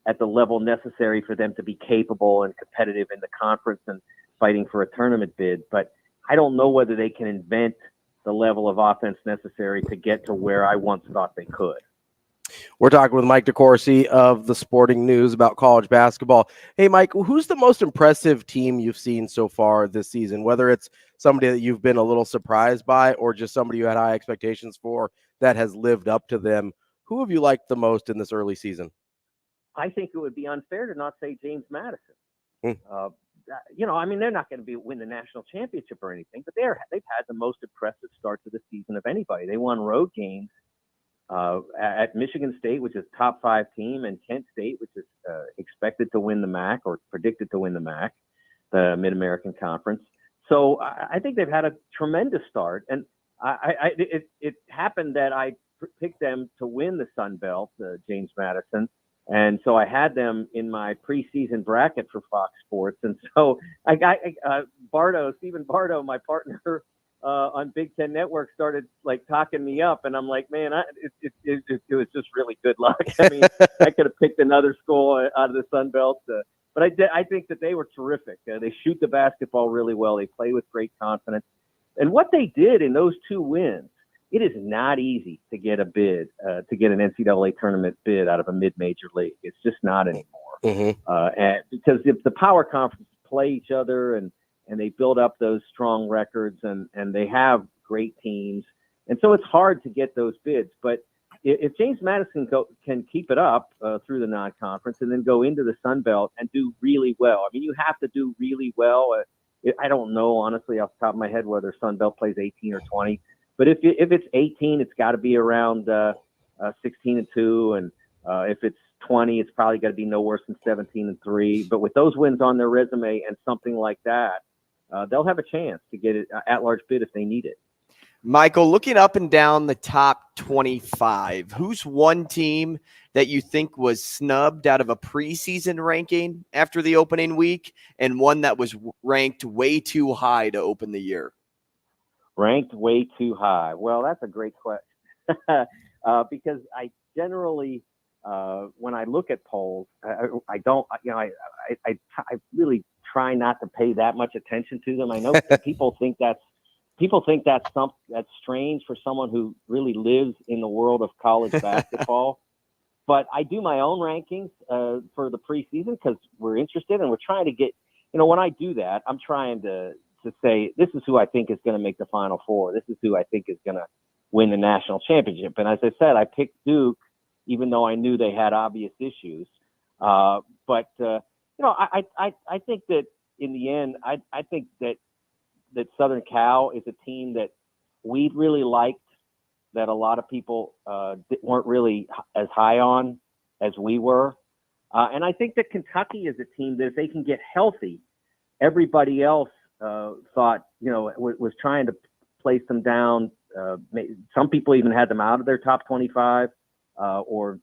at the level necessary for them to be capable and competitive in the conference and fighting for a tournament bid. But I don't know whether they can invent the level of offense necessary to get to where I once thought they could. We're talking with Mike DeCourcy of the Sporting News about college basketball. Hey, Mike, who's the most impressive team you've seen so far this season, whether it's somebody that you've been a little surprised by or just somebody you had high expectations for that has lived up to them? Who have you liked the most in this early season? I think it would be unfair to not say James Madison. They're not going to win the national championship or anything, but they've had the most impressive start to the season of anybody. They won road games at Michigan State, which is a top 5 team, and Kent State, which is expected to win the MAC or predicted to win the MAC, the Mid-American Conference. So I think they've had a tremendous start, and it happened that I picked them to win the Sun Belt, James Madison. And so I had them in my preseason bracket for Fox Sports. And so I got Stephen Bardo, my partner on Big Ten Network, started like talking me up. And I'm like, man, it was just really good luck. I mean, I could have picked another school out of the Sun Belt. But But I think that they were terrific. They shoot the basketball really well. They play with great confidence. And what they did in those 2 wins, it is not easy to get a bid, to get an NCAA tournament bid out of a mid-major league. It's just not anymore. And because if the power conferences play each other and they build up those strong records and they have great teams. And so it's hard to get those bids. But if James Madison can keep it up through the non-conference and then go into the Sun Belt and do really well, I mean, you have to do really well. I don't know, honestly, off the top of my head, whether Sun Belt plays 18 or 20. But if it's 18, it's got to be around 16-2. And if it's 20, it's probably got to be no worse than 17-3. But with those wins on their resume and something like that, they'll have a chance to get it at-large bid if they need it. Michael, looking up and down the top 25, who's one team that you think was snubbed out of a preseason ranking after the opening week and one that was ranked way too high to open the year? Ranked way too high. Well, that's a great question because I generally, when I look at polls, I don't, I really try not to pay that much attention to them. I know people think that's strange for someone who really lives in the world of college basketball. But I do my own rankings for the preseason because we're interested and we're trying to get, when I do that, I'm trying to say, this is who I think is going to make the Final Four. This is who I think is going to win the national championship. And as I said, I picked Duke, even though I knew they had obvious issues. I think that in the end, I think that Southern Cal is a team that we really liked, that a lot of people weren't really as high on as we were. And I think that Kentucky is a team that if they can get healthy, everybody else thought, was trying to place them down. Some people even had them out of their top 25 or,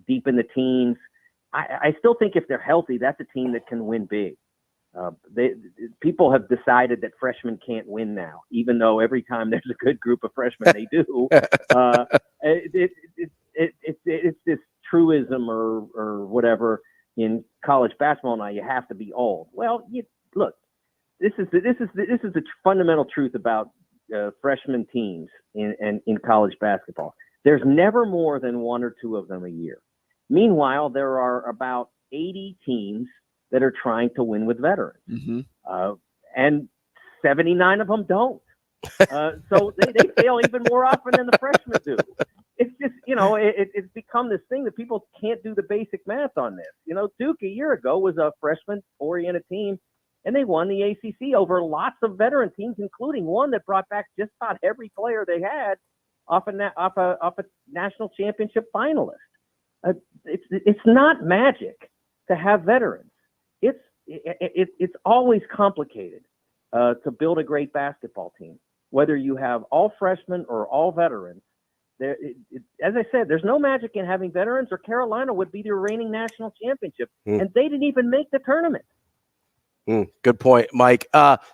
deep in the teens. I still think if they're healthy, that's a team that can win big. People have decided that freshmen can't win now, even though every time there's a good group of freshmen, they do. It's this truism or whatever in college basketball now. You have to be old. Well, look, this is the fundamental truth about freshman teams in college basketball. There's never more than 1 or 2 of them a year. Meanwhile, there are about 80 teams that are trying to win with veterans. And 79 of them don't. So they fail even more often than the freshmen do. It's just, it's become this thing that people can't do the basic math on this. Duke a year ago was a freshman-oriented team, and they won the ACC over lots of veteran teams, including one that brought back just about every player they had off a national championship finalist. It's not magic to have veterans. It's always complicated to build a great basketball team, whether you have all freshmen or all veterans. As I said, there's no magic in having veterans, or Carolina would be the reigning national championship, and they didn't even make the tournament. Good point, Mike.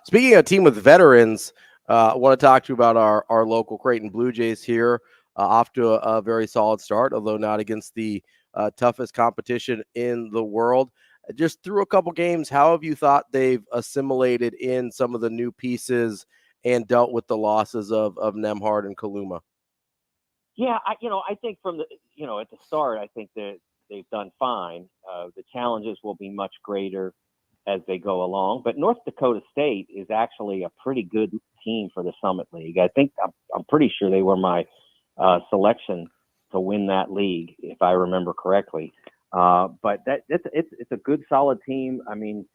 Speaking of a team with veterans, I want to talk to you about our local Creighton Blue Jays here, off to a very solid start, although not against the toughest competition in the world. Just through a couple games, how have you thought they've assimilated in some of the new pieces and dealt with the losses of Nembhard and Kaluma? Yeah, I think from the, at the start, I think that they've done fine. The challenges will be much greater as they go along. But North Dakota State is actually a pretty good team for the Summit League. I think I'm pretty sure they were my selection to win that league, if I remember correctly. But it's a good, solid team. I mean,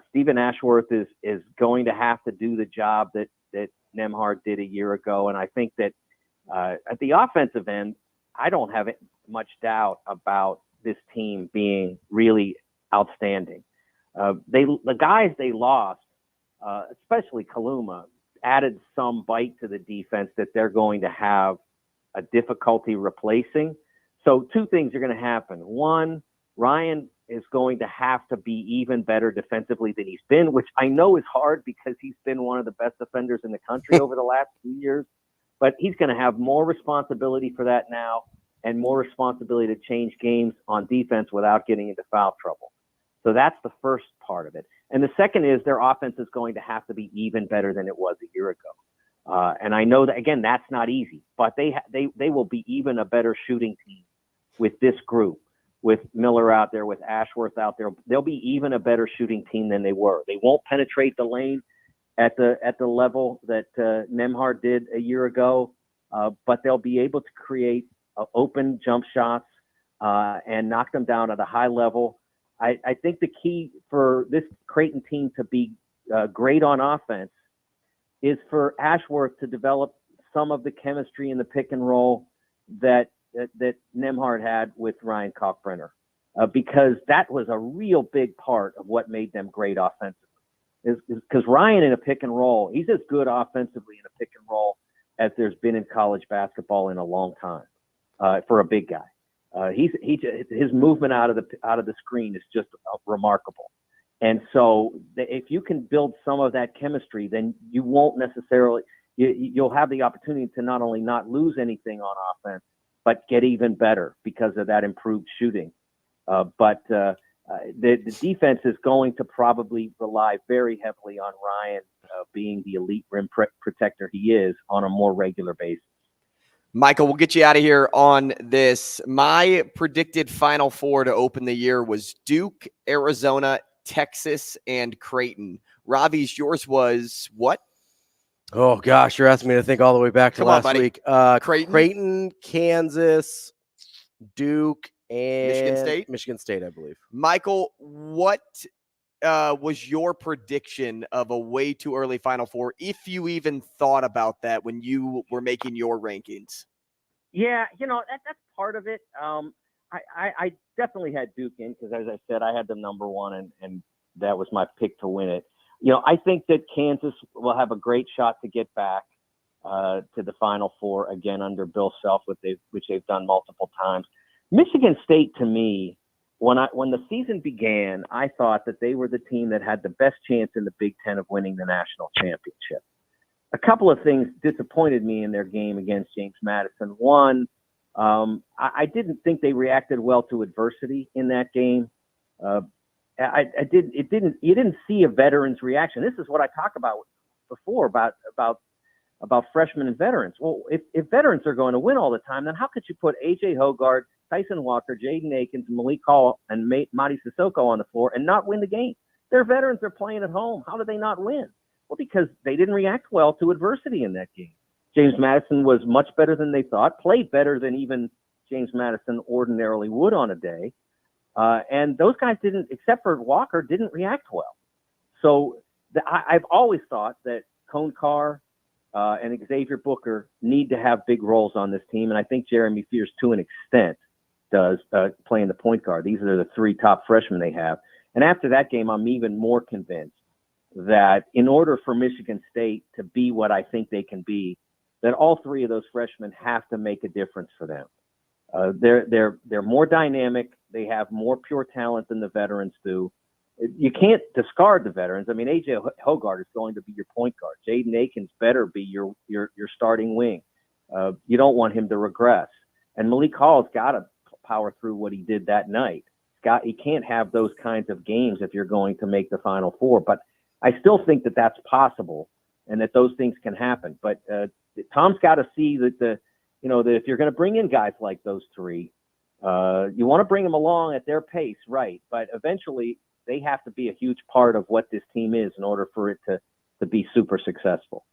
Stephen Ashworth is going to have to do the job that Nembhard did a year ago. And I think that at the offensive end, I don't have much doubt about this team being really outstanding. The guys they lost, especially Kaluma, added some bite to the defense that they're going to have a difficulty replacing. So 2 things are going to happen. One, Ryan is going to have to be even better defensively than he's been, which I know is hard because he's been one of the best defenders in the country over the last few years. But he's going to have more responsibility for that now, and more responsibility to change games on defense without getting into foul trouble. So that's the first part of it. And the second is their offense is going to have to be even better than it was a year ago. And I know that, again, that's not easy, but they will be even a better shooting team with this group, with Miller out there, with Ashworth out there. They'll be even a better shooting team than they were. They won't penetrate the lane at the level that Nembhard did a year ago, but they'll be able to create open jump shots and knock them down at a high level. I think the key for this Creighton team to be great on offense is for Ashworth to develop some of the chemistry in the pick and roll that Nembhard had with Ryan Kalkbrenner, because that was a real big part of what made them great offensively. Is because Ryan in a pick and roll, he's as good offensively in a pick and roll as there's been in college basketball in a long time for a big guy. His movement out of the screen is just remarkable. And so if you can build some of that chemistry, then you won't necessarily, you'll have the opportunity to not only not lose anything on offense, but get even better because of that improved shooting. But the defense is going to probably rely very heavily on Ryan being the elite rim protector he is on a more regular basis. Michael, we'll get you out of here on this. My predicted Final Four to open the year was Duke, Arizona, Texas, and Creighton. Ravi's, yours was what? Oh, gosh, you're asking me to think all the way back to last week. Creighton, Kansas, Duke, and Michigan State, I believe. Michael, what was your prediction of a way too early Final Four, if you even thought about that when you were making your rankings? Yeah, that's part of it. I definitely had Duke in because, as I said, I had them number one, and that was my pick to win it. I think that Kansas will have a great shot to get back to the Final Four again under Bill Self, which they've done multiple times. Michigan State, to me, when the season began, I thought that they were the team that had the best chance in the Big Ten of winning the national championship. A couple of things disappointed me in their game against James Madison. One, I didn't think they reacted well to adversity in that game. You didn't see a veteran's reaction. This is what I talked about before about freshmen and veterans. Well, if veterans are going to win all the time, then how could you put A.J. Hoggard, Tyson Walker, Jaden Akins, Malik Hall, and Madi Sissoko on the floor and not win the game? Their veterans are playing at home. How did they not win? Well, because they didn't react well to adversity in that game. James Madison was much better than they thought, played better than even James Madison ordinarily would on a day. And those guys didn't, except for Walker, didn't react well. So I've always thought that Cone Carr and Xavier Booker need to have big roles on this team. And I think Jeremy Fears, to an extent, does playing the point guard. These are the three top freshmen they have. And after that game, I'm even more convinced that in order for Michigan State to be what I think they can be, that all three of those freshmen have to make a difference for them. They're more dynamic. They have more pure talent than the veterans do. You can't discard the veterans. I mean, A.J. Hoggard is going to be your point guard. Jaden Akins better be your starting wing. You don't want him to regress. And Malik Hall's got to power through what he did that night. He can't have those kinds of games if you're going to make the Final Four. But I still think that that's possible and that those things can happen. But Tom's got to see that that if you're going to bring in guys like those three, you want to bring them along at their pace, right? But eventually they have to be a huge part of what this team is in order for it to be super successful.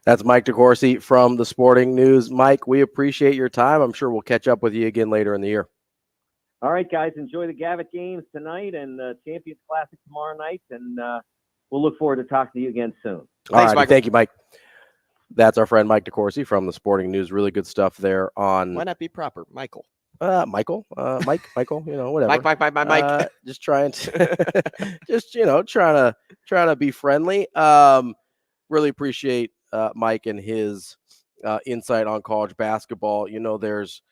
That's Mike DeCourcy from the Sporting News. Mike, we appreciate your time. I'm sure we'll catch up with you again later in the year. All right, guys, enjoy the Gavitt games tonight and the Champions Classic tomorrow night, and we'll look forward to talking to you again soon. Thanks, Mike. Thank you, Mike. That's our friend Mike DeCourcy from the Sporting News. Really good stuff there on. Why not be proper, Michael? Michael, whatever. Mike. Just trying to, trying to be friendly. Really appreciate Mike and his insight on college basketball. There's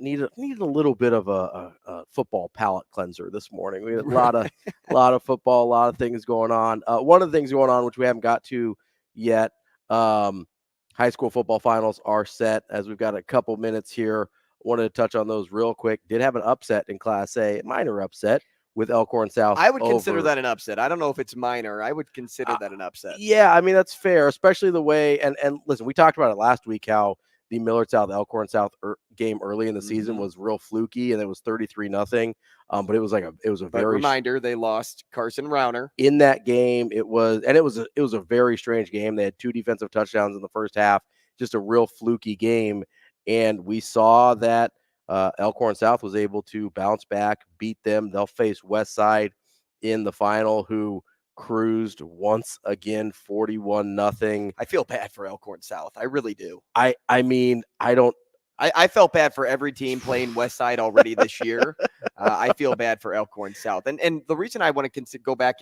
needed a little bit of a football palate cleanser this morning. We had a lot of football, a lot of things going on. One of the things going on, which we haven't got to yet, high school football finals are set. As we've got a couple minutes here, wanted to touch on those real quick. Did have an upset in Class A, minor upset, with Elkhorn South. I would consider that an upset. I don't know if it's minor. I would consider that an upset. Yeah, I mean, that's fair, especially the way, and listen, we talked about it last week, how the Millard South Elkhorn South game early in the season was real fluky, and it was 33-0. But it was a very reminder, they lost Carson Rauner in that game. It was a very strange game. They had 2 defensive touchdowns in the first half, just a real fluky game. And we saw that Elkhorn South was able to bounce back, beat them. They'll face Westside in the final, who cruised once again 41-0. I feel bad for Elkhorn South. I really do. I mean, I felt bad for every team playing Westside already this year. I feel bad for Elkhorn South. And the reason I want to go back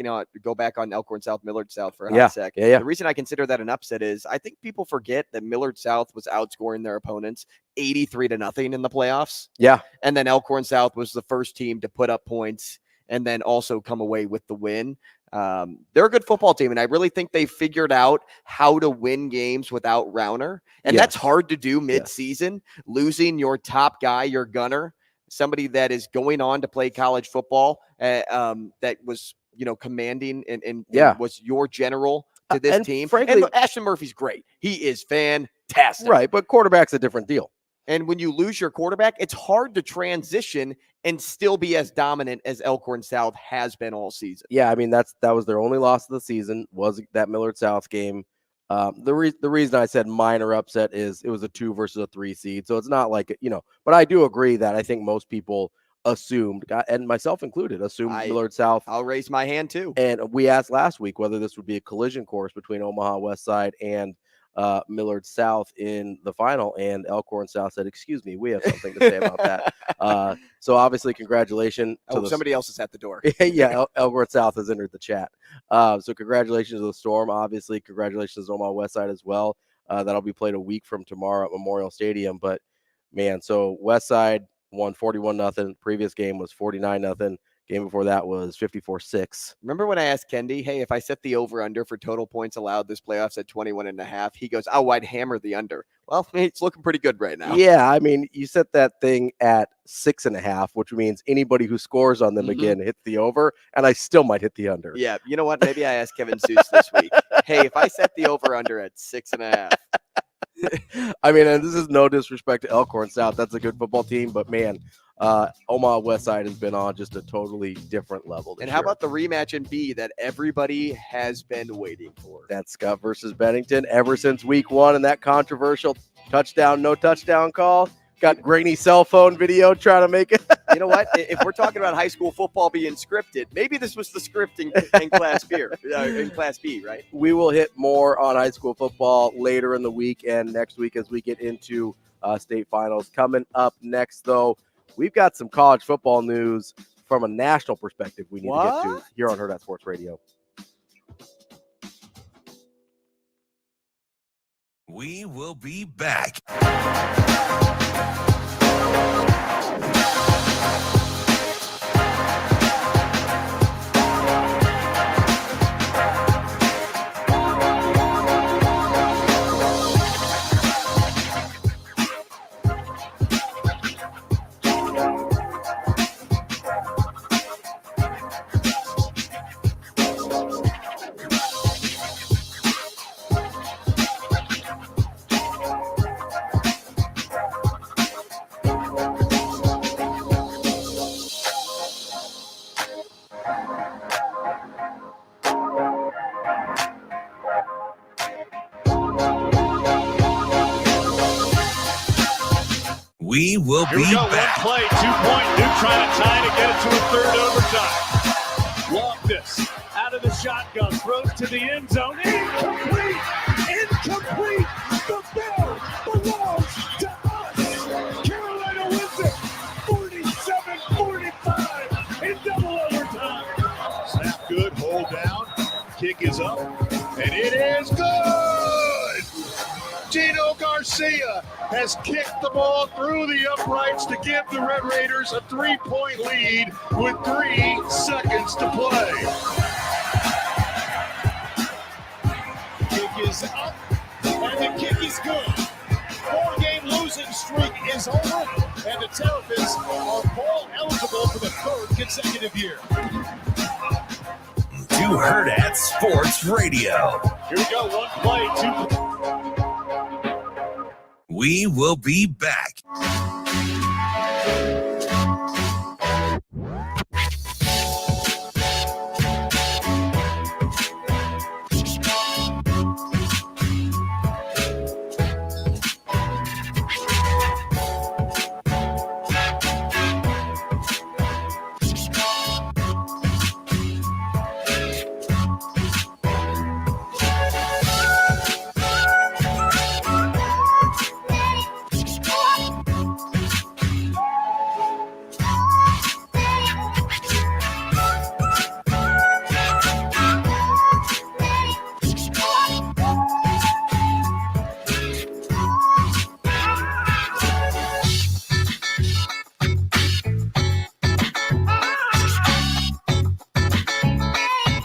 on Elkhorn South, Millard South for a hot sec. Yeah. The reason I consider that an upset is I think people forget that Millard South was outscoring their opponents 83-0 in the playoffs. Yeah. And then Elkhorn South was the first team to put up points and then also come away with the win. They're a good football team, and I really think they figured out how to win games without Rauner, and that's hard to do mid-season. Losing your top guy, your gunner, somebody that is going on to play college football, that was commanding and was your general to this team. Frankly, and Ashton Murphy's great; he is fantastic. Right, but quarterback's a different deal. And when you lose your quarterback, it's hard to transition and still be as dominant as Elkhorn South has been all season. Yeah, I mean, that was their only loss of the season, was that Millard South game. The reason I said minor upset is it was a 2 versus a 3 seed. So it's not like, but I do agree that I think most people assumed, and myself included, Millard South. I'll raise my hand too. And we asked last week whether this would be a collision course between Omaha Westside and Millard South in the final, and Elkhorn South said, "Excuse me, we have something to say about that." So obviously, congratulations. Somebody else is at the door. Yeah, Elkhorn South has entered the chat. So congratulations to the Storm. Obviously, congratulations to Omaha Westside as well. That'll be played a week from tomorrow at Memorial Stadium. But man, so Westside won 41-0. Previous game was 49-0. Game before that was 54-6. Remember when I asked Kendi, hey, if I set the over-under for total points allowed this playoffs at 21.5, he goes, oh, I'd hammer the under. Well, it's looking pretty good right now. Yeah, I mean, you set that thing at 6.5, which means anybody who scores on them again hits the over, and I still might hit the under. Yeah, you know what? Maybe I asked Kevin Seuss this week, hey, if I set the over-under at 6.5. I mean, and this is no disrespect to Elkhorn South. That's a good football team, but man, Omaha Westside has been on just a totally different level this And how year. about the rematch in B that everybody has been waiting for? That's Scott versus Bennington ever since week 1 and that controversial touchdown, no touchdown call. Got grainy cell phone video trying to make it. You know what? If we're talking about high school football being scripted, maybe this was the script in Class B, in Class B, right? We will hit more on high school football later in the week and next week as we get into state finals. Coming up next, though, we've got some college football news from a national perspective we need to get to here on Hurrdat Sports Radio. We will be back. We will Here be we go. back. One play, 2-point. Duke trying to tie to get it to a third overtime. Loftus out of the shotgun, throws to the end zone. Incomplete! Incomplete! The bell belongs to us! Carolina wins it! 47-45 in double overtime. Snap good, hold down. Kick is up, and it is good! Gino Garcia has kicked the ball through the uprights to give the Red Raiders a 3-point lead with 3 seconds to play. Kick is up, and the kick is good. 4-game losing streak is over, and the Terrapins are bowl eligible for the third consecutive year. To Hurrdat Sports Radio. Here we go, one play, two. We will be back.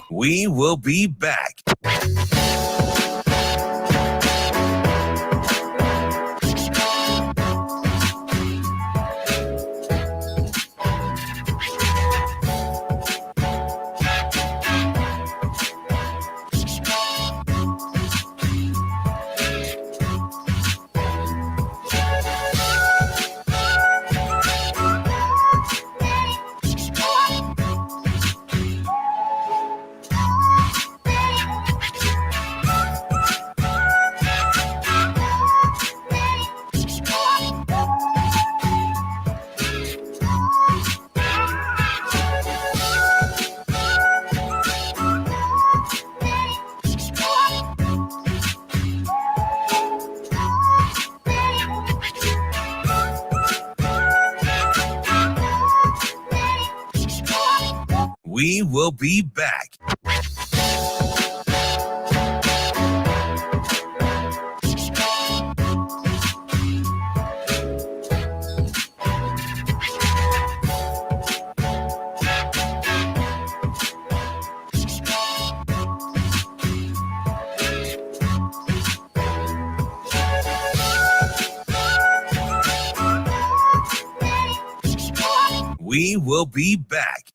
We will be back. We will be back. We will be back.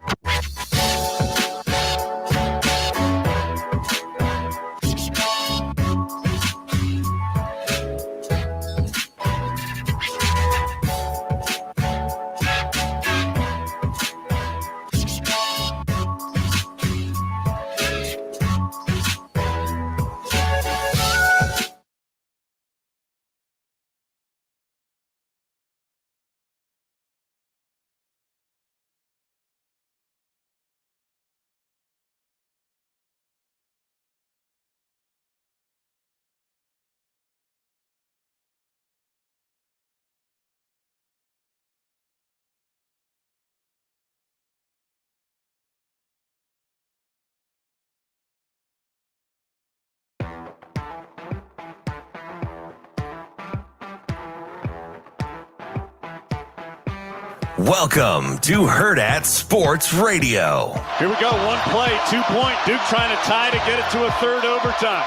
Welcome to Hurrdat Sports Radio. Here we go, one play, 2-point. Duke trying to tie to get it to a third overtime.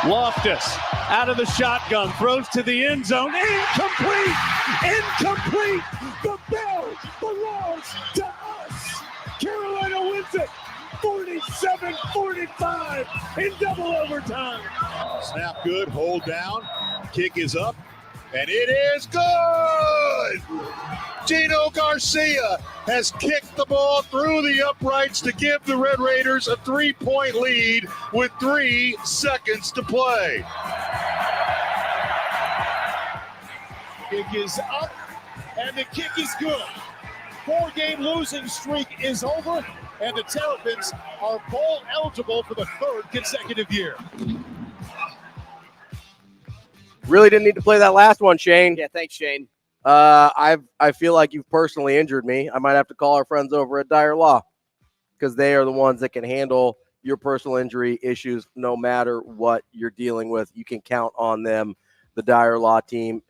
Loftus out of the shotgun, throws to the end zone. Incomplete! Incomplete! The bell belongs to us! Carolina wins it! 47-45 in double overtime. Snap good, hold down, kick is up, and it is good! Gino Garcia has kicked the ball through the uprights to give the Red Raiders a 3-point lead with 3 seconds to play. Kick is up, and the kick is good. 4-game losing streak is over, and the Terrapins are bowl eligible for the third consecutive year. Really didn't need to play that last one, Shane. Yeah, thanks, Shane. I feel like you've personally injured me. I might have to call our friends over at Dyer Law because they are the ones that can handle your personal injury issues no matter what you're dealing with. You can count on them. The Dyer Law team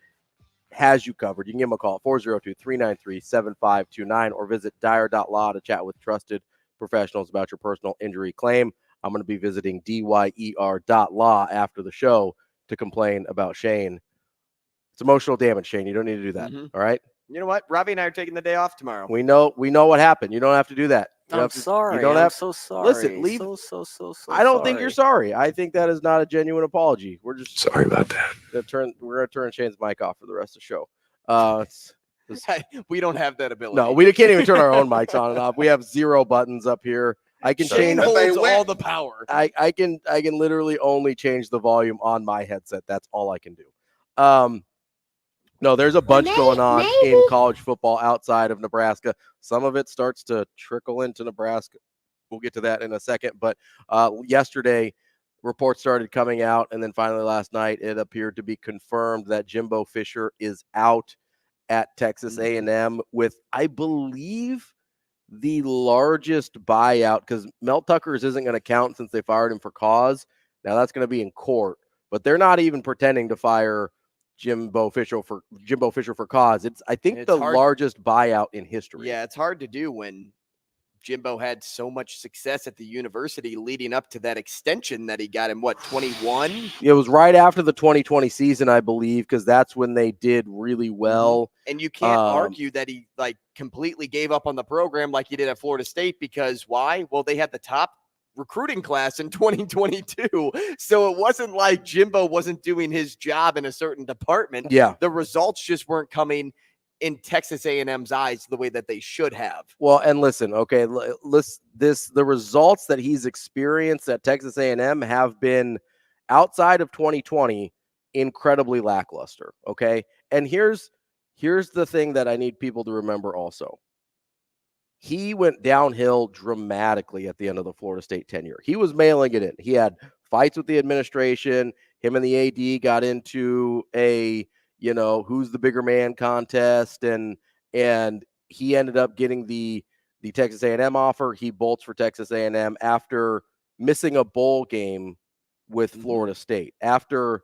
has you covered. You can give them a call, 402-393-7529, or visit dyer.law to chat with trusted professionals about your personal injury claim. I'm going to be visiting dyer.law after the show to complain about Shane. It's emotional damage, Shane. You don't need to do that. All right? You know what? Ravi and I are taking the day off tomorrow. We know what happened. You don't have to do that. I'm sorry. You don't I'm have so sorry. Listen, leave. So I don't think you're sorry. I think that is not a genuine apology. We're just sorry about that. We're gonna turn Shane's mic off for the rest of the show. We don't have that ability. No, we can't even turn our own mics on and off. We have 0 buttons up here. I can Shane change holds all the power. I can literally only change the volume on my headset. That's all I can do. No, there's a bunch going on in college football outside of Nebraska. Some of it starts to trickle into Nebraska. We'll get to that in a second. But yesterday, reports started coming out, and then finally last night, it appeared to be confirmed that Jimbo Fisher is out at Texas A&M with, I believe, the largest buyout, because Mel Tucker's isn't going to count since they fired him for cause. Now that's going to be in court, but they're not even pretending to fire Jimbo Fisher for cause. I think it's the largest buyout in history. Yeah, it's hard to do when Jimbo had so much success at the university leading up to that extension that he got in 21? It was right after the 2020 season, I believe, because that's when they did really well. And you can't argue that he completely gave up on the program like he did at Florida State, because why? Well, they had the top recruiting class in 2022. So it wasn't like Jimbo wasn't doing his job in a certain department. Yeah. The results just weren't coming in Texas A&M's eyes the way that they should have. Well, and listen, okay, the results that he's experienced at Texas A&M have been, outside of 2020, incredibly lackluster, okay? And here's the thing that I need people to remember also. He went downhill dramatically at the end of the Florida State tenure. He was mailing it in. He had fights with the administration. Him and the AD got into a who's the bigger man contest, and he ended up getting the Texas A&M offer. He bolts for Texas A&M after missing a bowl game with Florida State. After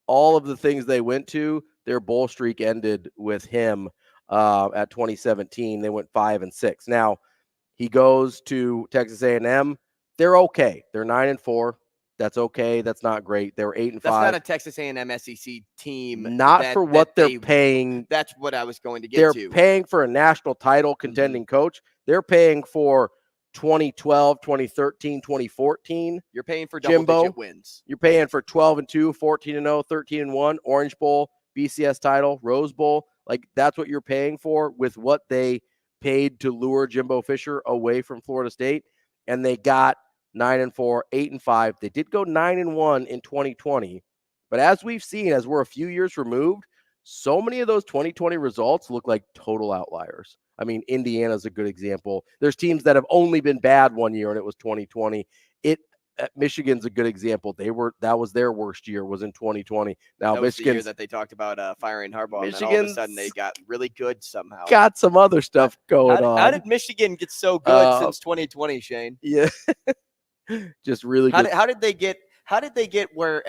all of the things they went to, their bowl streak ended with him at 2017. They went 5-6. Now he goes to Texas A&M. They're okay. They're 9-4. That's okay. That's not great. They were 8-5. That's not a Texas A&M SEC team. Not for what they're paying. That's what I was going to get to. They're paying for a national title contending coach. They're paying for 2012, 2013, 2014. You're paying for double-digit wins. You're paying for 12-2, 14-0, 13-1, Orange Bowl, BCS title, Rose Bowl. That's what you're paying for with what they paid to lure Jimbo Fisher away from Florida State. And they got 9-4, 8-5. They did go 9-1 in 2020. But as we've seen, as we're a few years removed, so many of those 2020 results look like total outliers. I mean, Indiana's a good example. There's teams that have only been bad one year, and it was 2020. Michigan's a good example. That was their worst year, was in 2020. Now that was Michigan, the year that they talked about firing Harbaugh, and then all of a sudden they got really good somehow. Got some other stuff going on. How did Michigan get so good since 2020, Shane? Yeah, just really good. How did they get where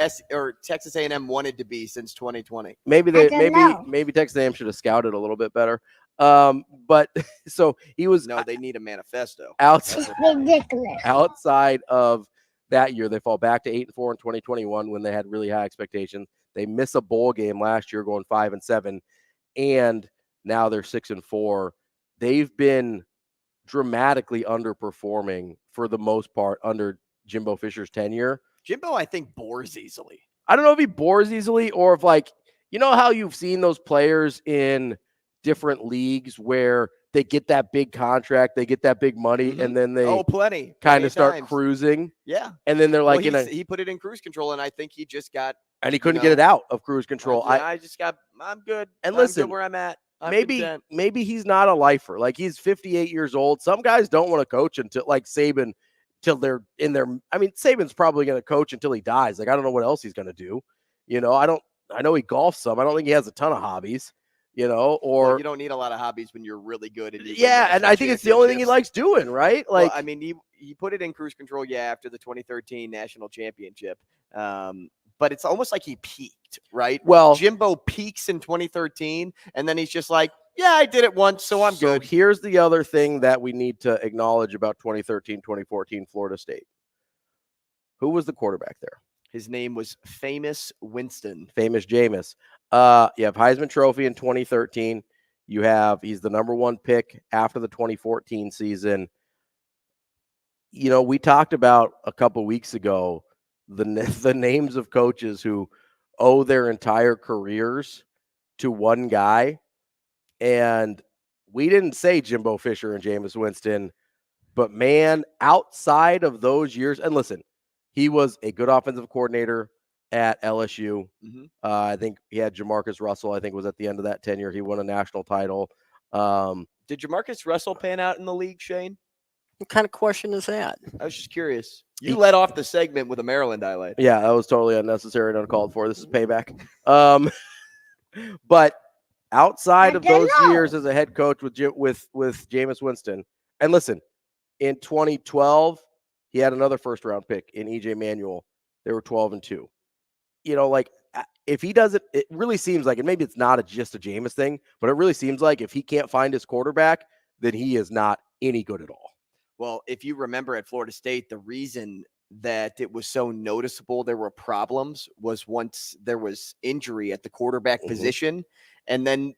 Texas A&M wanted to be since 2020? Maybe Texas A&M should have scouted a little bit better. But so he was. No, they need a manifesto. Ridiculous. Outside of that year, they fall back to 8-4 in 2021 when they had really high expectations. They miss a bowl game last year, going 5-7, and now they're 6-4. They've been dramatically underperforming for the most part under Jimbo Fisher's tenure. Jimbo, I think, bores easily. I don't know if he bores easily or if, how you've seen those players in different leagues where they get that big contract, they get that big money, and then they plenty kind of start times. Cruising. Yeah. And then they're he put it in cruise control, and I think he just got. And he couldn't get it out of cruise control. I'm good. And listen, I'm good where I'm at. Maybe he's not a lifer. He's 58 years old. Some guys don't want to coach until Saban, till they're in their. I mean, Saban's probably going to coach until he dies. I don't know what else he's going to do. I know he golfs some. I don't think he has a ton of hobbies. Or you don't need a lot of hobbies when you're really good. And I think it's the only thing he likes doing, right? He put it in cruise control, after the 2013 national championship. But it's almost like he peaked, right? Well, Jimbo peaks in 2013, and then he's just like, yeah, I did it once, so I'm good. Here's the other thing that we need to acknowledge about 2013, 2014 Florida State. Who was the quarterback there? His name was Famous Winston. Famous Jameis. You have Heisman Trophy in 2013. He's the number 1 pick after the 2014 season. We talked about a couple weeks ago the names of coaches who owe their entire careers to one guy. And we didn't say Jimbo Fisher and Jameis Winston, but man, outside of those years, and listen, he was a good offensive coordinator at LSU. I think he had Jamarcus Russell, I think was at the end of that tenure. He won a national title. Did Jamarcus Russell pan out in the league, Shane? What kind of question is that? I was just curious. You led off the segment with a Maryland highlight. Yeah, that was totally unnecessary and uncalled for. This is payback. But outside of those years as a head coach with Jameis Winston, and listen, in 2012, he had another first-round pick in E.J. Manuel. They were 12-2. If he doesn't, it really seems like, and maybe it's not just a Jameis thing, but it really seems like if he can't find his quarterback, then he is not any good at all. Well, if you remember at Florida State, the reason that it was so noticeable there were problems was once there was injury at the quarterback position, and then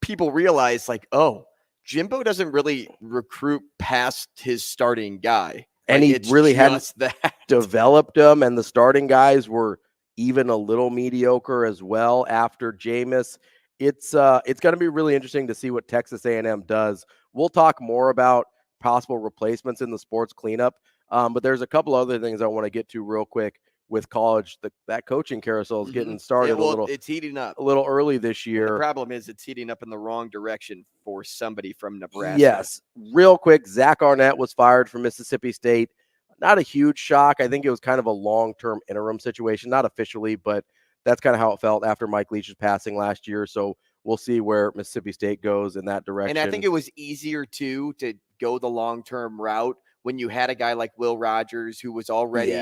people realized, Jimbo doesn't really recruit past his starting guy. And he really hadn't developed them, and the starting guys were even a little mediocre as well after Jameis. It's going to be really interesting to see what Texas A&M does. We'll talk more about possible replacements in the sports cleanup, but there's a couple other things I want to get to real quick with college. That coaching carousel is getting started it's heating up a little early this year. The problem is it's heating up in the wrong direction for somebody from Nebraska. Yes. Real quick, Zach Arnett was fired from Mississippi State. Not a huge shock. I think it was kind of a long-term interim situation, not officially, but that's kind of how it felt after Mike Leach's passing last year. So we'll see where Mississippi State goes in that direction. And I think it was easier, to go the long-term route when you had a guy like Will Rogers who was already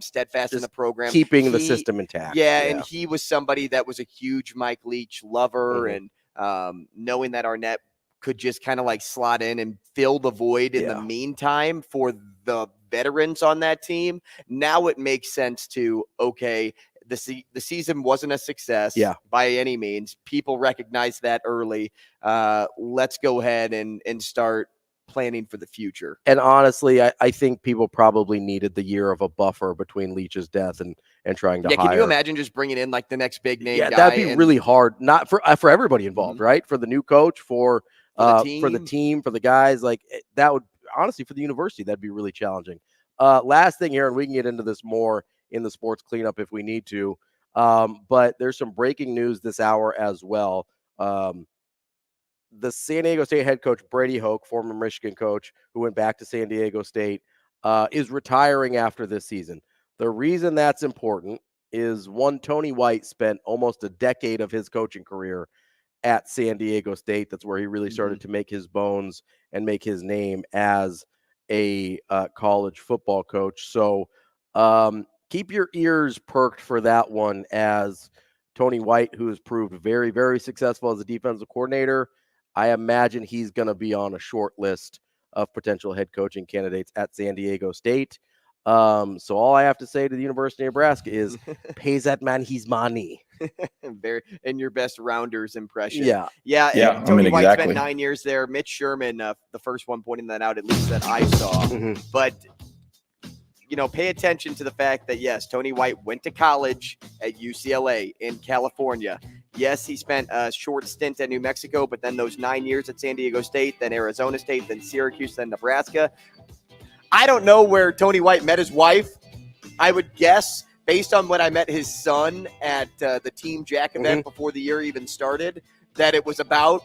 steadfast in the program. Keeping the system intact. And he was somebody that was a huge Mike Leach lover, and knowing that Arnett could just kind of slot in and fill the void in the meantime for the veterans on that team. Now it makes sense to, the season wasn't a success by any means. People recognize that early. Let's go ahead and start planning for the future. And honestly, I think people probably needed the year of a buffer between Leach's death and trying to hire. Can you imagine just bringing in the next big name guy? That'd be really hard, not for everybody involved, right? For the new coach, for the team, for the guys, that would, honestly, for the university, that'd be really challenging. Last thing here, and we can get into this more in the sports cleanup if we need to, but there's some breaking news this hour as well. The San Diego State head coach, Brady Hoke, former Michigan coach who went back to San Diego State, is retiring after this season. The reason that's important is, one, Tony White spent almost a decade of his coaching career at San Diego State. That's where he really started to make his bones and make his name as a college football coach. So keep your ears perked for that one, as Tony White, who has proved very, very successful as a defensive coordinator, I imagine he's going to be on a short list of potential head coaching candidates at San Diego State. So all I have to say to the University of Nebraska is pay that man his money. In your best Rounders impression. Yeah. Tony White spent 9 years there. Mitch Sherman, the first one pointing that out, at least that I saw. But, pay attention to the fact that, yes, Tony White went to college at UCLA in California. Yes, he spent a short stint at New Mexico, but then those 9 years at San Diego State, then Arizona State, then Syracuse, then Nebraska. I don't know where Tony White met his wife. I would guess, based on when I met his son at the Team Jack event before the year even started, that it was about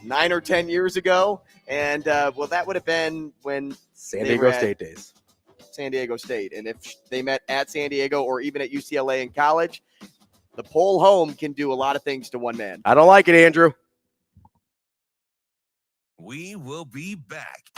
9 or 10 years ago. And, that would have been when San Diego State days. San Diego State. And if they met at San Diego or even at UCLA in college, the pole home can do a lot of things to one man. I don't like it, Andrew. We will be back.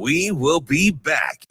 We will be back.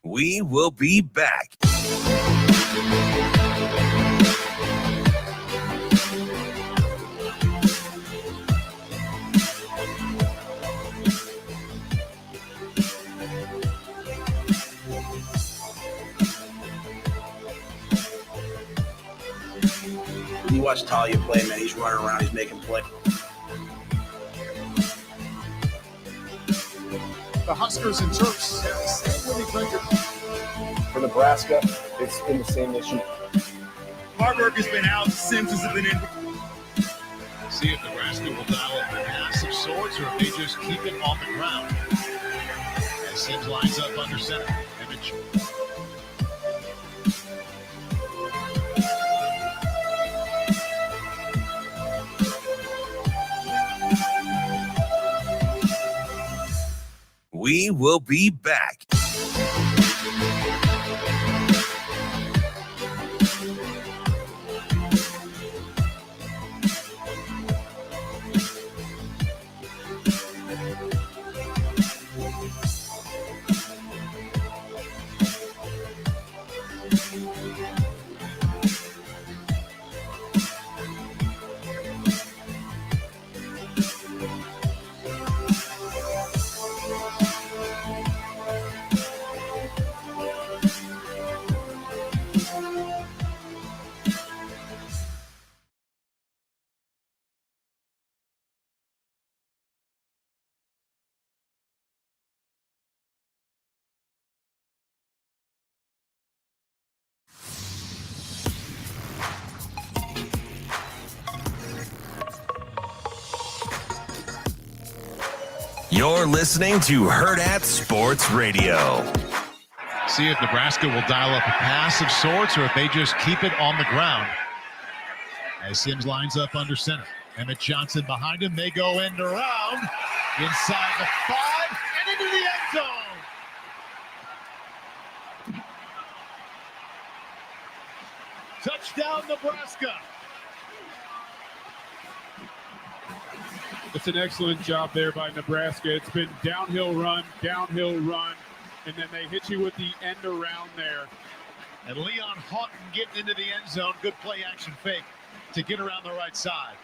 We will be back. When you watch Talia play, man, he's running around, he's making plays. The Huskers and Terps have the same winning record. For Nebraska, it's been the same issue. Harburg has been out. Sims has been in. See if Nebraska will dial up a pass of sorts or if they just keep it on the ground. As Sims lines up under center. Image. We will be back. You're listening to Hurrdat Sports Radio. See if Nebraska will dial up a pass of sorts or if they just keep it on the ground. As Sims lines up under center. Emmett Johnson behind him. They go end around inside the 5 and into the end zone. Touchdown, Nebraska. It's an excellent job there by Nebraska. It's been downhill run, and then they hit you with the end around there. And Leon Houghton getting into the end zone. Good play action fake to get around the right side.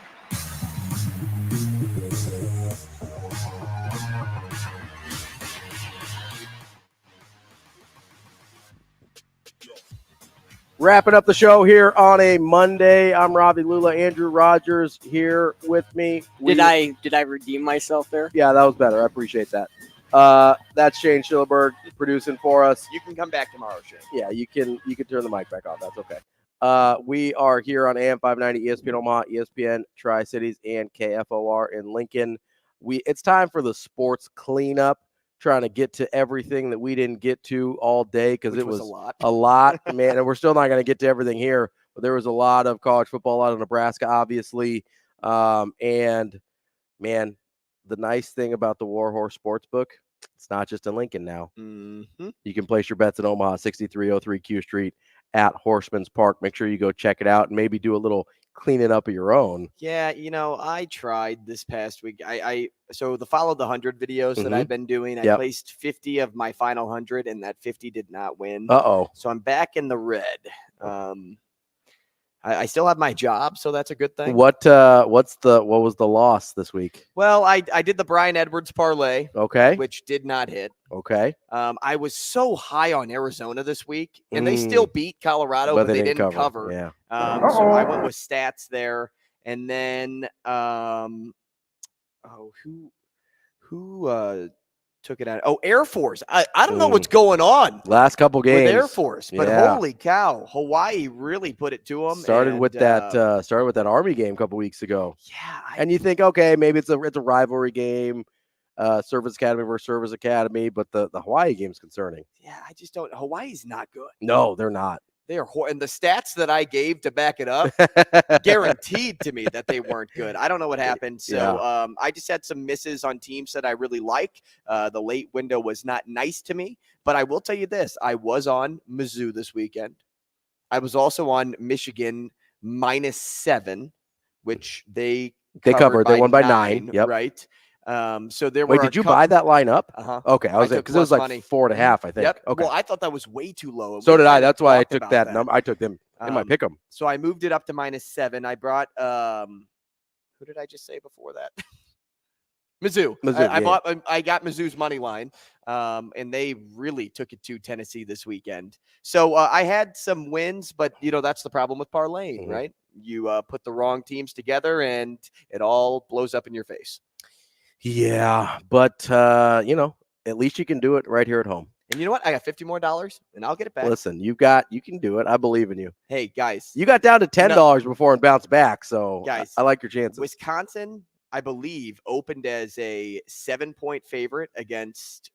Wrapping up the show here on a Monday. I'm Ravi Lulla. Andrew Rogers here with me. Did I redeem myself there? Yeah, that was better. I appreciate that. That's Shane Schillerberg producing for us. You can come back tomorrow, Shane. Yeah, you can turn the mic back on. That's okay. We are here on AM 590, ESPN Omaha, ESPN Tri-Cities, and KFOR in Lincoln. It's time for the sports cleanup. Trying to get to everything that we didn't get to all day because it was a lot, man. And we're still not going to get to everything here, but there was a lot of college football, a lot of Nebraska, obviously. And man, the nice thing about the Warhorse Sportsbook, it's not just in Lincoln now. Mm-hmm. You can place your bets in Omaha, 6303 Q Street at Horseman's Park. Make sure you go check it out and maybe do a little cleaning up of your own. Yeah, I tried this past week. So the Follow the 100 videos that I've been doing, I placed 50 of my final 100, and that 50 did not win. Uh-oh. So I'm back in the red. I still have my job, so that's a good thing. What was the loss this week? Well, I did the Brian Edwards parlay, Okay, which did not hit. Okay. I was so high on Arizona this week, and they still beat Colorado, but they didn't cover. Yeah. So I went with stats there, and then who took it out? Oh, Air Force. I don't know what's going on Last couple games with Air Force, but holy cow, Hawaii really put it to them. Started with that Army game a couple weeks ago. Yeah, and you think, okay, maybe it's a rivalry game, Service Academy versus Service Academy, but the Hawaii game's concerning. Yeah, I just don't. Hawaii's not good. No, they're not. They are, and the stats that I gave to back it up guaranteed to me that they weren't good. I don't know what happened. So I just had some misses on teams that I really like. The late window was not nice to me, but I will tell you this. I was on Mizzou this weekend. I was also on Michigan -7, which they covered. They won by 9. Yep. Right. So there Wait, were. did you buy that line up? Uh-huh. Okay, I was because it was like money. 4.5, I think. Yep. Okay. Well, I thought that was way too low. So did I. That's why I took that number. I took them in my pick 'em. So I moved it up to -7. I brought who did I just say before that? Mizzou. I got Mizzou's money line, and they really took it to Tennessee this weekend. So I had some wins, but that's the problem with parlaying, right? You put the wrong teams together, and it all blows up in your face. Yeah, but at least you can do it right here at home. And you know what? I got $50 more, and I'll get it back. Listen, you can do it. I believe in you. Hey, guys. You got down to $10 before and bounced back, so guys, I like your chances. Wisconsin, I believe, opened as a 7-point favorite against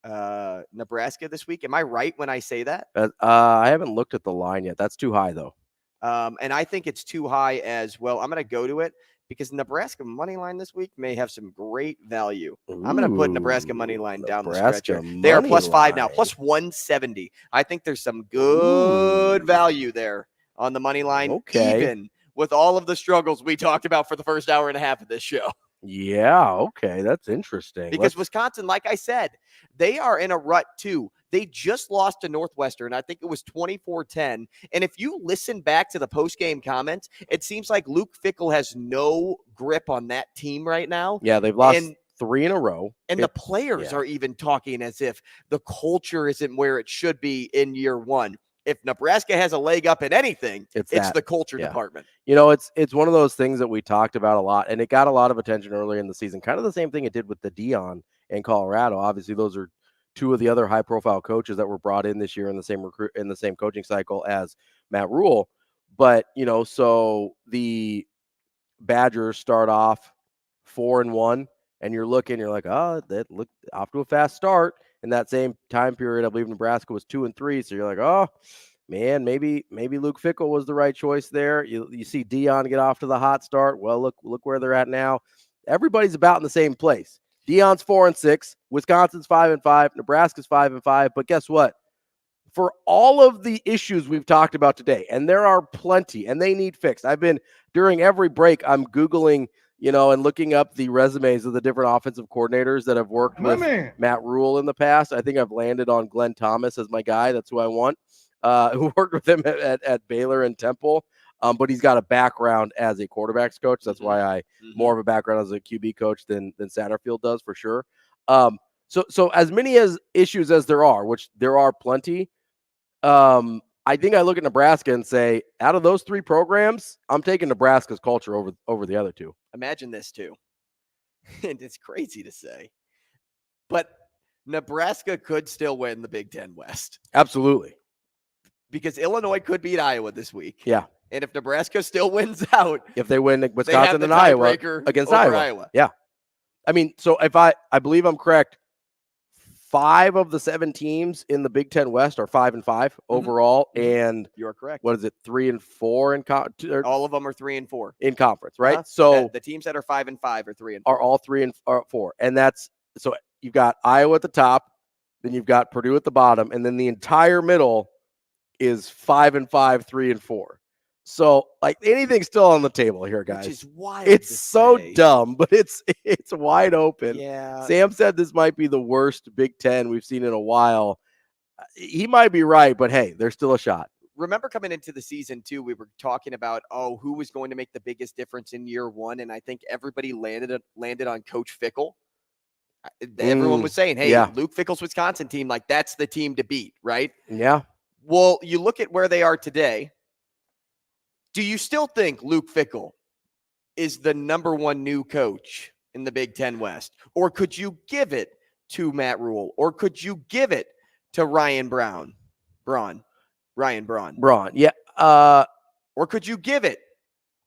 Nebraska this week. Am I right when I say that? I haven't looked at the line yet. That's too high, though. And I think it's too high as well. I'm going to go to it because Nebraska money line this week may have some great value. I'm going to put Nebraska money line down the stretch here. They are +5 now, +170. I think there's some good value there on the money line, even with all of the struggles we talked about for the first hour and a half of this show. Yeah, okay, that's interesting. Because Wisconsin, like I said, they are in a rut too. They just lost to Northwestern. I think it was 24-10. And if you listen back to the post-game comments, it seems like Luke Fickell has no grip on that team right now. Yeah, they've lost 3 in a row. And the players are even talking as if the culture isn't where it should be in year one. If Nebraska has a leg up in anything, it's the culture department. It's one of those things that we talked about a lot, and it got a lot of attention earlier in the season. Kind of the same thing it did with the Dion in Colorado. Obviously, those are 2 of the other high-profile coaches that were brought in this year in the same coaching cycle as Matt Rule. But so the Badgers start off 4-1, and you're like, oh, that looked off to a fast start. In that same time period, I believe Nebraska was 2-3. So you're like, oh man, maybe Luke Fickell was the right choice there. You see Dion get off to the hot start. Well, look where they're at now. Everybody's about in the same place. Dion's 4-6, Wisconsin's 5-5, Nebraska's 5-5. But guess what? For all of the issues we've talked about today, and there are plenty, and they need fixed. During every break, I'm Googling, and looking up the resumes of the different offensive coordinators that have worked with Matt Rule in the past. I think I've landed on Glenn Thomas as my guy. That's who I want, who worked with him at Baylor and Temple. But he's got a background as a quarterbacks coach. That's why more of a background as a QB coach than Satterfield does for sure. So as many issues as there are, which there are plenty, I think I look at Nebraska and say, out of those 3 programs, I'm taking Nebraska's culture over the other 2. Imagine this too. And it's crazy to say, but Nebraska could still win the Big Ten West. Absolutely. Because Illinois could beat Iowa this week. Yeah. And if Nebraska still wins out, if they win Wisconsin and Iowa against Iowa. Yeah. I mean, so if I believe I'm correct, 5 of the 7 teams in the Big Ten West are 5-5 overall, and you're correct. What is it, 3-4 in all of them are 3-4 in conference, right? So the teams that are 5-5 are 3-4. Are all 3-4, and that's so you've got Iowa at the top, then you've got Purdue at the bottom, and then the entire middle is 5-5, 3-4. So, like, anything's still on the table here, guys. Which is wild. It's so dumb, but it's wide open. Yeah. Sam said this might be the worst Big Ten we've seen in a while. He might be right, but hey, there's still a shot. remember coming into the season too, we were talking about, who was going to make the biggest difference in year one. And I think everybody landed on Coach Fickell. Everyone was saying, hey, Luke Fickell's Wisconsin team, like that's the team to beat, right? Yeah. Well, you look at where they are today. Do you still think Luke Fickell is the number one new coach in the Big Ten West? Or could you give it to Matt Rule? Or could you give it to Ryan Braun? Yeah. Or could you give it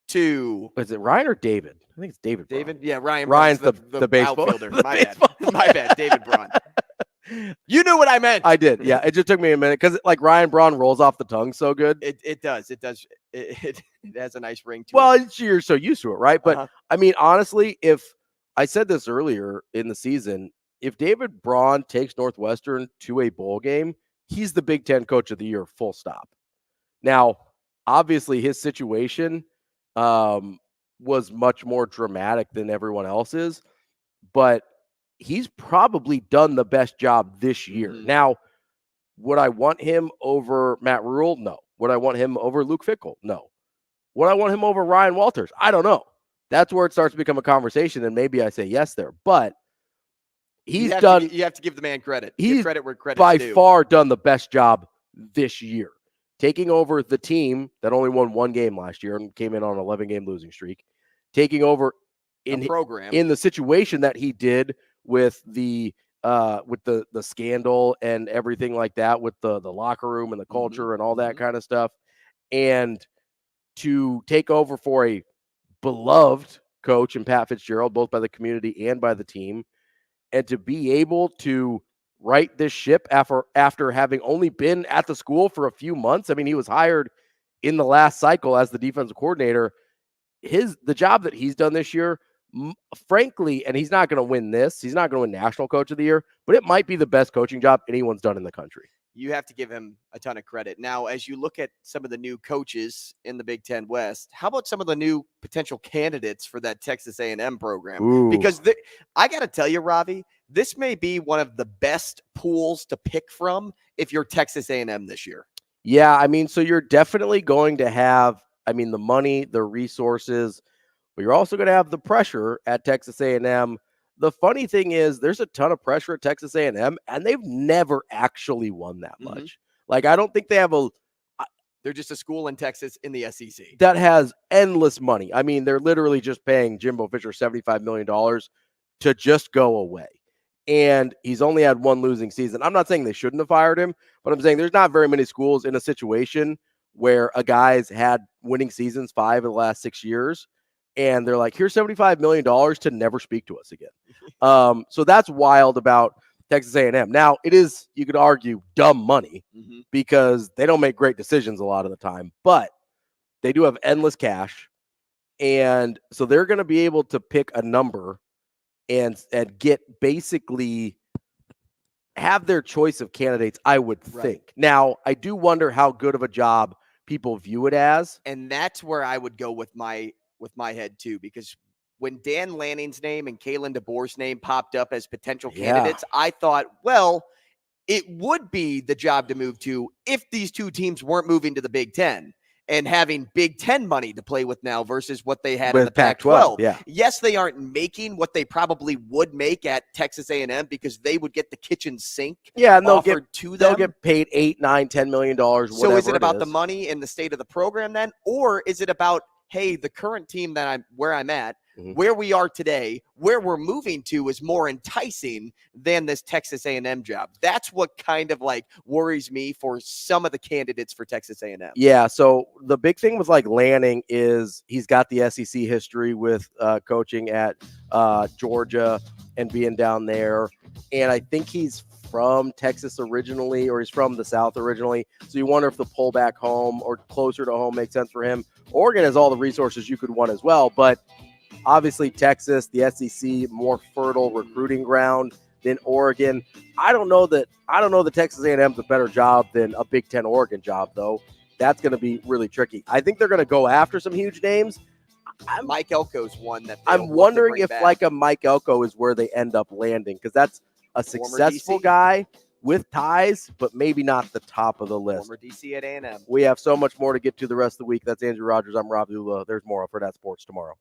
to... Is it Ryan or David? I think it's David. David? Yeah, Ryan's the baseball outfielder. My bad. David Braun. You knew what I meant. I did. Yeah. It just took me a minute because like Ryan Braun rolls off the tongue so good. It does. It has a nice ring to it. Well, you're so used to it, right? But I mean, honestly, if I said this earlier in the season, if David Braun takes Northwestern to a bowl game, he's the Big Ten Coach of the Year, full stop. Now, obviously, his situation was much more dramatic than everyone else's, but he's probably done the best job this year. Now, would I want him over Matt Rule? No. Would I want him over Luke Fickell? No. Would I want him over Ryan Walters? I don't know. That's where it starts to become a conversation, and maybe I say yes there. But you have to give the man credit. Give credit where credit's by due. far done the best job this year, taking over the team that only won one game last year and came in on an 11-game losing streak, taking over in the situation that he did with the scandal and everything like that, with the locker room and the culture and all that kind of stuff, and to take over for a beloved coach and Pat Fitzgerald, both by the community and by the team, and to be able to right this ship after having only been at the school for a few months. I mean, he was hired in the last cycle as the defensive coordinator. The job that he's done this year, frankly, and he's not going to win this. He's not going to win National Coach of the Year, but it might be the best coaching job anyone's done in the country. You have to give him a ton of credit. Now, as you look at some of the new coaches in the Big Ten West, how about some of the new potential candidates for that Texas A&M program? Ooh. Because I got to tell you, Ravi, this may be one of the best pools to pick from if you're Texas A&M this year. Yeah, I mean, so you're definitely going to have, the money, the resources, but you're also going to have the pressure at Texas A&M. The funny thing is there's a ton of pressure at Texas A&M, and they've never actually won that much. Like, I don't think they have they're just a school in Texas in the SEC that has endless money. I mean, they're literally just paying Jimbo Fisher $75 million to just go away. And he's only had one losing season. I'm not saying they shouldn't have fired him, but I'm saying there's not very many schools in a situation where a guy's had winning seasons 5 of the last 6 years, and they're like, here's $75 million to never speak to us again. So that's wild about Texas A&M. Now, it is, you could argue, dumb money because they don't make great decisions a lot of the time, but they do have endless cash. And so they're going to be able to pick a number and get basically have their choice of candidates, I would think. Now, I do wonder how good of a job people view it as. And that's where I would go with my head too, because when Dan Lanning's name and Kalen DeBoer's name popped up as potential candidates, I thought, well, it would be the job to move to if these two teams weren't moving to the Big Ten and having Big Ten money to play with now versus what they had in the Pac-12. Yeah. Yes, they aren't making what they probably would make at Texas A&M because they would get the kitchen sink. Yeah, and they'll get paid $8, $9, $10 million. So is it about the money and the state of the program then, or is it about, hey, the current team that where I'm at, where we are today, where we're moving to is more enticing than this Texas A&M job? That's what kind of like worries me for some of the candidates for Texas A&M. Yeah, so the big thing with like Lanning is he's got the SEC history with coaching at Georgia and being down there. And I think he's from Texas originally, or he's from the South originally. So you wonder if the pull back home or closer to home makes sense for him. Oregon has all the resources you could want as well, but obviously Texas, the SEC, more fertile recruiting ground than Oregon. I don't know that Texas A&M's a better job than a Big Ten Oregon job, though. That's going to be really tricky. I think they're going to go after some huge names. Mike Elko's one that I'm wondering if like a Mike Elko is where they end up landing, because that's a successful guy with ties, but maybe not the top of the list. Former DC at A&M. We have so much more to get to the rest of the week. That's Andrew Rogers. I'm Ravi Lulla. There's more of Hurrdat Sports tomorrow.